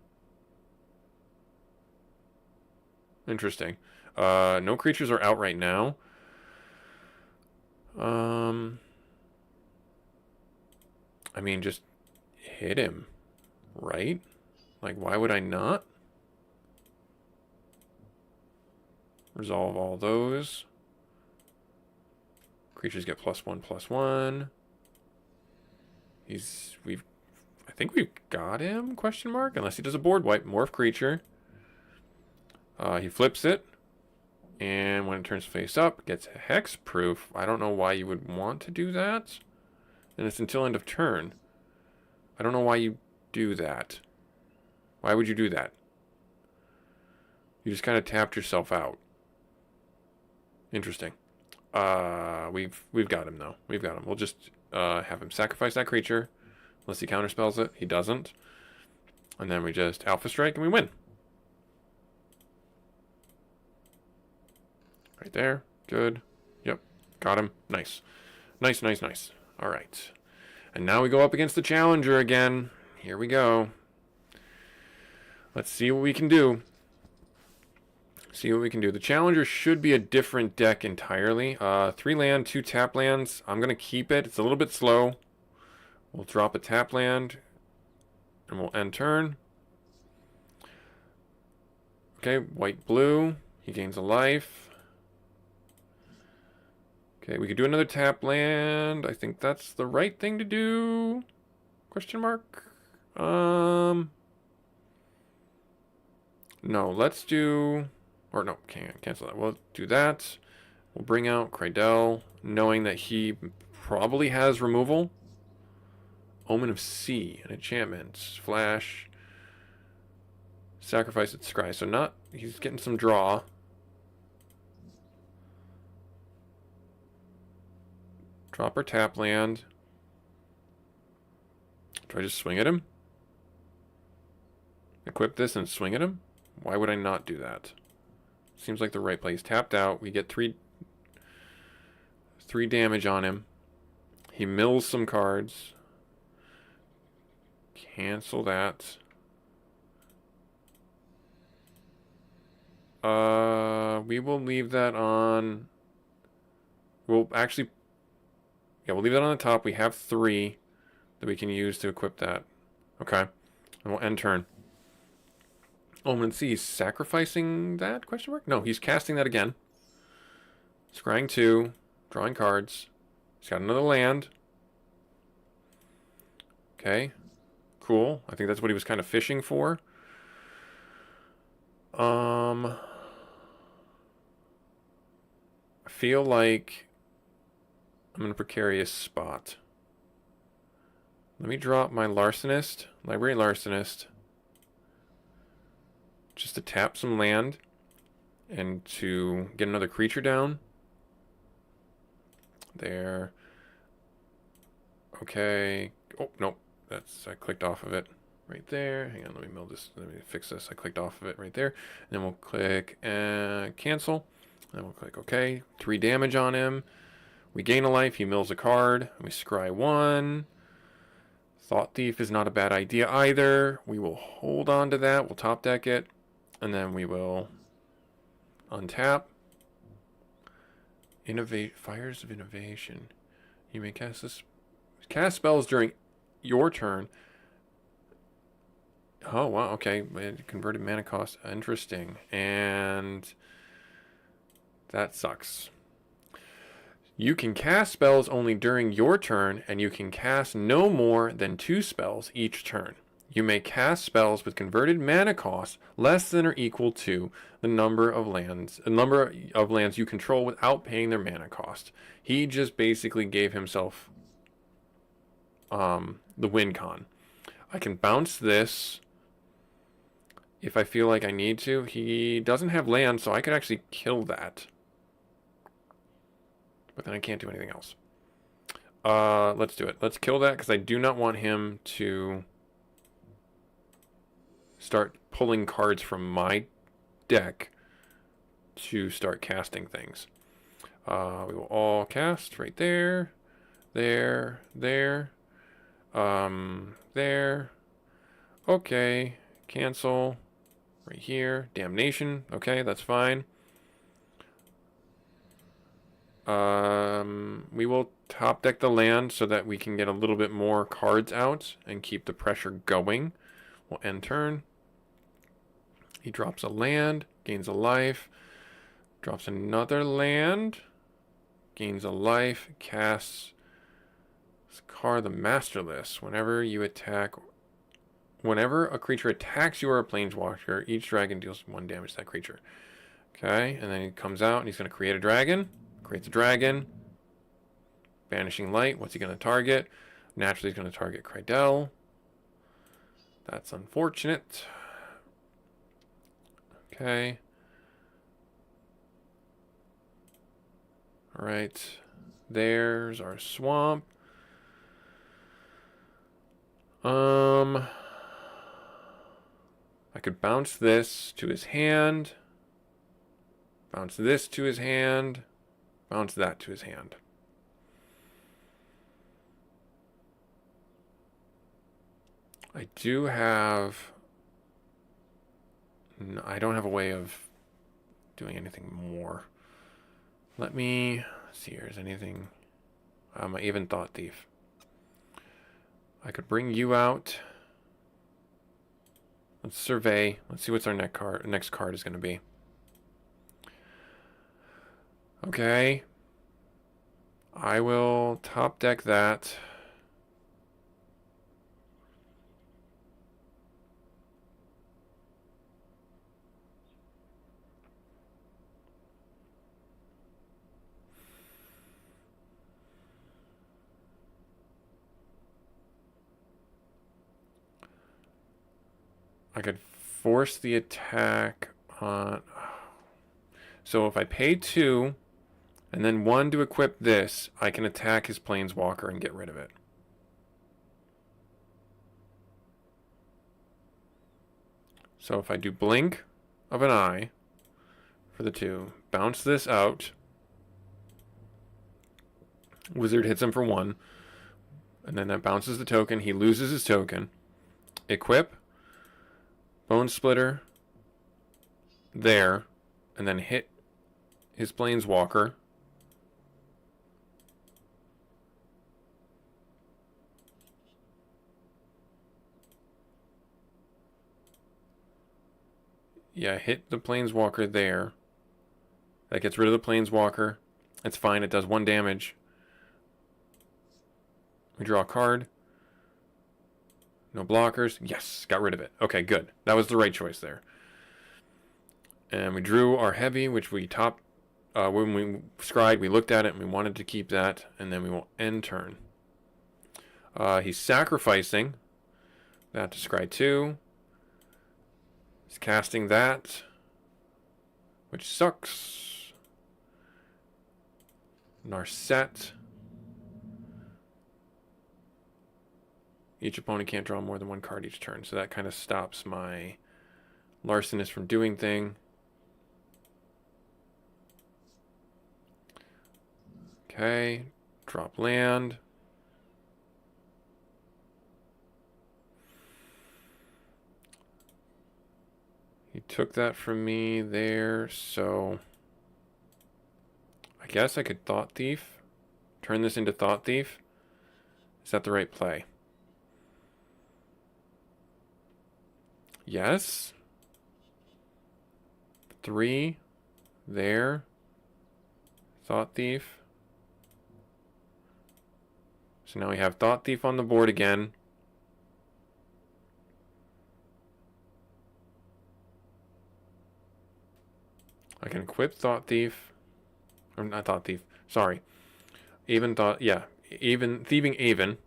Interesting. No creatures are out right now. I mean, just hit him, right? Like, why would I not? Resolve all those. Creatures get +1/+1. I think we've got him, question mark? Unless he does a board wipe. Morph creature. He flips it. And when it turns face up, gets hexproof. I don't know why you would want to do that. And it's until end of turn. I don't know why you do that. Why would you do that? You just kind of tapped yourself out. Interesting. We've got him though. We've got him. We'll just have him sacrifice that creature. Unless he counterspells it. He doesn't. And then we just Alpha Strike and we win. Right there. Good. Yep. Got him. Nice. Nice, nice, nice. Alright. And now we go up against the Challenger again. Here we go. Let's see what we can do. See what we can do. The Challenger should be a different deck entirely. 3 land, 2 tap lands. I'm going to keep it. It's a little bit slow. We'll drop a tap land. And we'll end turn. Okay, white, blue. He gains a life. Okay, we could do another tap land. I think that's the right thing to do. Question mark. No, let's do... Or no, can't cancel that. We'll do that. We'll bring out Krydell, knowing that he probably has removal. Omen of Sea, an enchantment. Flash. Sacrifice its scry. So not... He's getting some draw. Drop or tap land. Do I just swing at him? Equip this and swing at him? Why would I not do that? Seems like the right play. He's tapped out. We get 3 damage on him. He mills some cards. Cancel that. We will leave that on... We'll actually... Yeah, we'll leave that on the top. We have 3 that we can use to equip that. Okay. And we'll end turn. Omen Sea, he's sacrificing that? Question mark? No, he's casting that again. Scrying 2. Drawing cards. He's got another land. Okay. Cool. I think that's what he was kind of fishing for. I feel like I'm in a precarious spot. Let me drop my Larcenist, Library Larcenist, just to tap some land and to get another creature down. There. Okay. Oh, nope. I clicked off of it right there. Hang on, let me fix this. I clicked off of it right there. And then we'll click cancel. And then we'll click OK. 3 damage on him. We gain a life. He mills a card. And we scry 1. Thought Thief is not a bad idea either. We will hold on to that. We'll top deck it. And then we will untap. Fires of Innovation. You may cast spells during your turn. Oh, wow. Okay. Converted mana cost. Interesting. And that sucks. You can cast spells only during your turn, and you can cast no more than 2 spells each turn. You may cast spells with converted mana cost less than or equal to the number of lands you control without paying their mana cost. He just basically gave himself the win con. I can bounce this. if I feel like I need to. He doesn't have land, so I could actually kill that. But then I can't do anything else. Let's do it. Let's kill that because I do not want him to start pulling cards from my deck to start casting things. We will all cast right there, there, there, there. Okay, cancel right here. Damnation. Okay, that's fine. We will top deck the land so that we can get a little bit more cards out and keep the pressure going. We'll end turn. He drops a land, gains a life, drops another land, gains a life, casts this card, the Masterless. Whenever a creature attacks you or a planeswalker, each dragon deals 1 damage to that creature. Okay, and then he comes out and he's going to create a dragon. Creates a dragon. Banishing Light. What's he going to target? Naturally, he's going to target Krydell. That's unfortunate. Okay. Alright. There's our swamp. I could bounce this to his hand. Bounce this to his hand. Bounce that to his hand. I do have... I don't have a way of doing anything more. Let me see here. Is anything... my Even Thought Thief. I could bring you out. Let's survey. Let's see what's our next card is going to be. Okay. I will top deck that. I could force the attack on... So if I pay 2 and then 1 to equip this, I can attack his Planeswalker and get rid of it. So if I do Blink of an Eye for the 2, bounce this out, Wizard hits him for 1, and then that bounces the token, he loses his token, equip, Bone Splitter, there, and then hit his Planeswalker. Yeah, hit the Planeswalker there. That gets rid of the Planeswalker. It's fine, it does 1 damage. We draw a card. No blockers. Yes, got rid of it. Okay, good. That was the right choice there. And we drew our heavy, which we topped. When we scryed, we looked at it and we wanted to keep that. And then we will end turn. He's sacrificing that to scry 2. He's casting that, which sucks. Narset. Each opponent can't draw more than 1 card each turn, so that kind of stops my Larcenist from doing thing. Okay, drop land. He took that from me there, so I guess I could Thought Thief. Turn this into Thought Thief. Is that the right play? Yes. 3 there. Thought Thief. So now we have Thought Thief on the board again. I can equip Thought Thief. Or not Thought Thief. Sorry. Even Thought... Yeah. Even... Thieving Aven.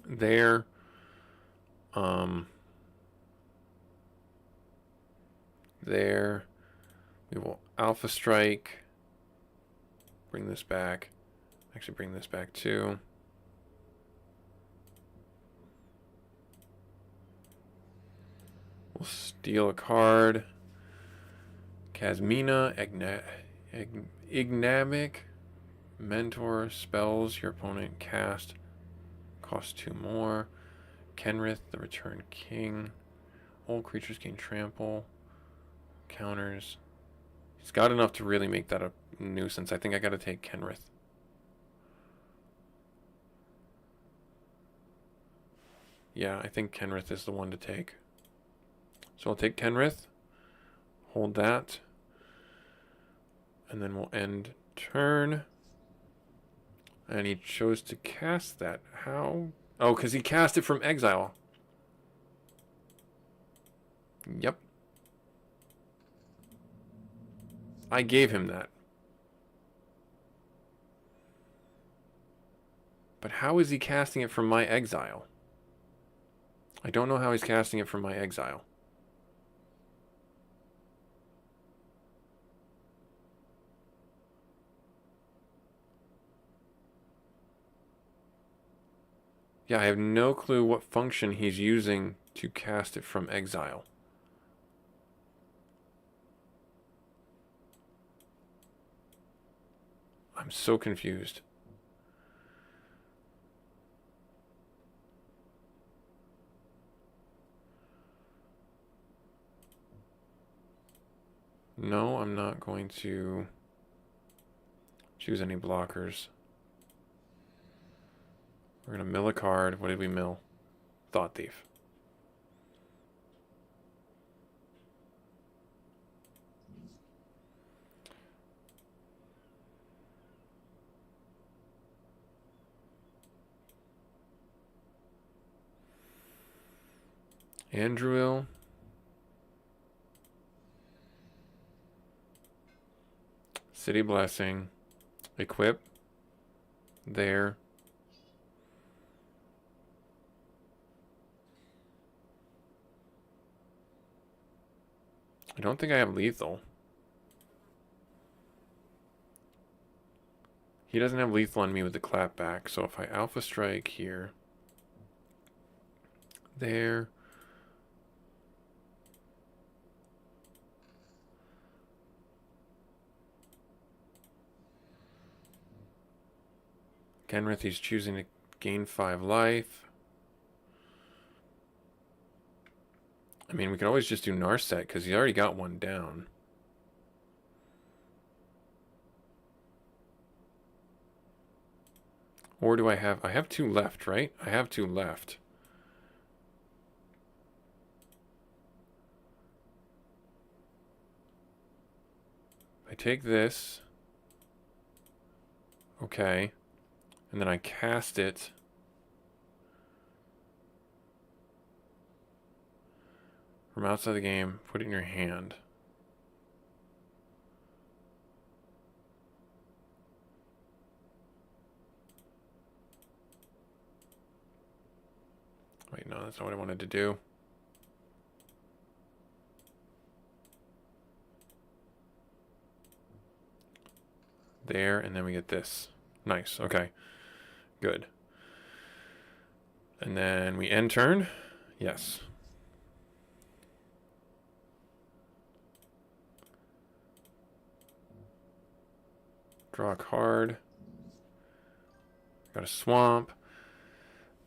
There. there. We will Alpha Strike. Bring this back. Actually, bring this back too. We'll steal a card. Kasmina, Ignamic, Mentor, spells your opponent cast. Cost 2 more. Kenrith, the Return King. All creatures gain trample. Counters. He's got enough to really make that a nuisance. I think I gotta take Kenrith. Yeah, I think Kenrith is the one to take. So I'll take Kenrith. Hold that. And then we'll end turn. And he chose to cast that. How? Oh, because he cast it from exile. Yep. I gave him that. But how is he casting it from my exile? I don't know how he's casting it from my exile. Yeah, I have no clue what function he's using to cast it from exile. I'm so confused. No, I'm not going to choose any blockers. We're going to mill a card. What did we mill? Thought Thief. Andruil. City Blessing. Equip. There. I don't think I have lethal. He doesn't have lethal on me with the clapback, so if I Alpha Strike here, there, Kenrith, he's choosing to gain 5 life. I mean, we could always just do Narset, because he's already got one down. Or do I have 2 left, right? I have 2 left. I take this. Okay. And then I cast it. From outside the game, put it in your hand. Wait, no, that's not what I wanted to do. There, and then we get this. Nice, okay. Good. And then we end turn. Yes. Draw a card. Got a swamp.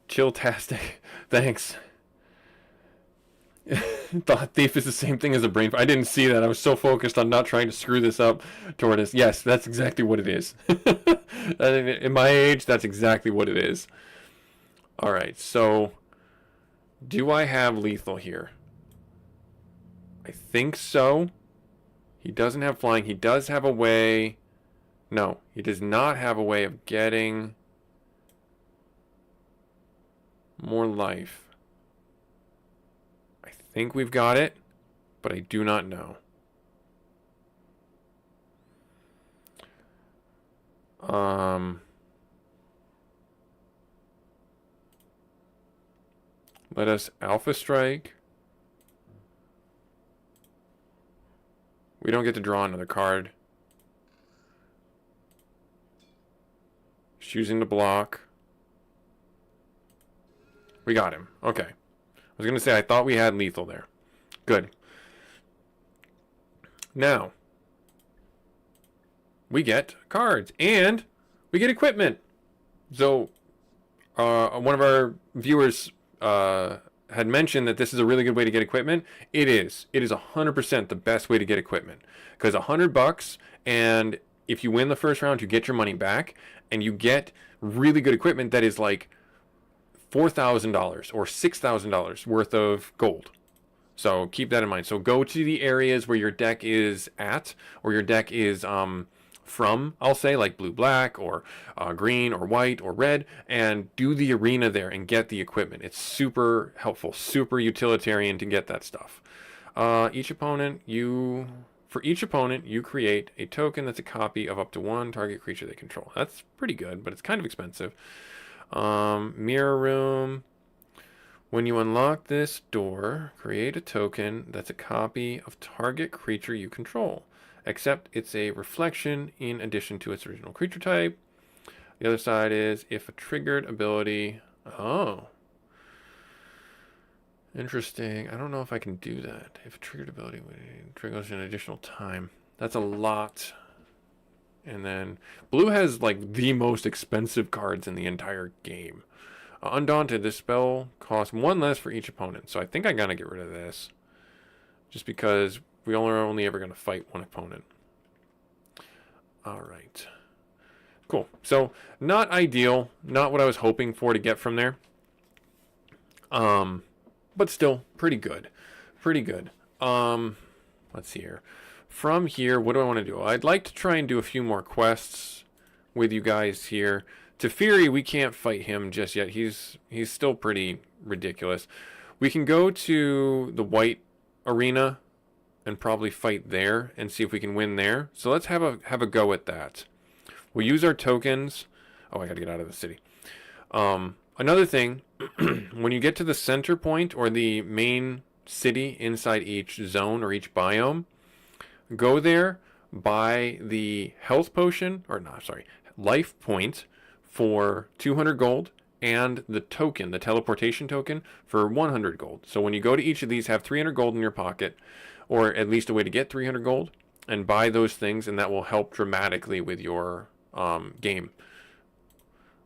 Chilltastic. Thanks. Thought Thief is the same thing as a brain. I didn't see that. I was so focused on not trying to screw this up toward us. Yes, that's exactly what it is. In my age, that's exactly what it is. Alright, so do I have lethal here? I think so. He doesn't have flying. He does have a way. No, he does not have a way of getting more life. I think we've got it, but I do not know. Let us Alpha Strike. We don't get to draw another card. Choosing to block. We got him. Okay. I was going to say, I thought we had lethal there. Good. Now, we get cards. And we get equipment. So, one of our viewers had mentioned that this is a really good way to get equipment. It is. It is 100% the best way to get equipment. Because $100, and if you win the first round, you get your money back. And you get really good equipment that is like $4,000 or $6,000 worth of gold. So keep that in mind. So go to the areas where your deck is at, or your deck is from, I'll say, like blue, black, or green, or white, or red, and do the arena there and get the equipment. It's super helpful, super utilitarian to get that stuff. For each opponent, you create a token that's a copy of up to one target creature they control. That's pretty good, but it's kind of expensive. Mirror room. When you unlock this door, create a token that's a copy of target creature you control, except it's a reflection in addition to its original creature type. The other side is if a triggered ability... Oh. Interesting. I don't know if I can do that. If a triggered ability triggers an additional time. That's a lot. And then blue has like the most expensive cards in the entire game. Undaunted, this spell costs one less for each opponent. So I think I gotta get rid of this. Just because we are only ever gonna fight one opponent. Alright. Cool. So not ideal. Not what I was hoping for to get from there. But still pretty good. Pretty good. Let's see here. From here, what do I want to do? I'd like to try and do a few more quests with you guys here. Teferi, we can't fight him just yet. He's still pretty ridiculous. We can go to the white arena and probably fight there and see if we can win there. So let's have a go at that. We'll use our tokens. Oh, I got to get out of the city. Another thing, when you get to the center point or the main city inside each zone or each biome, go there, buy the health potion, or no, sorry, life point for 200 gold, and the token, the teleportation token, for 100 gold. So when you go to each of these, have 300 gold in your pocket, or at least a way to get 300 gold, and buy those things, and that will help dramatically with your game.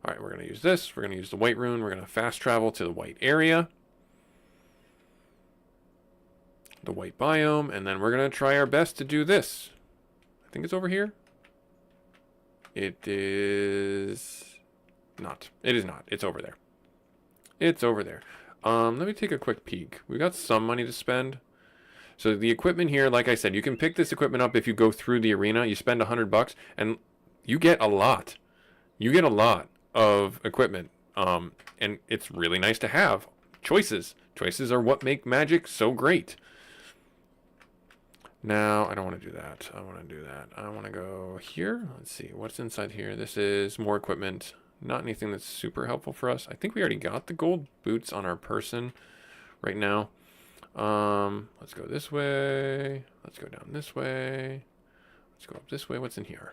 All right, we're going to use this. We're going to use the white rune. We're going to fast travel to the white area, the white biome, and then we're going to try our best to do this. I think it's over here. It is not. It is not. It's over there. It's over there. Let me take a quick peek. We got some money to spend. So the equipment here, like I said, you can pick this equipment up if you go through the arena. You spend $100 and you get a lot. You get a lot of equipment, and it's really nice to have choices. Choices are what make Magic so great. Now, I don't want to do that. I want to do that. I want to go here. Let's see what's inside here. This is more equipment. Not anything that's super helpful for us. I think we already got the gold boots on our person right now. Let's go this way. Let's go down this way. Let's go up this way. What's in here?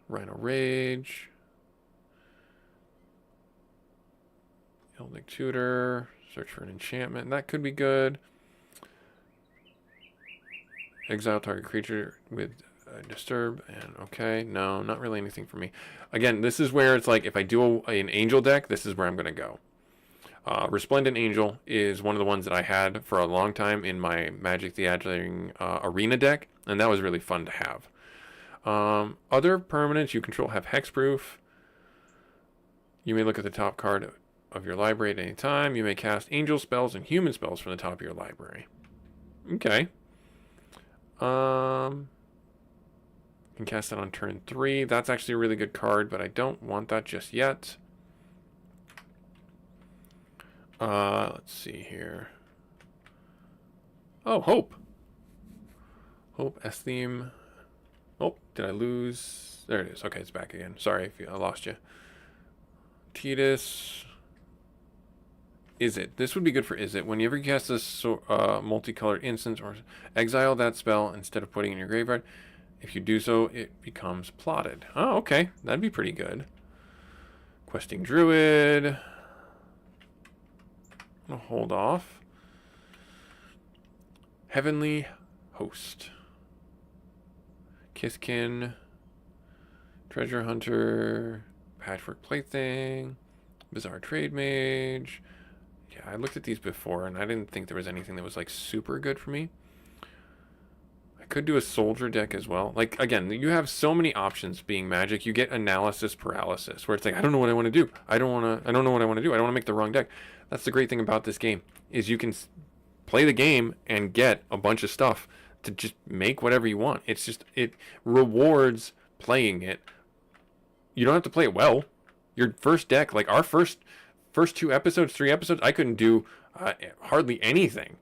Rhino Rage. Eldic Tutor. Search for an enchantment. That could be good. Exile target creature with disturb. And okay. No, not really anything for me. Again, this is where it's like if I do an angel deck, this is where I'm going to go. Resplendent Angel is one of the ones that I had for a long time in my Magic the Gathering arena deck. And that was really fun to have. Other permanents you control have hexproof. You may look at the top card of your library at any time. You may cast angel spells and human spells from the top of your library. Okay. You can cast that on turn 3. That's actually a really good card, but I don't want that just yet. Let's see here. Oh, Hope. Hope, S-Theme. Oh, did I lose? There it is. Okay, it's back again. Sorry if I lost you. Tidus. Is it? This would be good for is it. Whenever you cast this multicolored instance or exile that spell instead of putting it in your graveyard, if you do so, it becomes plotted. Oh, okay. That'd be pretty good. Questing Druid. I'm gonna hold off. Heavenly Host. Kiskin. Treasure Hunter. Patchwork Plaything. Bizarre Trade Mage. Yeah, I looked at these before, and I didn't think there was anything that was, like, super good for me. I could do a soldier deck as well. Like, again, you have so many options being Magic. You get analysis paralysis, where it's like, I don't know what I want to do. I don't know what I want to do. I don't want to make the wrong deck. That's the great thing about this game, is you can play the game and get a bunch of stuff to just make whatever you want. It's just, it rewards playing it. You don't have to play it well. Your first deck, like our first 2 episodes, 3 episodes, I couldn't do hardly anything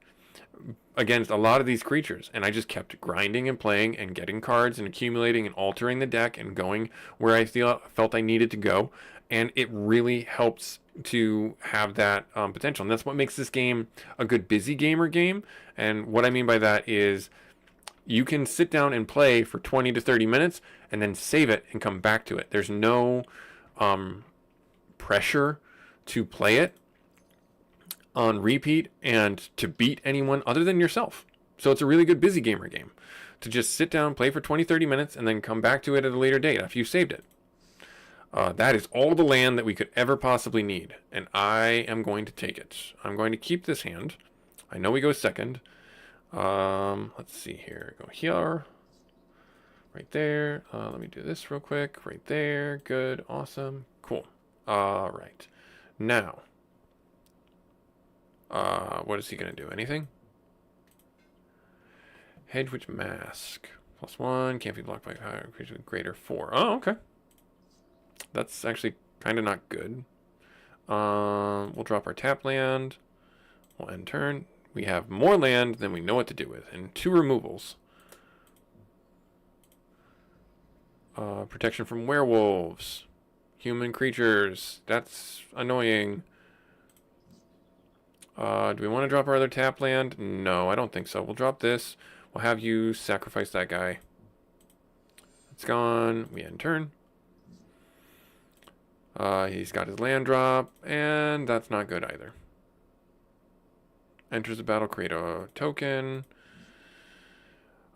against a lot of these creatures, and I just kept grinding and playing and getting cards and accumulating and altering the deck and going where I felt I needed to go, and it really helps to have that potential. And that's what makes this game a good busy gamer game. And what I mean by that is you can sit down and play for 20 to 30 minutes and then save it and come back to it. There's no pressure to play it on repeat and to beat anyone other than yourself. So it's a really good busy gamer game to just sit down, play for 20, 30 minutes, and then come back to it at a later date after you've saved it. That is all the land that we could ever possibly need, and I am going to take it. I'm going to keep this hand. I know we go second. Let's see here. Go here. Right there. Let me do this real quick. Right there. Good. Awesome. Cool. All right. Now, what is he going to do? Anything? Hedgewitch Mask. +1. Can't be blocked by higher creature with greater 4. Oh, okay. That's actually kind of not good. We'll drop our tap land. We'll end turn. We have more land than we know what to do with. And 2 removals. Protection from werewolves. Human creatures. That's annoying. Do we want to drop our other tap land? No, I don't think so. We'll drop this. We'll have you sacrifice that guy. It's gone. We end turn. He's got his land drop, and that's not good either. Enters the battle, create a token.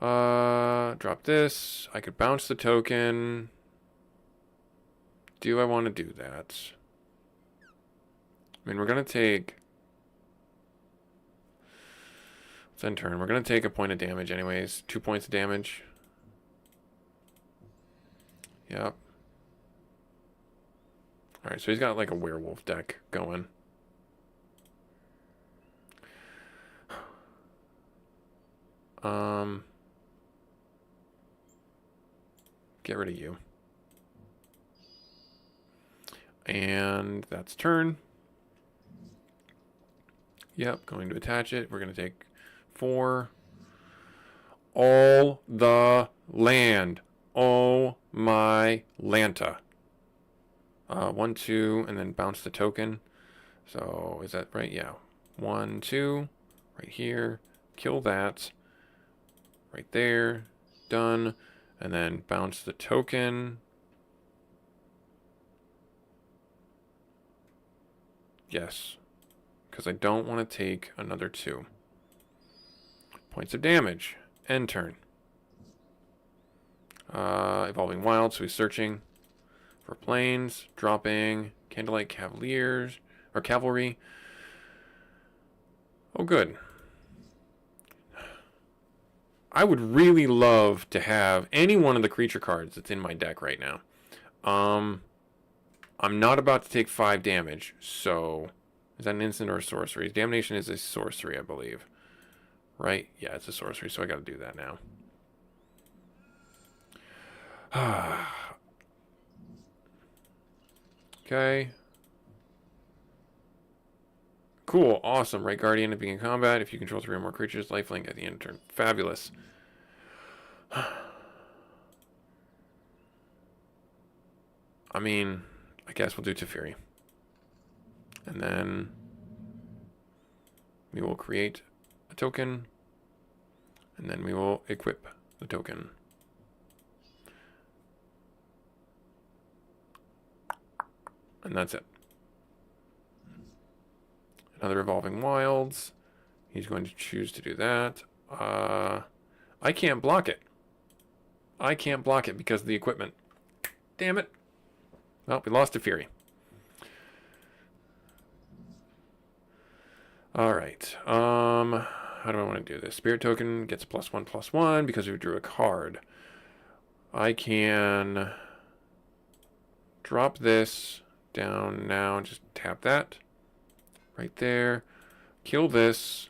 Drop this. I could bounce the token. Do I want to do that? I mean, we're going to take... Let's end turn. We're going to take a point of damage anyways. 2 points of damage. Yep. Alright, so he's got like a werewolf deck going. Get rid of you. And that's turn. Yep, going to attach it. We're going to take 4. All the land. Oh my Lanta. 1, 2, and then bounce the token. So, is that right? Yeah. 1, 2, right here. Kill that. Right there. Done. And then bounce the token. Yes. Because I don't want to take another 2. Points of damage. End turn. Evolving Wild, so he's searching for planes, dropping Candlelight Cavaliers, or Cavalry. Oh, good. I would really love to have any one of the creature cards that's in my deck right now. I'm not about to take 5 damage, so... Is that an instant or a sorcery? Damnation is a sorcery, I believe. Right? Yeah, it's a sorcery, so I gotta do that now. Okay. Cool, awesome. Right Guardian at beginning of combat. If you control 3 or more creatures, lifelink at the end of turn. Fabulous. I mean, I guess we'll do Teferi. And then We will create a token, and then we will equip the token. And that's it. Another Evolving Wilds. He's going to choose to do that. I can't block it. I can't block it because of the equipment. Damn it. Well, we lost to Fury. Alright. How do I want to do this? Spirit token gets +1/+1 because we drew a card. I can drop this down now. Just tap that. Right there. Kill this.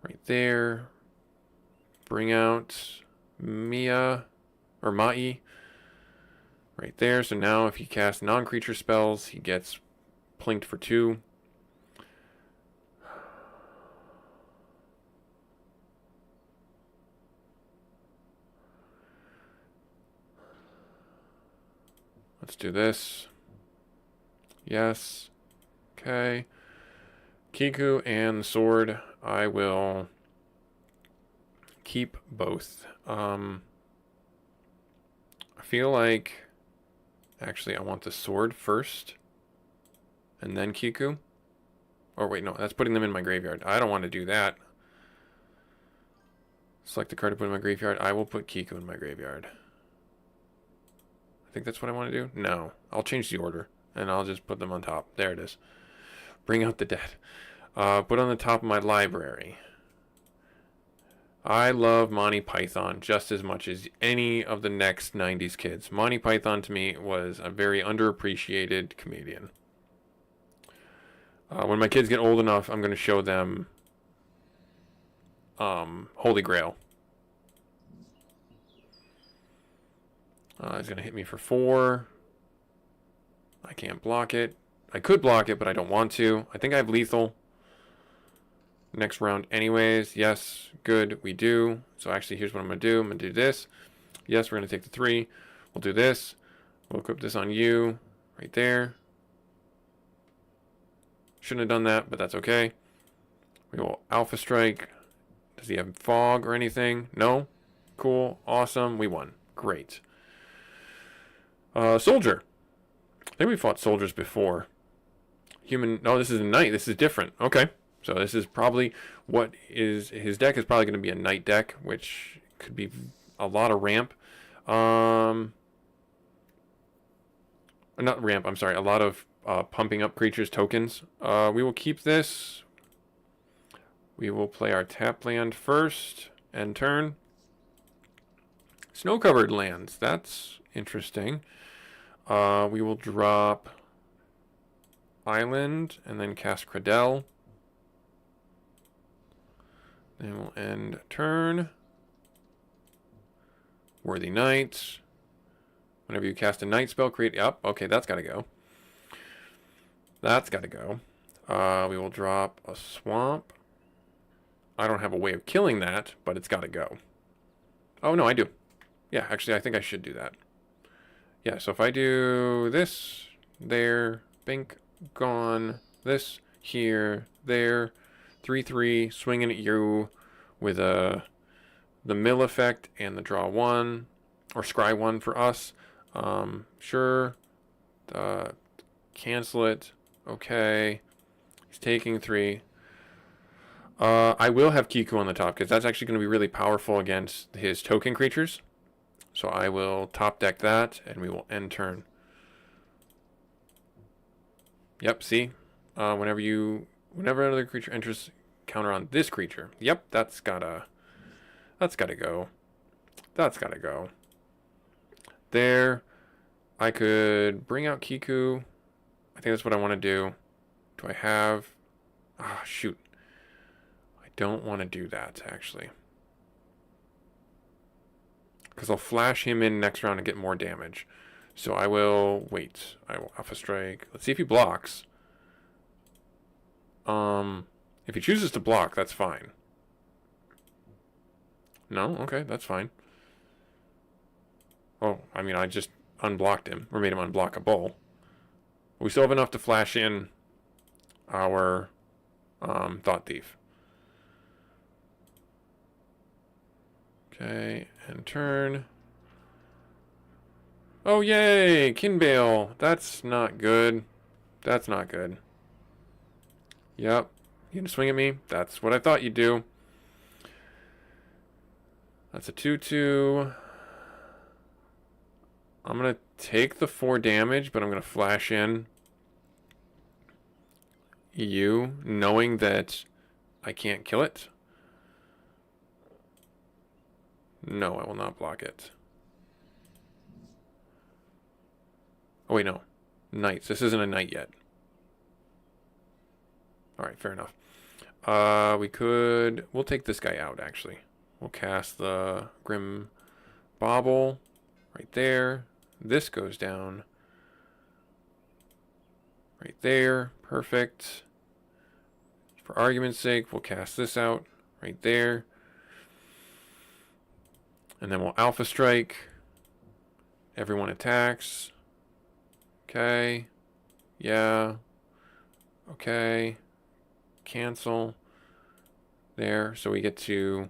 Right there. Bring out Mia or Mai. Right there. So now if he casts non-creature spells, he gets plinked for 2. Let's do this. Yes. Okay. Kiku and the sword. I will keep both. I feel like actually I want the sword first and then Kiku. Or wait, no, that's putting them in my graveyard. I don't want to do that. Select the card to put in my graveyard. I will put Kiku in my graveyard. I think that's what I want to do. No, I'll change the order and I'll just put them on top. There it is. Bring out the dead. Put on the top of my library. I love Monty Python just as much as any of the next 90s kids. Monty Python to me was a very underappreciated comedian. When my kids get old enough, I'm going to show them Holy Grail. He's going to hit me for 4. I can't block it. I could block it, but I don't want to. I think I have lethal next round anyways. Yes, good, we do. So actually, here's what I'm going to do. I'm going to do this. Yes, we're going to take the 3. We'll do this. We'll equip this on you right there. Shouldn't have done that, but that's okay. We will Alpha Strike. Does he have fog or anything? No? Cool. Awesome. We won. Great. Soldier. I think we fought soldiers before. Human. No, this is a knight. This is different. Okay. So this is probably what is his deck is probably going to be a knight deck, which could be a lot of ramp. Not ramp. I'm sorry. A lot of pumping up creatures tokens. We will keep this. We will play our tap land first. End turn. Snow-covered lands. That's interesting. We will drop Island and then cast Cradell. Then we'll end turn. Worthy Knights. Whenever you cast a night spell, create... Yep, okay, that's got to go. That's got to go. We will drop a Swamp. I don't have a way of killing that, but it's got to go. Oh, no, I do. Yeah, actually, I think I should do that. Yeah, so if I do this, there, bink, gone, this, here, there, 3/3, swinging at you with the mill effect and the draw 1, or scry 1 for us. Sure. Cancel it. Okay. He's taking 3. I will have Kiku on the top, because that's actually going to be really powerful against his token creatures. So I will top deck that, and we will end turn. Yep, see? Whenever another creature enters, counter on this creature. Yep, that's gotta go. That's gotta go. There, I could bring out Kiku. I think that's what I want to do. Do I have... Ah, shoot. I don't want to do that, actually. Because I'll flash him in next round and get more damage. So I will wait. I will Alpha Strike. Let's see if he blocks. If he chooses to block, that's fine. No? Okay, that's fine. Oh, I mean, I just unblocked him. Or made him unblockable. We still have enough to flash in our Thought Thief. Okay, and turn. Oh, yay! Kinbale. That's not good. That's not good. Yep. You gonna swing at me? That's what I thought you'd do. That's a 2/2. I'm gonna take the 4 damage, but I'm gonna flash in you, knowing that I can't kill it. No, I will not block it. Oh, wait, no. Knights. This isn't a knight yet. Alright, fair enough. We'll take this guy out, actually. We'll cast the Grim Bauble right there. This goes down right there. Perfect. For argument's sake, we'll cast this out right there. And then we'll Alpha Strike. Everyone attacks. Okay. Yeah. Okay. Cancel. There. So we get to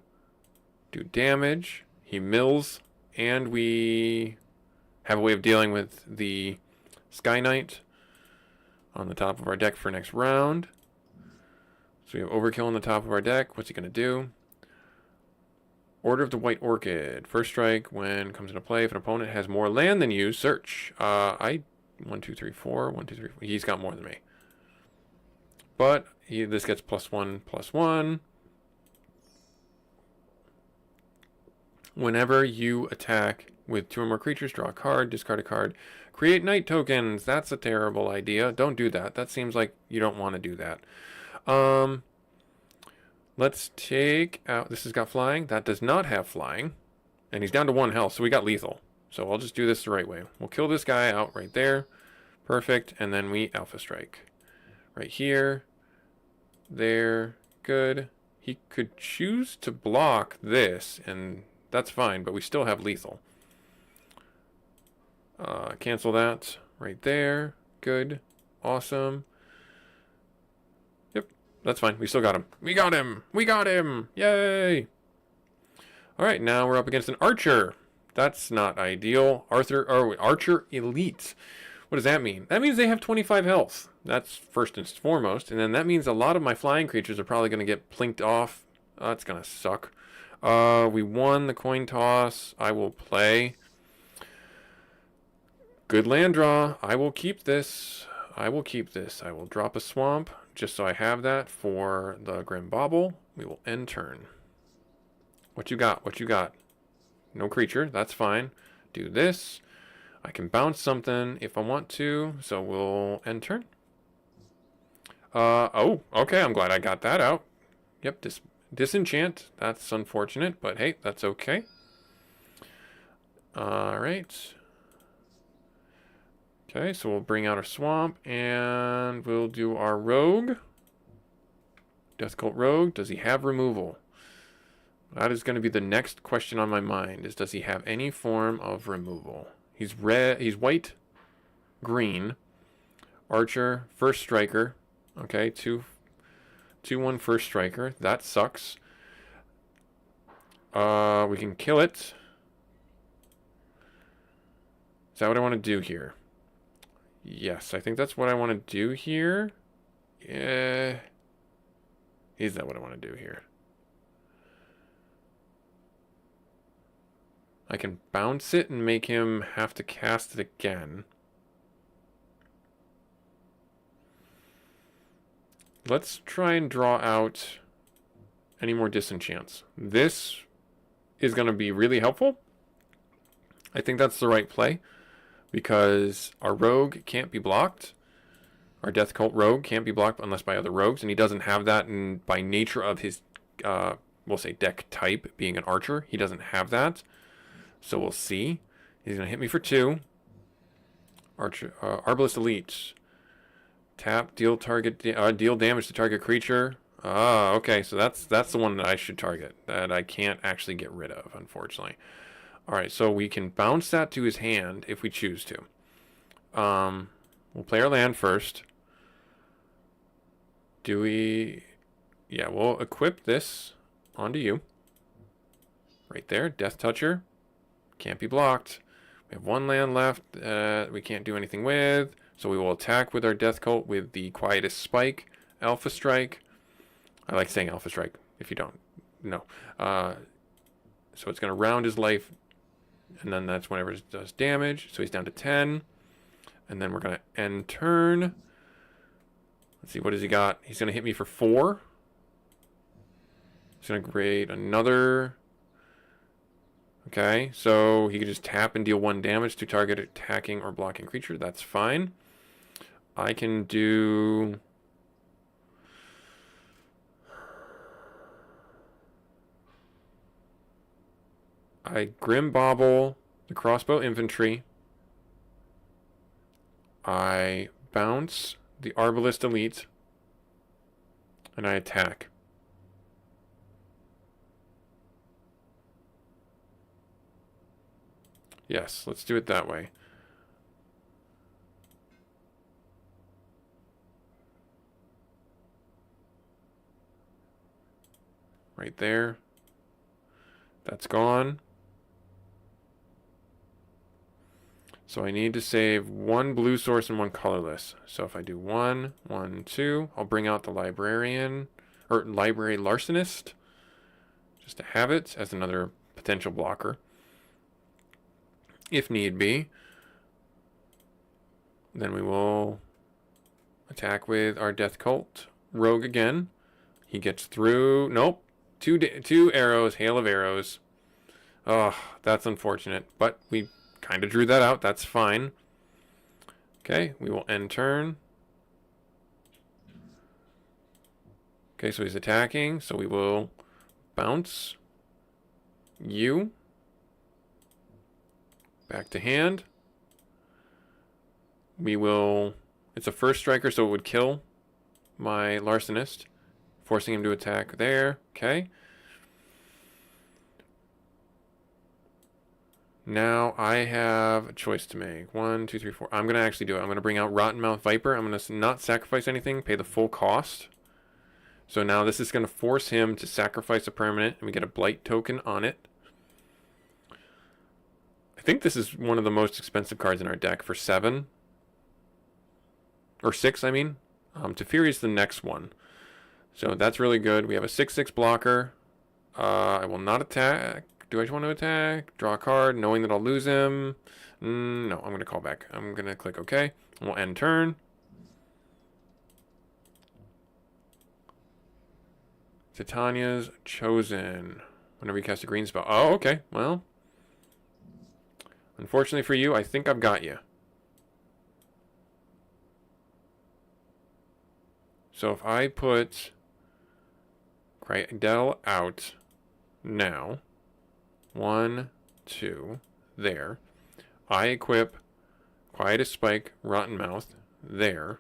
do damage. He mills. And we have a way of dealing with the Sky Knight on the top of our deck for next round. So we have Overkill on the top of our deck. What's he going to do? Order of the White Orchid. First strike when comes into play. If an opponent has more land than you, search. 1, 2, 3, 4. 1, 2, 3, 4. He's got more than me. But this gets +1/+1. Whenever you attack with 2 or more creatures, draw a card, discard a card, create night tokens. That's a terrible idea. Don't do that. That seems like you don't want to do that. Let's take out... This has got flying. That does not have flying. And he's down to 1 health, so we got lethal. So I'll just do this the right way. We'll kill this guy out right there. Perfect. And then we Alpha Strike. Right here. There. Good. He could choose to block this, and that's fine, but we still have lethal. Cancel that right there. Good. Awesome. Yep, that's fine. We still got him. We got him! We got him! Yay! Alright, now we're up against an Archer. That's not ideal. Archer Elite. What does that mean? That means they have 25 health. That's first and foremost. And then that means a lot of my flying creatures are probably going to get plinked off. That's going to suck. We won the coin toss. I will play. Good land draw. I will keep this. I will keep this. I will drop a swamp just so I have that for the Grim Bauble. We will end turn. What you got? What you got? No creature. That's fine. Do this. I can bounce something if I want to. So we'll end turn. Oh, okay. I'm glad I got that out. Yep, disenchant. That's unfortunate, but hey, that's okay. Alright. Okay, so we'll bring out our swamp, and we'll do our rogue. Death Cult Rogue. Does he have removal? That is going to be the next question on my mind, is does he have any form of removal? He's red. He's white, green. Archer, first striker. Okay, 2/1 first striker. That sucks. We can kill it. Is that what I want to do here? Yes, I think that's what I want to do here. Yeah. Is that what I want to do here? I can bounce it and make him have to cast it again. Let's try and draw out any more disenchants. This is going to be really helpful. I think that's the right play because our rogue can't be blocked. Our Death Cult Rogue can't be blocked unless by other rogues, and he doesn't have that by nature of his, we'll say, deck type, being an Archer. He doesn't have that. So we'll see. He's going to hit me for 2. Archer, Arbalest Elite. Tap, deal damage to target creature. Okay, so that's the one that I should target, that I can't actually get rid of, unfortunately. Alright, so we can bounce that to his hand if we choose to. We'll play our land first. Do we... Yeah, we'll equip this onto you. Right there, Death Toucher. Can't be blocked. We have 1 land left we can't do anything with. So we will attack with our Death Cult with the Quietest Spike, Alpha Strike. I like saying Alpha Strike, if you don't know. So it's going to round his life, and then that's whenever it does damage. So he's down to 10. And then we're going to end turn. Let's see, what has he got? He's going to hit me for 4. He's going to create another... Okay, so he can just tap and deal 1 damage to target attacking or blocking creature. That's fine. I can do... I Grim Bobble the Crossbow Infantry. I bounce the Arbalist Elite. And I attack. Yes, let's do it that way. Right there. That's gone. So I need to save 1 blue source and 1 colorless. So if I do 1, 1, 2, I'll bring out the Librarian, or Library Larcenist, just to have it as another potential blocker, if need be. Then we will attack with our Death Cult Rogue again. He gets through. Nope. 2 arrows, hail of arrows. Oh, that's unfortunate. But we kind of drew that out. That's fine. Okay, we will end turn. Okay, so he's attacking. So we will bounce you. Back to hand. We will... It's a first striker, so it would kill my Larcenist, forcing him to attack there. Okay. Now I have a choice to make. 1, 2, 3, 4. I'm going to actually do it. I'm going to bring out Rottenmouth Viper. I'm going to not sacrifice anything, pay the full cost. So now this is going to force him to sacrifice a permanent, and we get a Blight token on it. I think this is one of the most expensive cards in our deck for 7. Or 6, I mean. Teferi is the next one. So that's really good. We have a 6/6 blocker. I will not attack. Do I just want to attack? Draw a card, knowing that I'll lose him. No, I'm going to call back. I'm going to click OK. We'll end turn. Titania's Chosen. Whenever you cast a green spell. Oh, okay. Well, unfortunately for you, I think I've got you. So if I put Crydell out now, 1, 2, there. I equip Quietest Spike, Rottenmouth, there.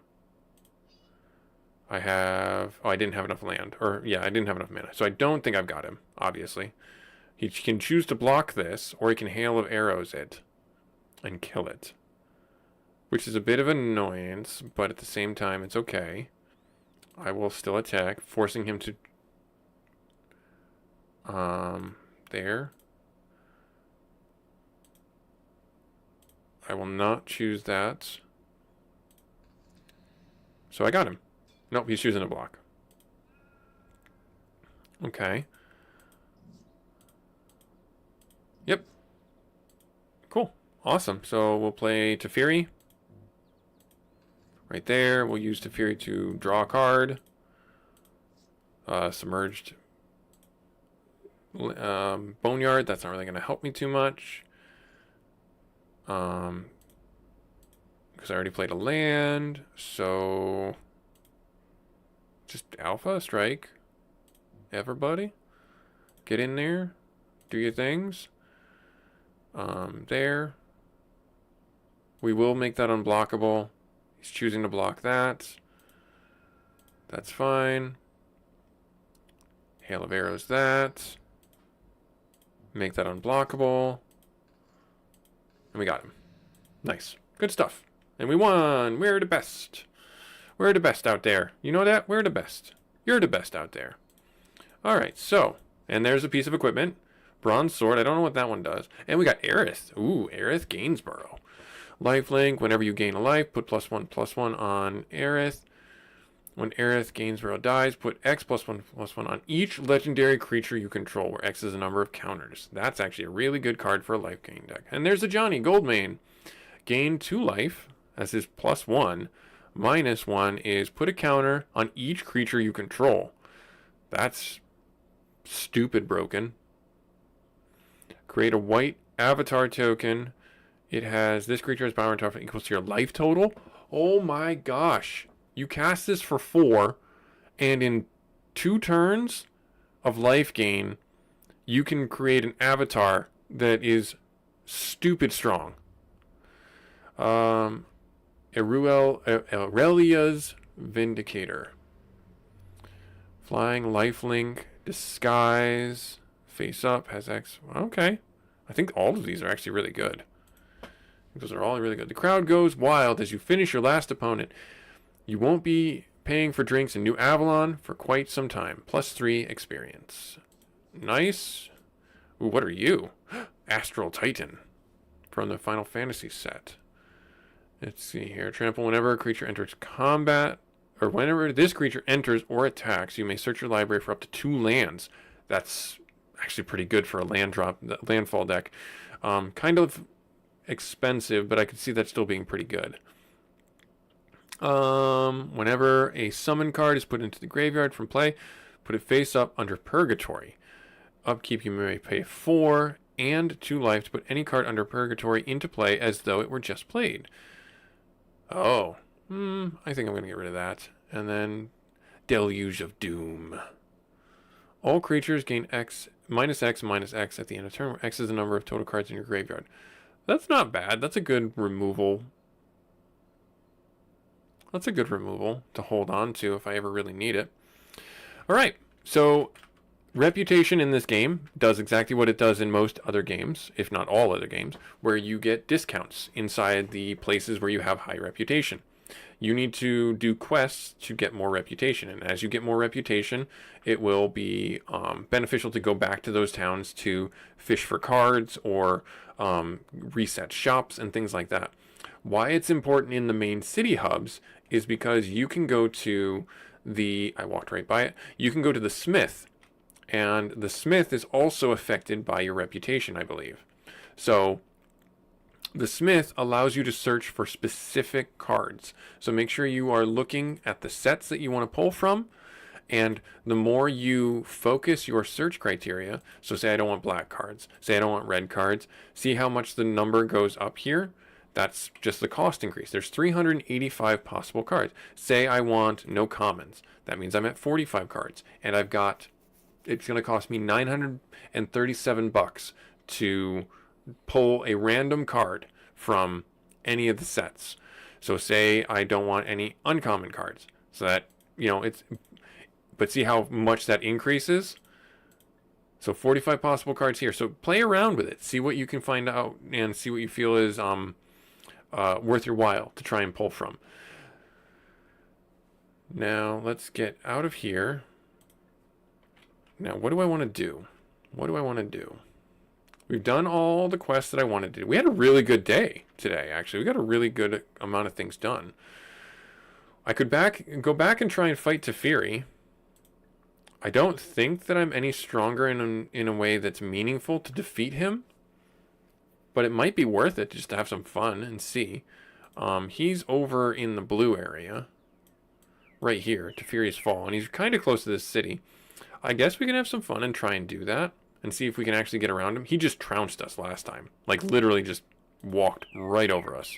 I have... Oh, I didn't have enough land. Or, yeah, I didn't have enough mana. So I don't think I've got him, obviously. He can choose to block this, or he can Hail of Arrows it and kill it. Which is a bit of an annoyance, but at the same time, it's okay. I will still attack, forcing him to... there. I will not choose that. So I got him. Nope, he's choosing a block. Okay. Yep. Cool. Awesome. So we'll play Teferi. Right there. We'll use Teferi to draw a card. Submerged Boneyard. That's not really going to help me too much. Because I already played a land. So just Alpha Strike. Everybody. Get in there. Do your things. There. We will make that unblockable. He's choosing to block that. That's fine. Hail of Arrows that. Make that unblockable. And we got him. Nice. Good stuff. And we won. We're the best. We're the best out there. You know that? We're the best. You're the best out there. All right, so, and there's a piece of equipment. Bronze sword. I don't know what that one does. And we got Aerith. Ooh, Aerith Gainsborough. Lifelink. Whenever you gain a life, put +1/+1 on Aerith. When Aerith Gainsborough dies, put X +1/+1 on each legendary creature you control, where X is the number of counters. That's actually a really good card for a life gain deck. And there's a Johnny Goldmane. Gain 2 life as his +1. -1 is put a counter on each creature you control. That's stupid broken. Create a white avatar token. It has, this creature has power and toughness equals to your life total. Oh my gosh. You cast this for 4, and in 2 turns of life gain, you can create an avatar that is stupid strong. Aurelia's Vindicator. Flying, lifelink, disguise, face up, has X. Okay. I think all of these are actually really good. I think those are all really good. The crowd goes wild as you finish your last opponent. You won't be paying for drinks in New Avalon for quite some time. +3 experience. Nice. Ooh, what are you? Astral Titan from the Final Fantasy set. Let's see here. Trample whenever a creature enters combat, or whenever this creature enters or attacks, you may search your library for up to 2 lands. That's actually pretty good for a landfall deck. Kind of expensive, but I could see that still being pretty good. Whenever a summon card is put into the graveyard from play, put it face up under Purgatory. Upkeep, you may pay 4 and 2 life to put any card under Purgatory into play as though it were just played. Oh, I think I'm going to get rid of that. And then Deluge of Doom. All creatures gain X, -X at the end of turn, where X is the number of total cards in your graveyard. That's not bad. That's a good removal. That's a good removal to hold on to if I ever really need it. All right, so Reputation in this game does exactly what it does in most other games, if not all other games, where you get discounts inside the places where you have high reputation. You need to do quests to get more reputation, and as you get more reputation, it will be beneficial to go back to those towns to fish for cards or reset shops and things like that. Why it's important in the main city hubs is because you can go to I walked right by it, you can go to the Smith, and the Smith is also affected by your reputation, I believe. So the Smith allows you to search for specific cards. So make sure you are looking at the sets that you want to pull from, and the more you focus your search criteria, so say I don't want black cards, say I don't want red cards, see how much the number goes up here. That's just the cost increase. There's 385 possible cards. Say I want no commons. That means I'm at 45 cards, and it's going to cost me $937 to pull a random card from any of the sets. So say I don't want any uncommon cards. So that, but see how much that increases? So 45 possible cards here. So play around with it. See what you can find out and see what you feel is worth your while to try and pull from. Now let's get out of here. Now, what do I want to do? We've done all the quests that I wanted to do. We had a really good day today, actually. We got a really good amount of things done. I could go back and try and fight Teferi. I don't think that I'm any stronger in a way that's meaningful to defeat him. But it might be worth it just to have some fun and see. He's over in the blue area. Right here, Teferi's Fall. And he's kind of close to this city. I guess we can have some fun and try and do that and see if we can actually get around him. He just trounced us last time. Like, literally just walked right over us.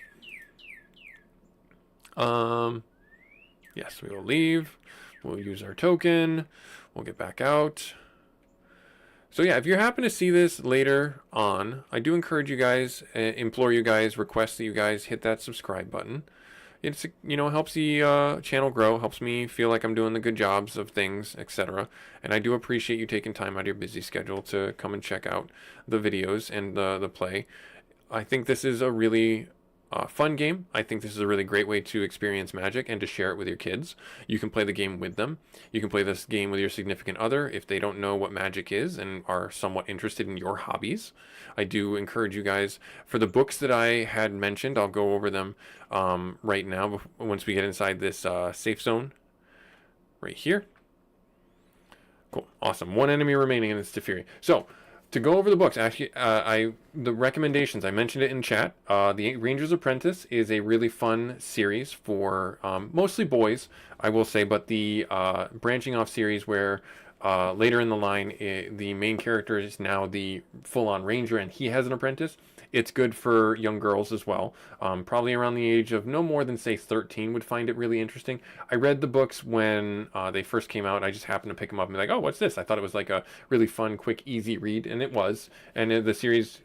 Yes, we will leave. We'll use our token. We'll get back out. So yeah, if you happen to see this later on, I do encourage you guys, implore you guys, request that you guys hit that subscribe button. It's, helps the channel grow, helps me feel like I'm doing the good jobs of things, etc. And I do appreciate you taking time out of your busy schedule to come and check out the videos and the play. I think this is a really fun game. I think this is a really great way to experience Magic and to share it with your kids. You can play the game with them. You can play this game with your significant other if they don't know what Magic is and are somewhat interested in your hobbies. I do encourage you guys, for the books that I had mentioned, I'll go over them right now once we get inside this safe zone right here. Cool. Awesome. One enemy remaining and it's Teferi. So, to go over the books, actually, the recommendations, I mentioned it in chat. The Ranger's Apprentice is a really fun series for mostly boys, I will say, but the branching off series where later in the line, the main character is now the full-on ranger and he has an apprentice. It's good for young girls as well. Probably around the age of no more than, say, 13 would find it really interesting. I read the books when they first came out. I just happened to pick them up and be like, oh, what's this? I thought it was like a really fun, quick, easy read, and it was. And the series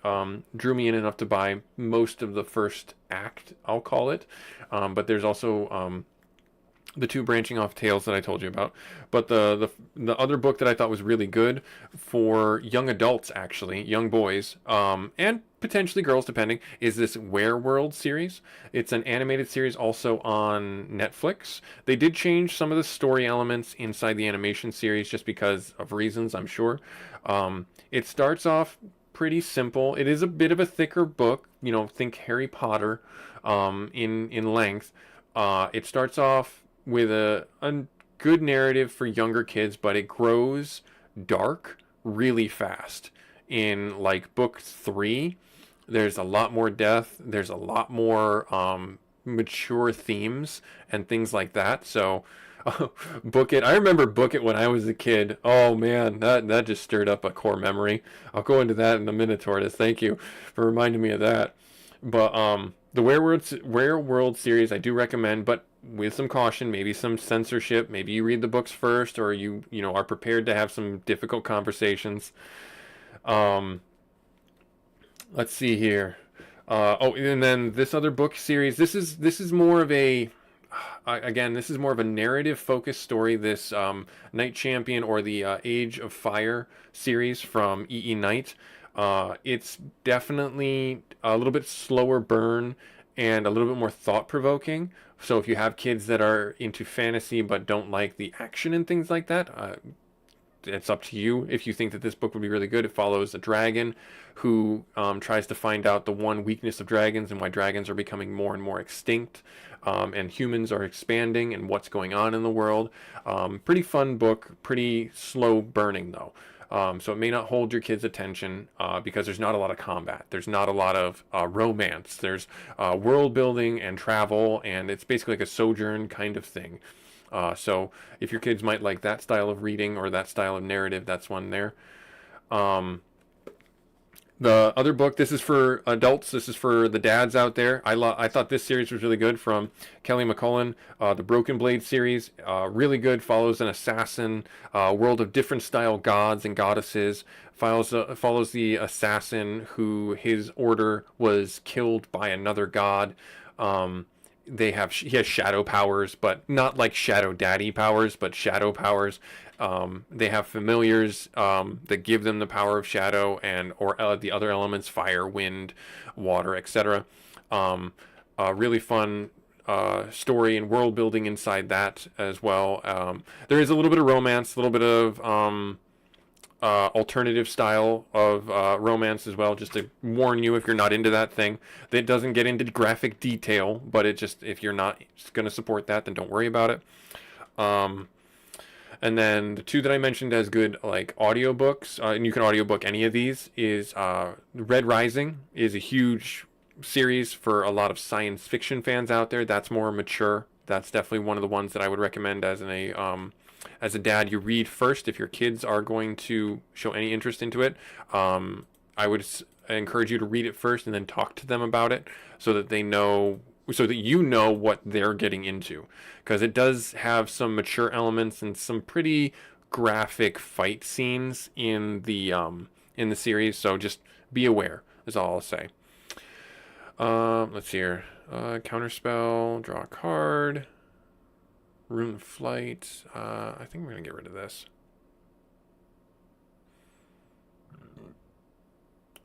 drew me in enough to buy most of the first act, I'll call it. But there's also the two branching off tales that I told you about. But the other book that I thought was really good for young adults, actually, young boys, and potentially girls, depending, is this Werewolf series. It's an animated series also on Netflix. They did change some of the story elements inside the animation series just because of reasons, I'm sure. It starts off pretty simple. It is a bit of a thicker book, you know, think Harry Potter in length. It starts off with a good narrative for younger kids, but it grows dark really fast. In like book 3, there's a lot more death. There's a lot more mature themes and things like that. So, Book It. I remember Book It when I was a kid. Oh man, that just stirred up a core memory. I'll go into that in a minute, Tortoise. Thank you for reminding me of that. But the Werewolf series I do recommend, but with some caution, maybe some censorship. Maybe you read the books first, or you know are prepared to have some difficult conversations. Um, let's see here. Oh, and then this other book series. This is more of a again, this is more of a narrative focused story. This Knight Champion or the Age of Fire series from E.E. Knight. It's definitely a little bit slower burn and a little bit more thought provoking. So if you have kids that are into fantasy but don't like the action and things like that, it's up to you if you think that this book would be really good. It follows a dragon who tries to find out the one weakness of dragons and why dragons are becoming more and more extinct, and humans are expanding and what's going on in the world. Pretty fun book, pretty slow burning though. So it may not hold your kids' attention because there's not a lot of combat. There's not a lot of romance. There's world building and travel, and it's basically like a sojourn kind of thing. So if your kids might like that style of reading or that style of narrative, that's one there. The other book, this is for adults. This is for the dads out there. I thought this series was really good from Kelly McCullen. The Broken Blade series, really good. Follows an assassin, world of different style gods and goddesses. Follows the assassin who his order was killed by another god. He has shadow powers, but not like Shadow Daddy powers, but shadow powers. They have familiars that give them the power of shadow and or the other elements, fire, wind, water, etc. A really fun story and world building inside that as well. There is a little bit of romance, a little bit of alternative style of romance as well, just to warn you if you're not into that thing. It doesn't get into graphic detail, but it just, if you're not going to support that, then don't worry about it. And then the two that I mentioned as good, like audiobooks, and you can audiobook any of these, is Red Rising is a huge series for a lot of science fiction fans out there. That's more mature. That's definitely one of the ones that I would recommend as a dad. You read first if your kids are going to show any interest into it. I would encourage you to read it first and then talk to them about it so that they know, so that you know what they're getting into, because it does have some mature elements and some pretty graphic fight scenes in the series. So just be aware is all I'll say. Let's see here. Counterspell, draw a card. Rune of Flight. I think we're gonna get rid of this.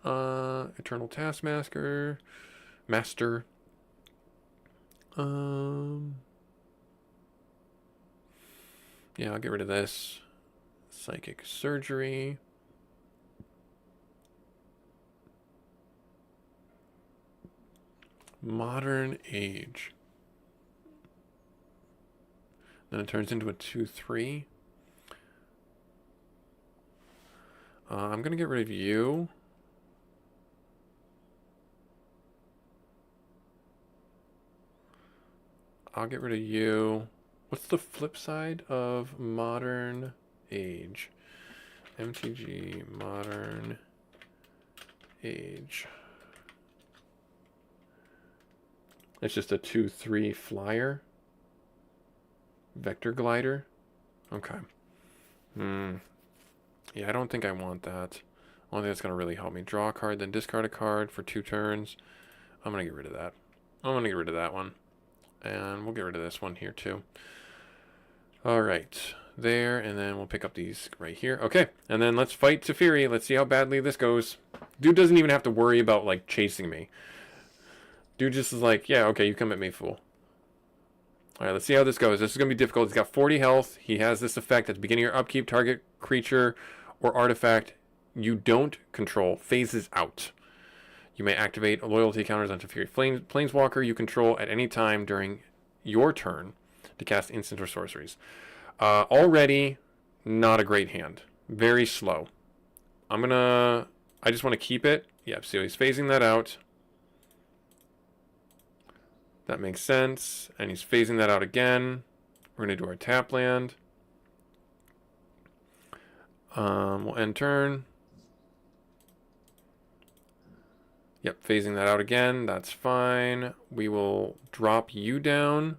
Eternal Taskmaster, Master. Yeah, I'll get rid of this. Psychic Surgery. Modern Age. Then it turns into a 2/3. I'm going to get rid of you. I'll get rid of you. What's the flip side of Modern Age? MTG Modern Age. It's just a 2/3 flyer. Vector Glider. Okay. Yeah, I don't think I want that. Only that's going to really help me. Draw a card, then discard a card for 2 turns. I'm going to get rid of that. I'm going to get rid of that one. And we'll get rid of this one here too. Alright. There, and then we'll pick up these right here. Okay, and then let's fight Teferi. Let's see how badly this goes. Dude doesn't even have to worry about, like, chasing me. Dude just is like, yeah, okay, you come at me, fool. Alright, let's see how this goes. This is going to be difficult. He's got 40 health. He has this effect at the beginning of your upkeep. Target creature or artifact you don't control phases out. You may activate loyalty counters on Teferi Planeswalker you control at any time during your turn to cast instant or sorceries. Already not a great hand. Very slow. I just want to keep it. Yep, so he's phasing that out. That makes sense. And he's phasing that out again. We're going to do our tap land. We'll end turn. Yep, phasing that out again. That's fine. We will drop you down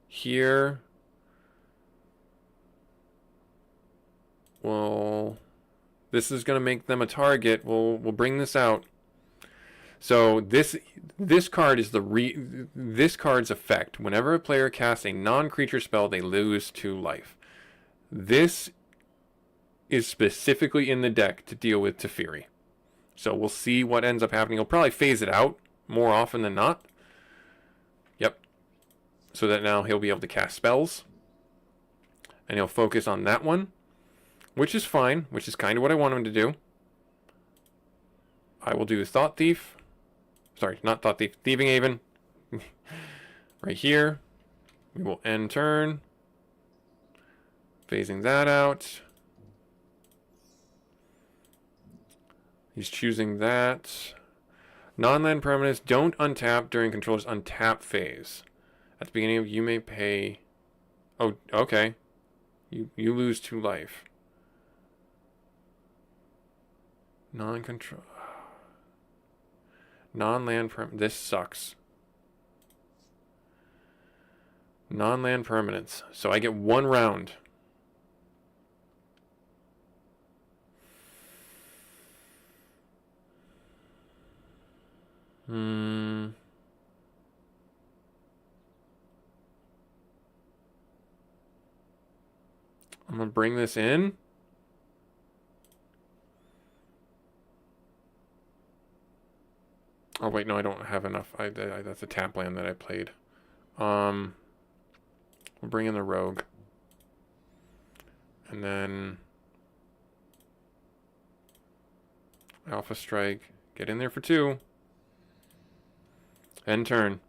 here. Well, this is going to make them a target. We'll bring this out. So this card is this card's effect. Whenever a player casts a non-creature spell, they lose 2 life. This is specifically in the deck to deal with Teferi. So we'll see what ends up happening. He'll probably phase it out more often than not. Yep. So that now he'll be able to cast spells. And he'll focus on that one. Which is fine. Which is kind of what I want him to do. I will do Thought Thief. Sorry, not Thought Thief. Thieving Haven. Right here. We will end turn. Phasing that out. He's choosing that. Non-land permanents don't untap during controller's untap phase. At the beginning of you may pay... Oh, okay. You lose 2 life. Non-control... Non-land permanents. This sucks. Non-land permanents. So I get 1 round. I'm gonna bring this in. Oh wait, no, I don't have enough. That's a tap land that I played. We'll bring in the rogue, and then Alpha Strike. Get in there for 2. End turn.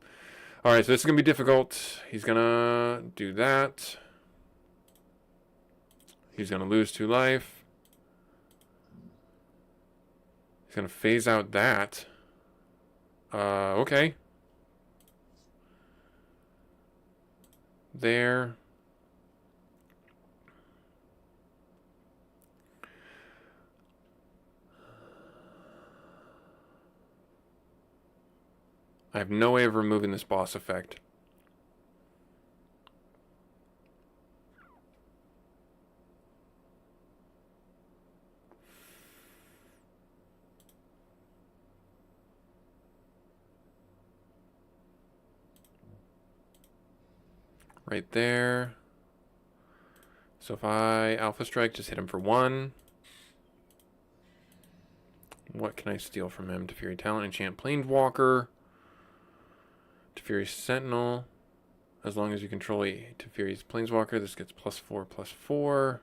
Alright, so this is going to be difficult. He's going to do that. He's going to lose 2 life. He's going to phase out that. Okay. There. I have no way of removing this boss effect. Right there. So if I Alpha Strike, just hit him for 1. What can I steal from him? Teferi Talent, Enchant Planeswalker. Teferi Sentinel. As long as you control a Teferi's Planeswalker, this gets +4/+4.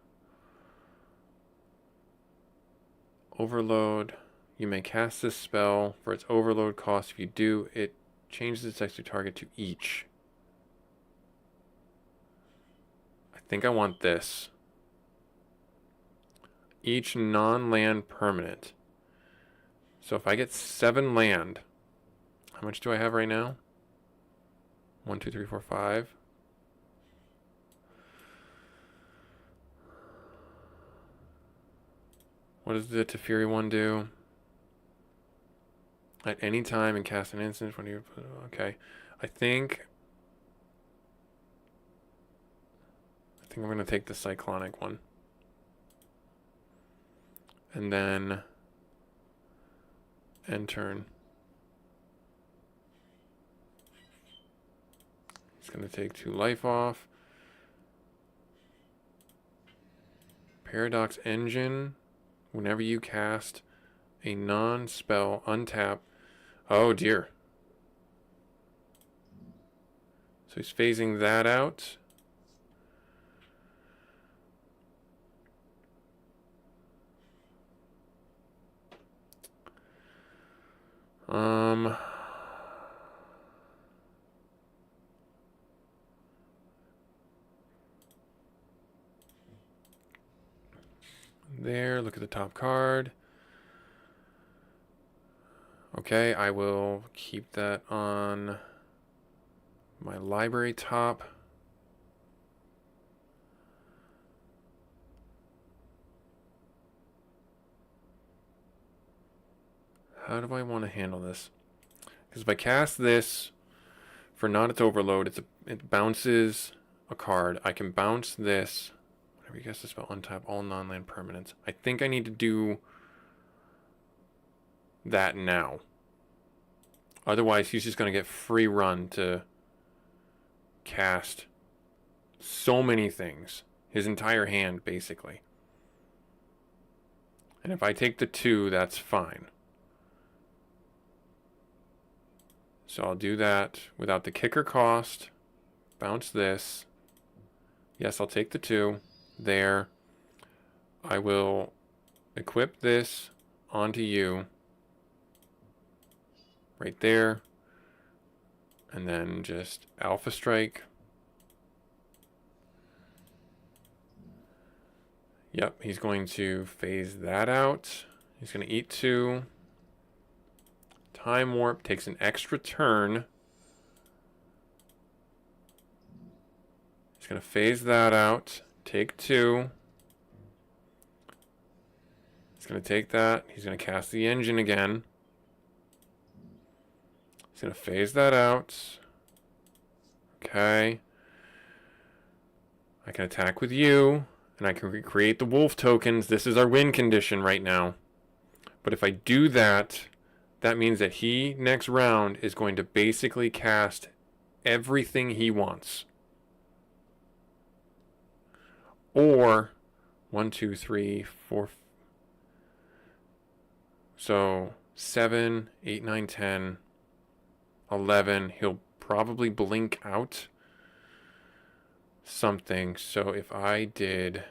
Overload. You may cast this spell for its overload cost. If you do, it changes its extra target to each. I think I want this. Each non-land permanent. So if I get 7 land, how much do I have right now? 1, 2, 3, 4, 5. What does the Teferi one do? At any time and cast an instant when you... Okay. I think I'm going to take the Cyclonic one. And then end turn. It's going to take 2 life off. Paradox Engine. Whenever you cast a non-spell, untap. Oh dear. So he's phasing that out. There, look at the top card. Okay, I will keep that on my library top. How do I want to handle this? Because if I cast this for not its overload, it bounces a card. I can bounce this. Whenever you cast the spell, untap all non-land permanents. I think I need to do that now. Otherwise, he's just going to get free run to cast so many things. His entire hand, basically. And if I take the 2, that's fine. So I'll do that without the kicker cost. Bounce this. Yes, I'll take the 2. There. I will equip this onto you. Right there. And then just Alpha Strike. Yep, he's going to phase that out. He's going to eat 2. Time Warp takes an extra turn. He's going to phase that out. Take 2. He's going to take that. He's going to cast the engine again. He's going to phase that out. Okay. I can attack with you. And I can recreate the wolf tokens. This is our win condition right now. But if I do that, that means that he, next round, is going to basically cast everything he wants. Or 1, 2, 3, 4. So 7, 8, 9, 10, 11. He'll probably blink out something. So if I did...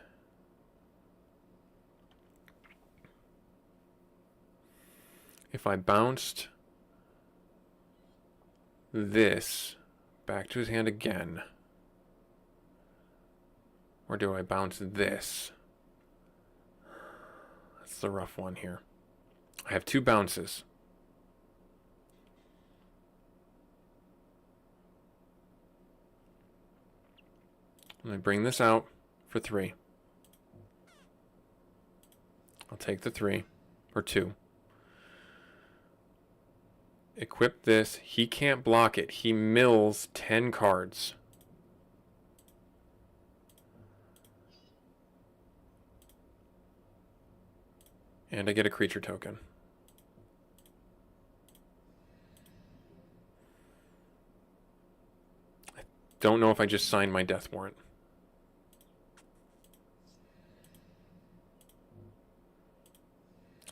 If I bounced this back to his hand again, or do I bounce this? That's the rough one here. I have 2 bounces. Let me bring this out for 3. I'll take the 3, or 2. Equip this. He can't block it. He mills 10 cards. And I get a creature token. I don't know if I just signed my death warrant.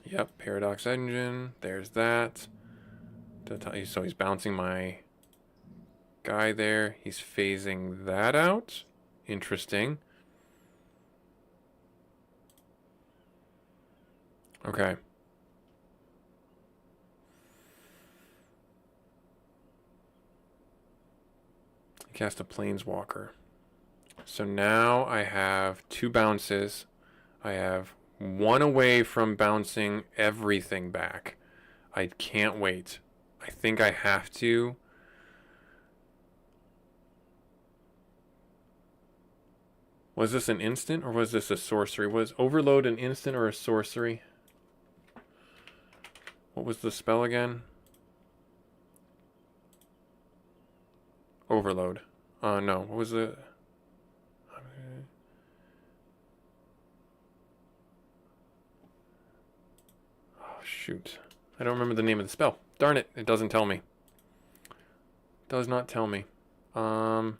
Yep, Paradox Engine. There's that. So he's bouncing my guy there. He's phasing that out. Interesting. Okay. Cast a Planeswalker. So now I have 2 bounces. I have 1 away from bouncing everything back. I can't wait. I think I have to. Was this an instant or was this a sorcery? Was Overload an instant or a sorcery? What was the spell again? Overload. No. What was the... Oh, shoot. I don't remember the name of the spell. Darn it. It doesn't tell me. Does not tell me. Hang on.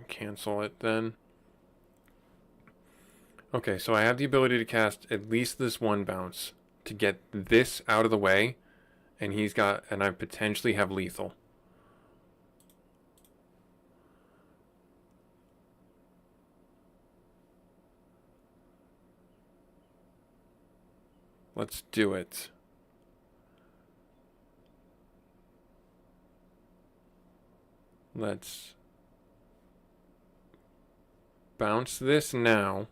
Cancel it then. Okay, so I have the ability to cast at least this 1 bounce to get this out of the way, and I potentially have lethal. Let's do it. Let's bounce this now.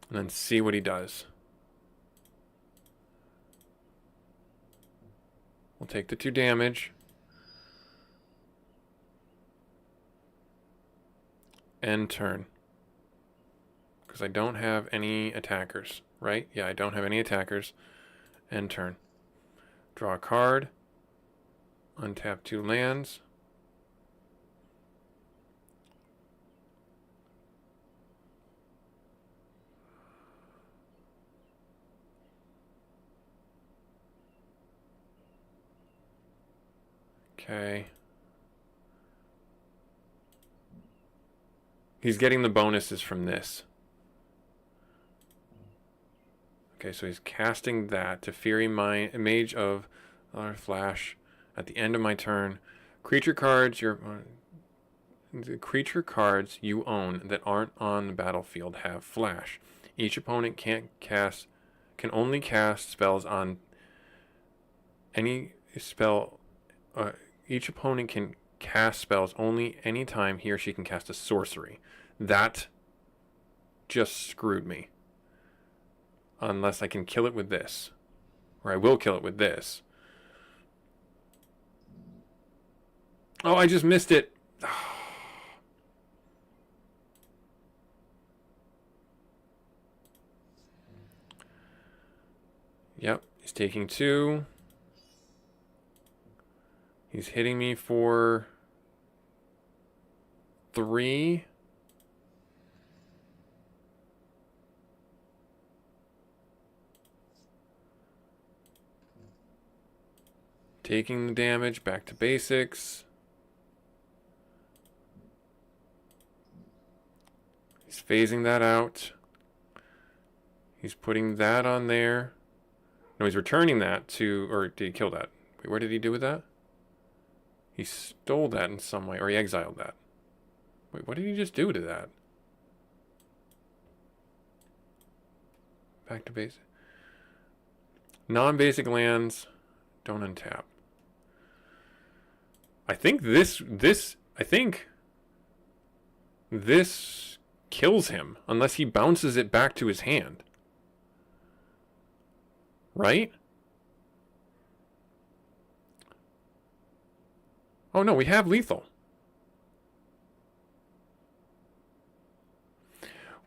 And then see what he does. We'll take the 2 damage. End turn. Because I don't have any attackers, right? Yeah, I don't have any attackers. End turn. Draw a card. Untap 2 lands. Okay. He's getting the bonuses from this. Okay, so he's casting that to Fury Mage of Flash at the end of my turn. Creature cards the creature cards you own that aren't on the battlefield have Flash. Each opponent can only cast spells on any spell. Each opponent can cast spells only anytime he or she can cast a sorcery. That just screwed me. Unless I can kill it with this. Or I will kill it with this. Oh, I just missed it. Yep, he's taking 2. He's hitting me for 3. Taking the damage, back to basics. He's phasing that out. He's putting that on there. No, he's returning that to, or did he kill that? Wait, what did he do with that? He stole that in some way, or he exiled that. Wait, what did he just do to that? Back to basic. Non-basic lands, don't untap. I think this kills him unless he bounces it back to his hand. Right? Oh no, we have lethal.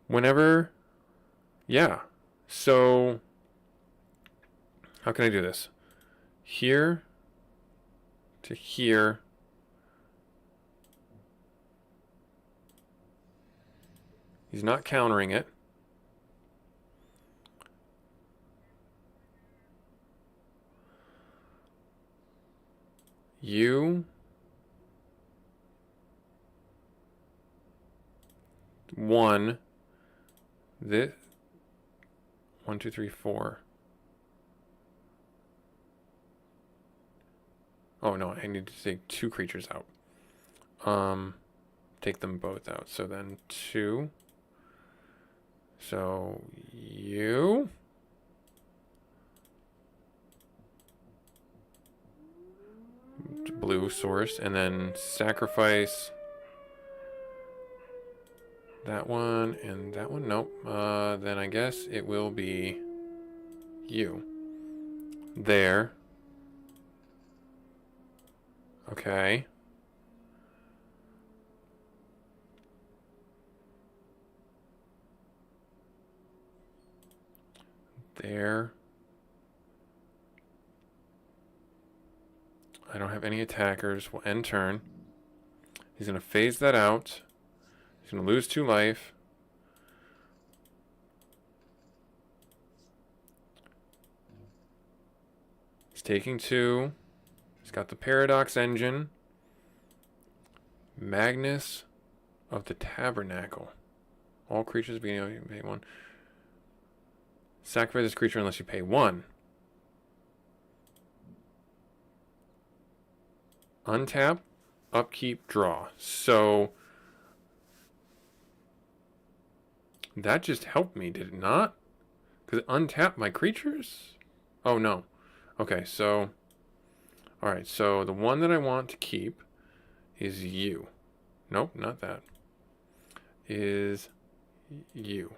Whenever... Yeah. So... How can I do this? Here to here. He's not countering it. You... This... 1, 2, 3, 4. Oh no, I need to take 2 creatures out. Take them both out. So then 2. So you. Blue source, and then sacrifice that one and that one. Nope. Then I guess it will be you. There. Okay. There. I don't have any attackers. We'll end turn. He's going to phase that out. He's going to lose 2 life. He's taking 2. He's got the Paradox Engine. Magnus of the Tabernacle. All creatures being able to pay 1. Sacrifice this creature unless you pay 1. Untap, upkeep, draw. So that just helped me, did it not? Because it untapped my creatures? Oh no. Okay, so alright, so the one that I want to keep is you. Nope, not that. Is you.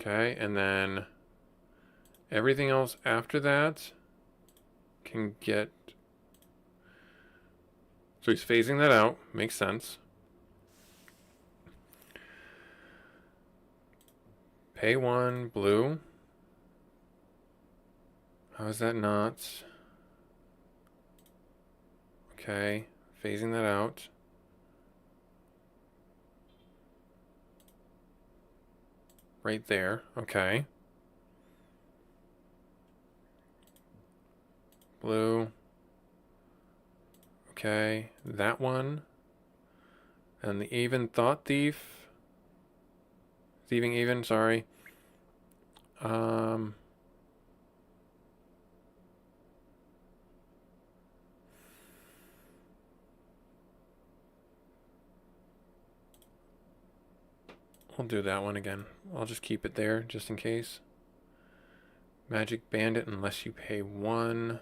Okay, and then everything else after that can get... So he's phasing that out. Makes sense. Pay 1, blue. How is that not? Okay, phasing that out. Right there, okay. Blue. Okay, that one. And the Even Thought Thief. Thieving Even, sorry. We'll do that one again. I'll just keep it there, just in case. Magic Bandit, unless you pay 1.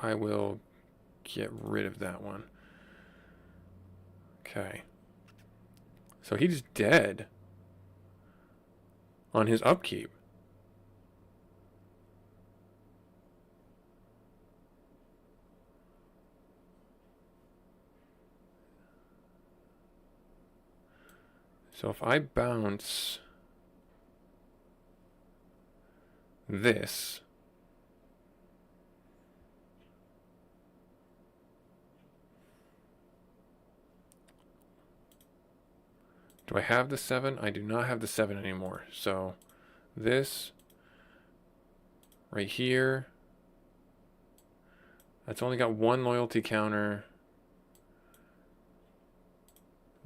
I will get rid of that one. Okay. So he's dead on his upkeep. So if I bounce this, do I have the 7? I do not have the 7 anymore. So this right here, that's only got 1 loyalty counter.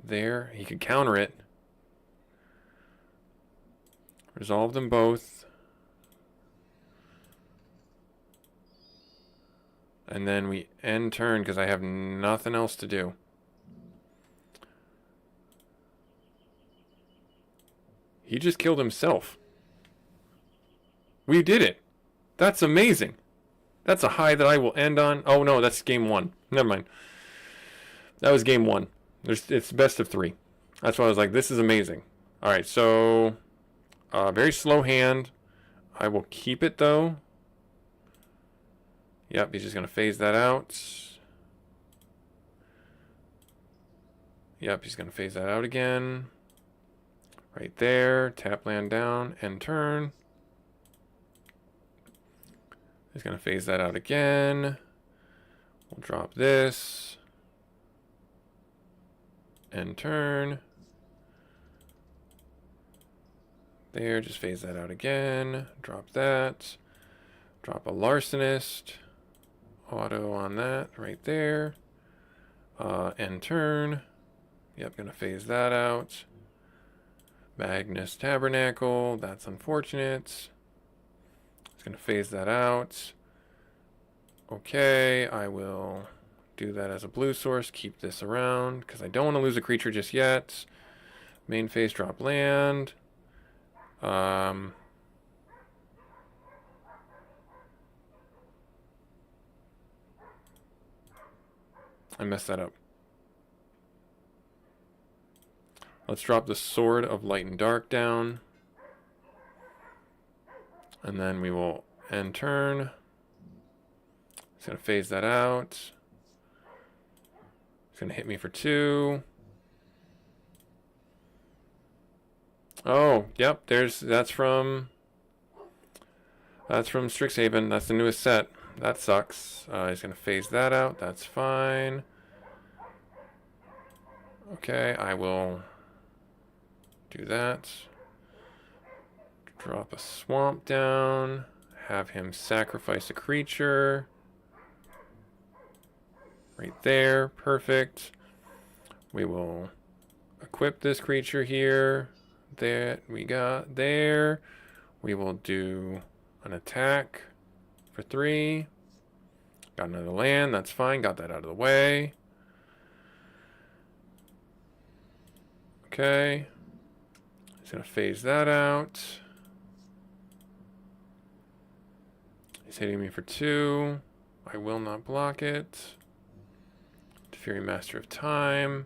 There, he could counter it. Resolve them both. And then we end turn because I have nothing else to do. He just killed himself. We did it. That's amazing. That's a high that I will end on. Oh no, that's game 1. Never mind. That was game 1. It's best of 3. That's why I was like, this is amazing. Alright, so very slow hand. I will keep it though. Yep, he's just going to phase that out. Yep, he's going to phase that out again. Right there. Tap land down. End turn. He's going to phase that out again. We'll drop this. End turn. There, just phase that out again. Drop that. Drop a Larcenist. Auto on that right there. End turn. Yep, gonna phase that out. Magnus Tabernacle. That's unfortunate. It's going to phase that out. Okay, I will do that as a blue source. Keep this around because I don't want to lose a creature just yet. Main phase, drop land. I messed that up. Let's drop the Sword of Light and Dark down. And then we will end turn. It's going to phase that out. It's going to hit me for 2. Oh, yep, that's from Strixhaven. That's the newest set. That sucks. He's going to phase that out. That's fine. Okay, I will do that. Drop a swamp down. Have him sacrifice a creature. Right there. Perfect. We will equip this creature here. That we got there. We will do an attack for 3. Got another land. That's fine. Got that out of the way. Okay. He's going to phase that out. He's hitting me for 2. I will not block it. Fury Master of Time.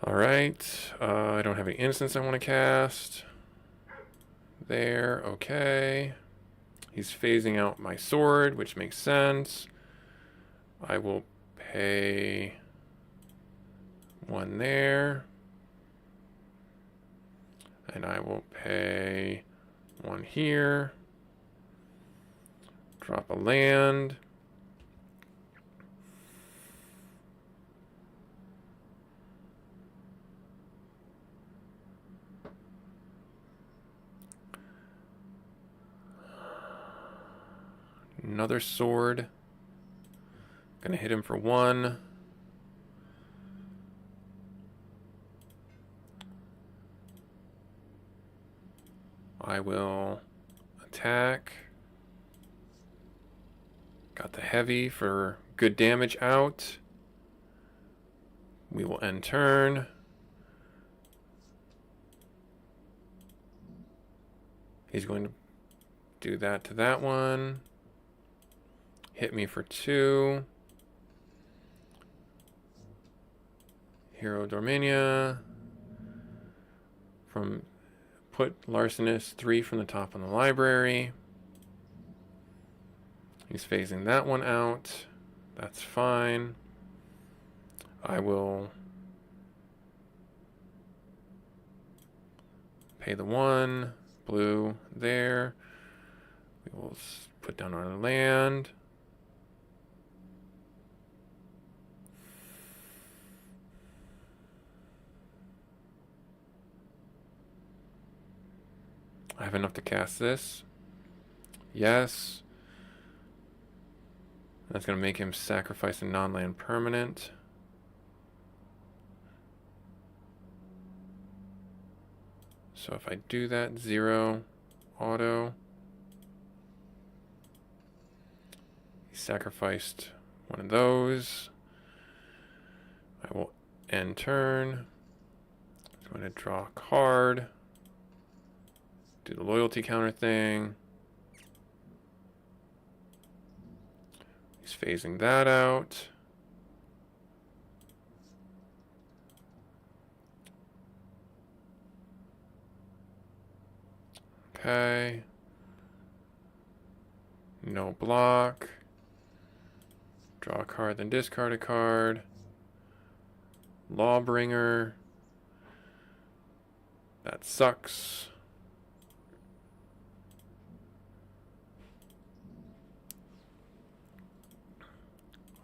Alright. I don't have any instants I want to cast. There. Okay. He's phasing out my sword, which makes sense. I will pay 1 there. And I will pay 1 here. Drop a land. Another sword. Gonna hit him for 1. I will attack. Got the heavy for good damage out. We will end turn. He's going to do that to that one. Hit me for 2. Hero Dorminia. Put Larcenous 3 from the top on the library. He's phasing that one out. That's fine. I will pay the 1. Blue there. We will put down our land. I have enough to cast this. Yes. That's going to make him sacrifice a non-land permanent. So if I do that, 0, auto. He sacrificed one of those. I will end turn. I'm going to draw a card. Do the loyalty counter thing. He's phasing that out. Okay. No block. Draw a card, then discard a card. Lawbringer. That sucks.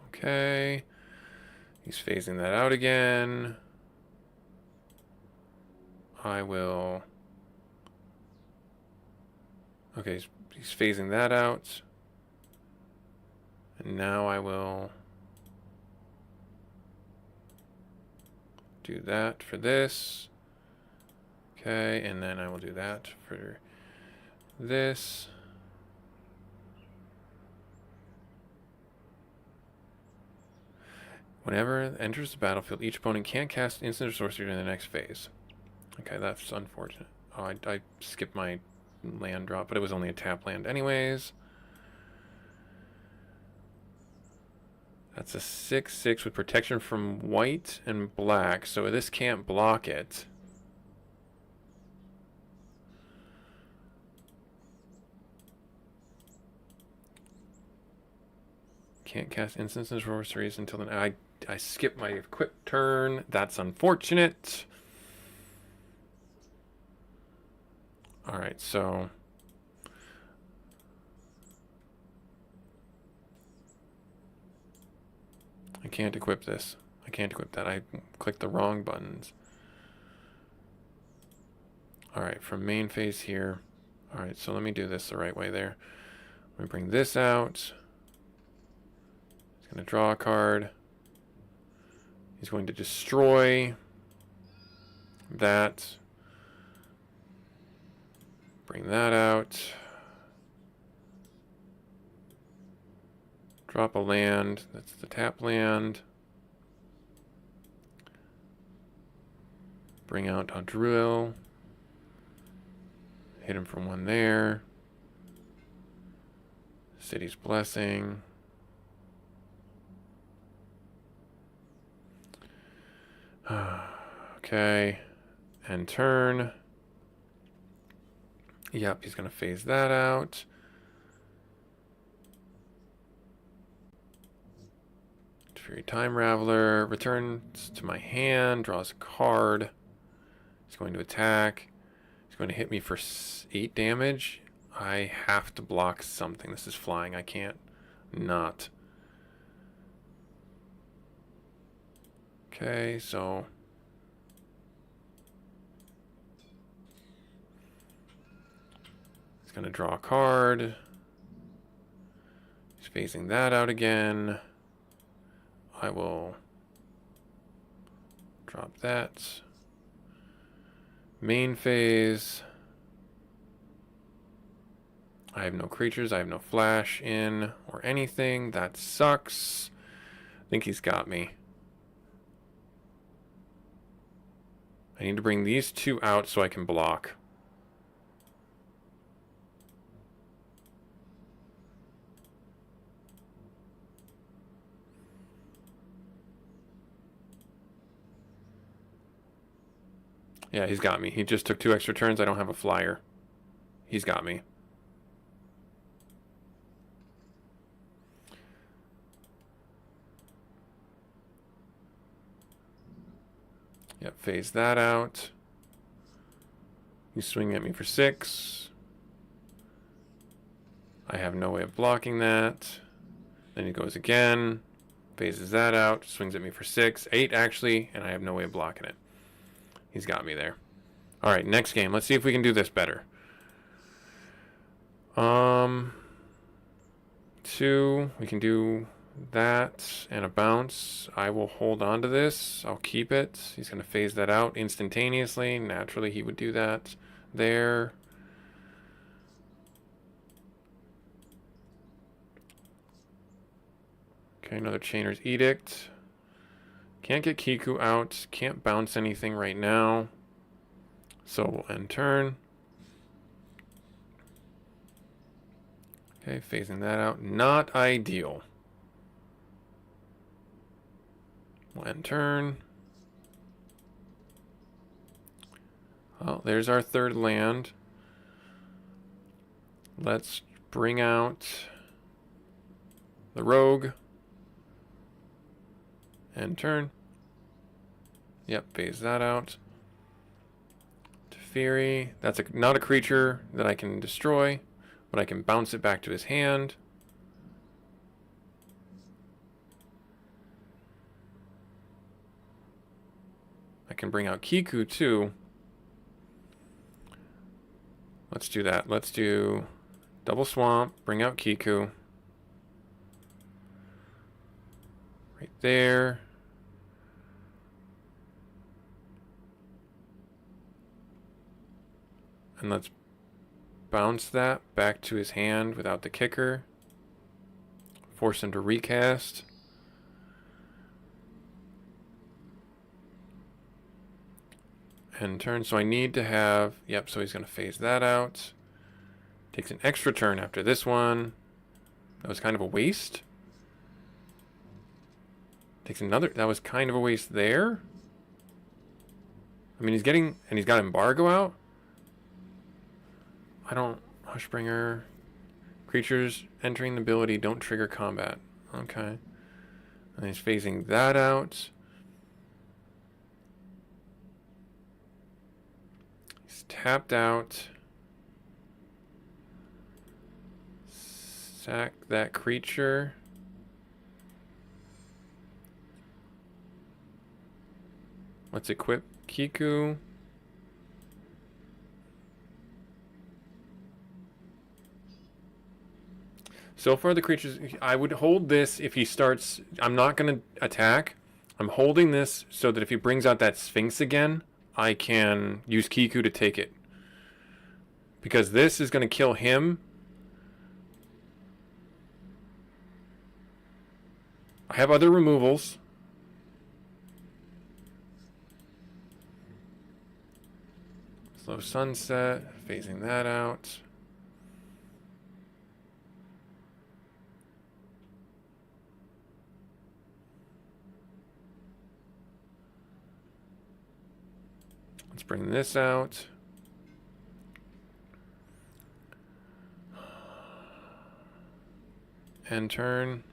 Okay. He's phasing that out again. I will... Okay, he's phasing that out. And now I will do that for this. Okay, and then I will do that for this. Whenever it enters the battlefield, each opponent can't cast instant or sorcery during the next phase. Okay, that's unfortunate. Oh, I skipped my land drop, but it was only a tap land anyways. That's a 6/6 with protection from white and black, so this can't block it. Can't cast instants and sorceries until then. I skipped my equip turn. That's unfortunate. Alright, so I can't equip this. I can't equip that. I clicked the wrong buttons. Alright, from main phase here. Alright, so let me do this the right way there. Let me bring this out. He's going to draw a card. He's going to destroy that. Bring that out. Drop a land. That's the tap land. Bring out a drill. Hit him for one there. City's Blessing. Okay. And turn. Yep, he's going to phase that out. Fury Time Raveler. Returns to my hand. Draws a card. He's going to attack. He's going to hit me for 8 damage. I have to block something. This is flying. I can't not. Okay, so he's going to draw a card. He's phasing that out again. I will drop that. Main phase. I have no creatures. I have no flash in or anything. That sucks. I think he's got me. I need to bring these two out so I can block. Yeah, he's got me. He just took 2 extra turns. I don't have a flyer. He's got me. Yep, phase that out. He's swinging at me for 6. I have no way of blocking that. Then he goes again. Phases that out. Swings at me for 6. 8, actually. And I have no way of blocking it. He's got me there. Alright, next game. Let's see if we can do this better. 2. We can do that and a bounce. I will hold on to this. I'll keep it. He's going to phase that out instantaneously. Naturally, he would do that there. Okay, another Chainer's Edict. Can't get Kiku out. Can't bounce anything right now. So we'll end turn. Okay, phasing that out. Not ideal. We'll end turn. Well, there's our 3rd land. Let's bring out the Rogue. End turn. Yep, phase that out. Teferi. That's not a creature that I can destroy, but I can bounce it back to his hand. I can bring out Kiku too. Let's do that. Let's do double swamp, bring out Kiku. Right there. And let's bounce that back to his hand without the kicker. Force him to recast. And turn. So I need to have... Yep, so he's going to phase that out. Takes an extra turn after this one. That was kind of a waste. Takes another... That was kind of a waste there. I mean, he's getting... And he's got embargo out. I don't... Hushbringer. Creatures entering the ability don't trigger combat. Okay. And he's phasing that out. He's tapped out. Sack that creature. Let's equip Kiku. So far the creatures, I would hold this if he starts, I'm not going to attack. I'm holding this so that if he brings out that Sphinx again, I can use Kiku to take it. Because this is going to kill him. I have other removals. Slow Sunset, phasing that out. Let's bring this out. End turn.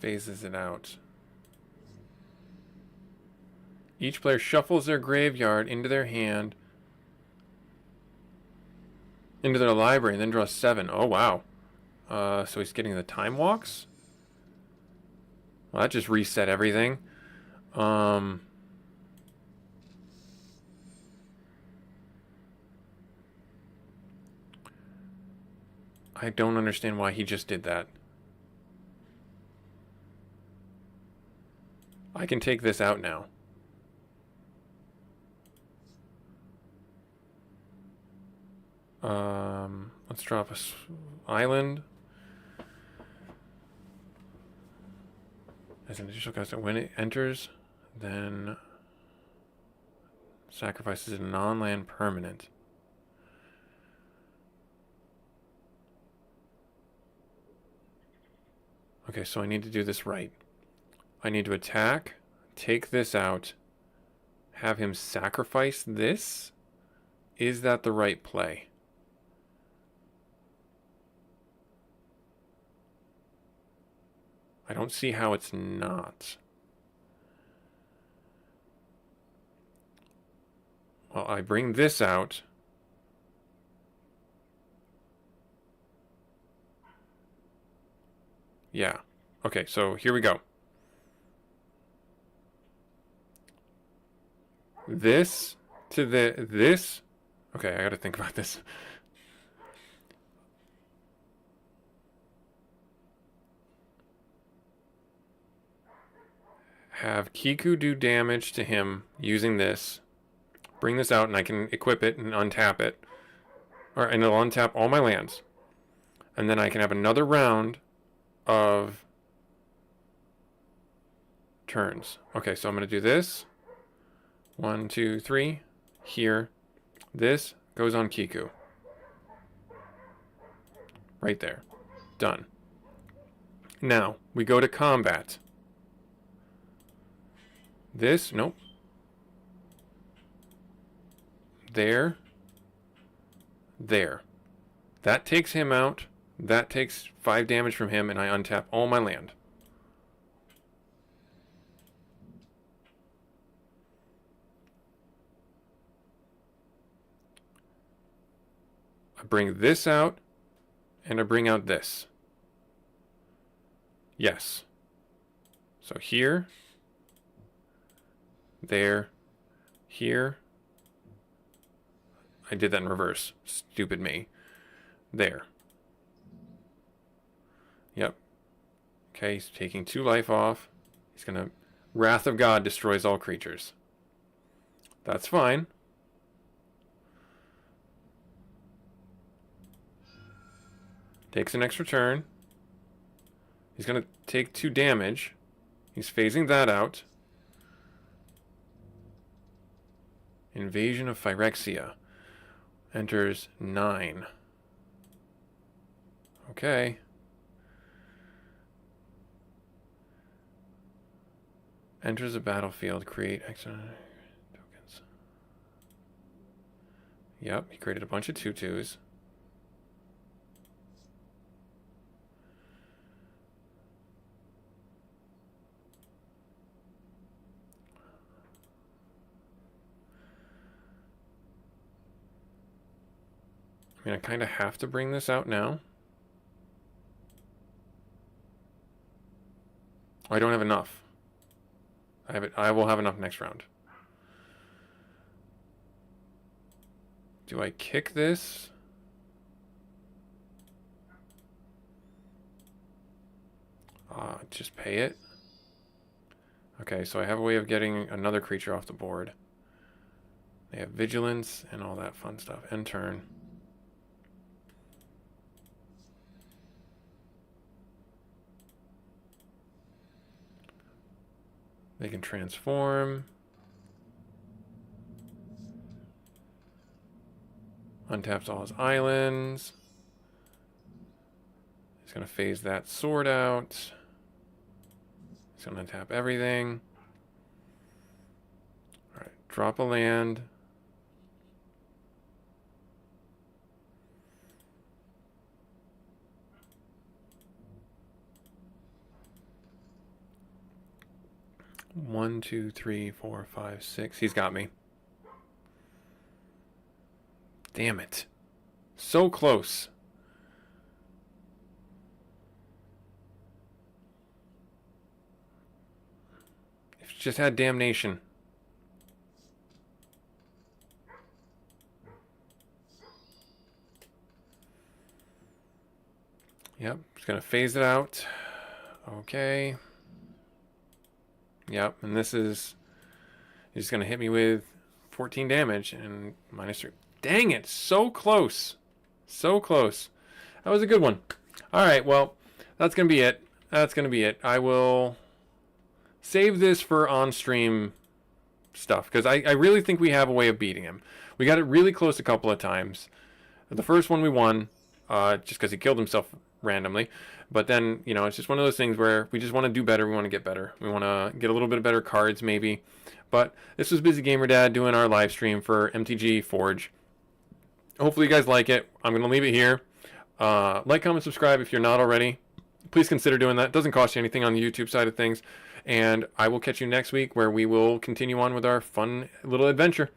Phases it out. Each player shuffles their graveyard into their hand, into their library, and then draws 7. Oh, wow. So he's getting the time walks? Well, that just reset everything. I don't understand why he just did that. I can take this out now. Let's drop a island. As an additional cost, when it enters, then sacrifices a non-land permanent. Okay, so I need to do this right. I need to attack, take this out, have him sacrifice this. Is that the right play? I don't see how it's not. Well, I bring this out. Yeah. Okay, so here we go. This to this. Okay, I gotta think about this. Have Kiku do damage to him using this. Bring this out and I can equip it and untap it. And it'll untap all my lands. And then I can have another round of turns. Okay, so I'm going to do this. 1, 2, 3. Here. This goes on Kiku. Right there. Done. Now, we go to combat. This, nope. There. There. That takes him out. That takes 5 damage from him, and I untap all my land. I bring this out, and I bring out this. Yes. So here, there, here. I did that in reverse. Stupid me. There. Yep. Okay, he's taking 2 life off. He's going to Wrath of God destroys all creatures. That's fine. Takes an extra turn. He's going to take 2 damage. He's phasing that out. Invasion of Phyrexia. Enters 9. Okay. Enters a battlefield. Create extra tokens. Yep, he created a bunch of 2/2s. I mean, I kind of have to bring this out now. I don't have enough. I will have enough next round. Do I kick this? Just pay it. Okay, so I have a way of getting another creature off the board. They have vigilance and all that fun stuff. End turn. They can transform. Untaps all his islands. He's going to phase that sword out. He's going to untap everything. Alright, drop a land. One, two, three, four, five, six. He's got me. Damn it. So close. If you just had damnation. Yep, just gonna phase it out. Okay. Yep, and this is... He's going to hit me with 14 damage and -3. Dang it, so close. So close. That was a good one. Alright, well, that's going to be it. That's going to be it. I will save this for on-stream stuff, because I really think we have a way of beating him. We got it really close a couple of times. The first one we won, just because he killed himself randomly. But then, you know, it's just one of those things where we just want to do better. We want to get better. We want to get a little bit better cards, maybe. But this was Busy Gamer Dad doing our live stream for MTG Forge. Hopefully you guys like it. I'm going to leave it here. Like, comment, subscribe if you're not already. Please consider doing that. It doesn't cost you anything on the YouTube side of things. And I will catch you next week where we will continue on with our fun little adventure.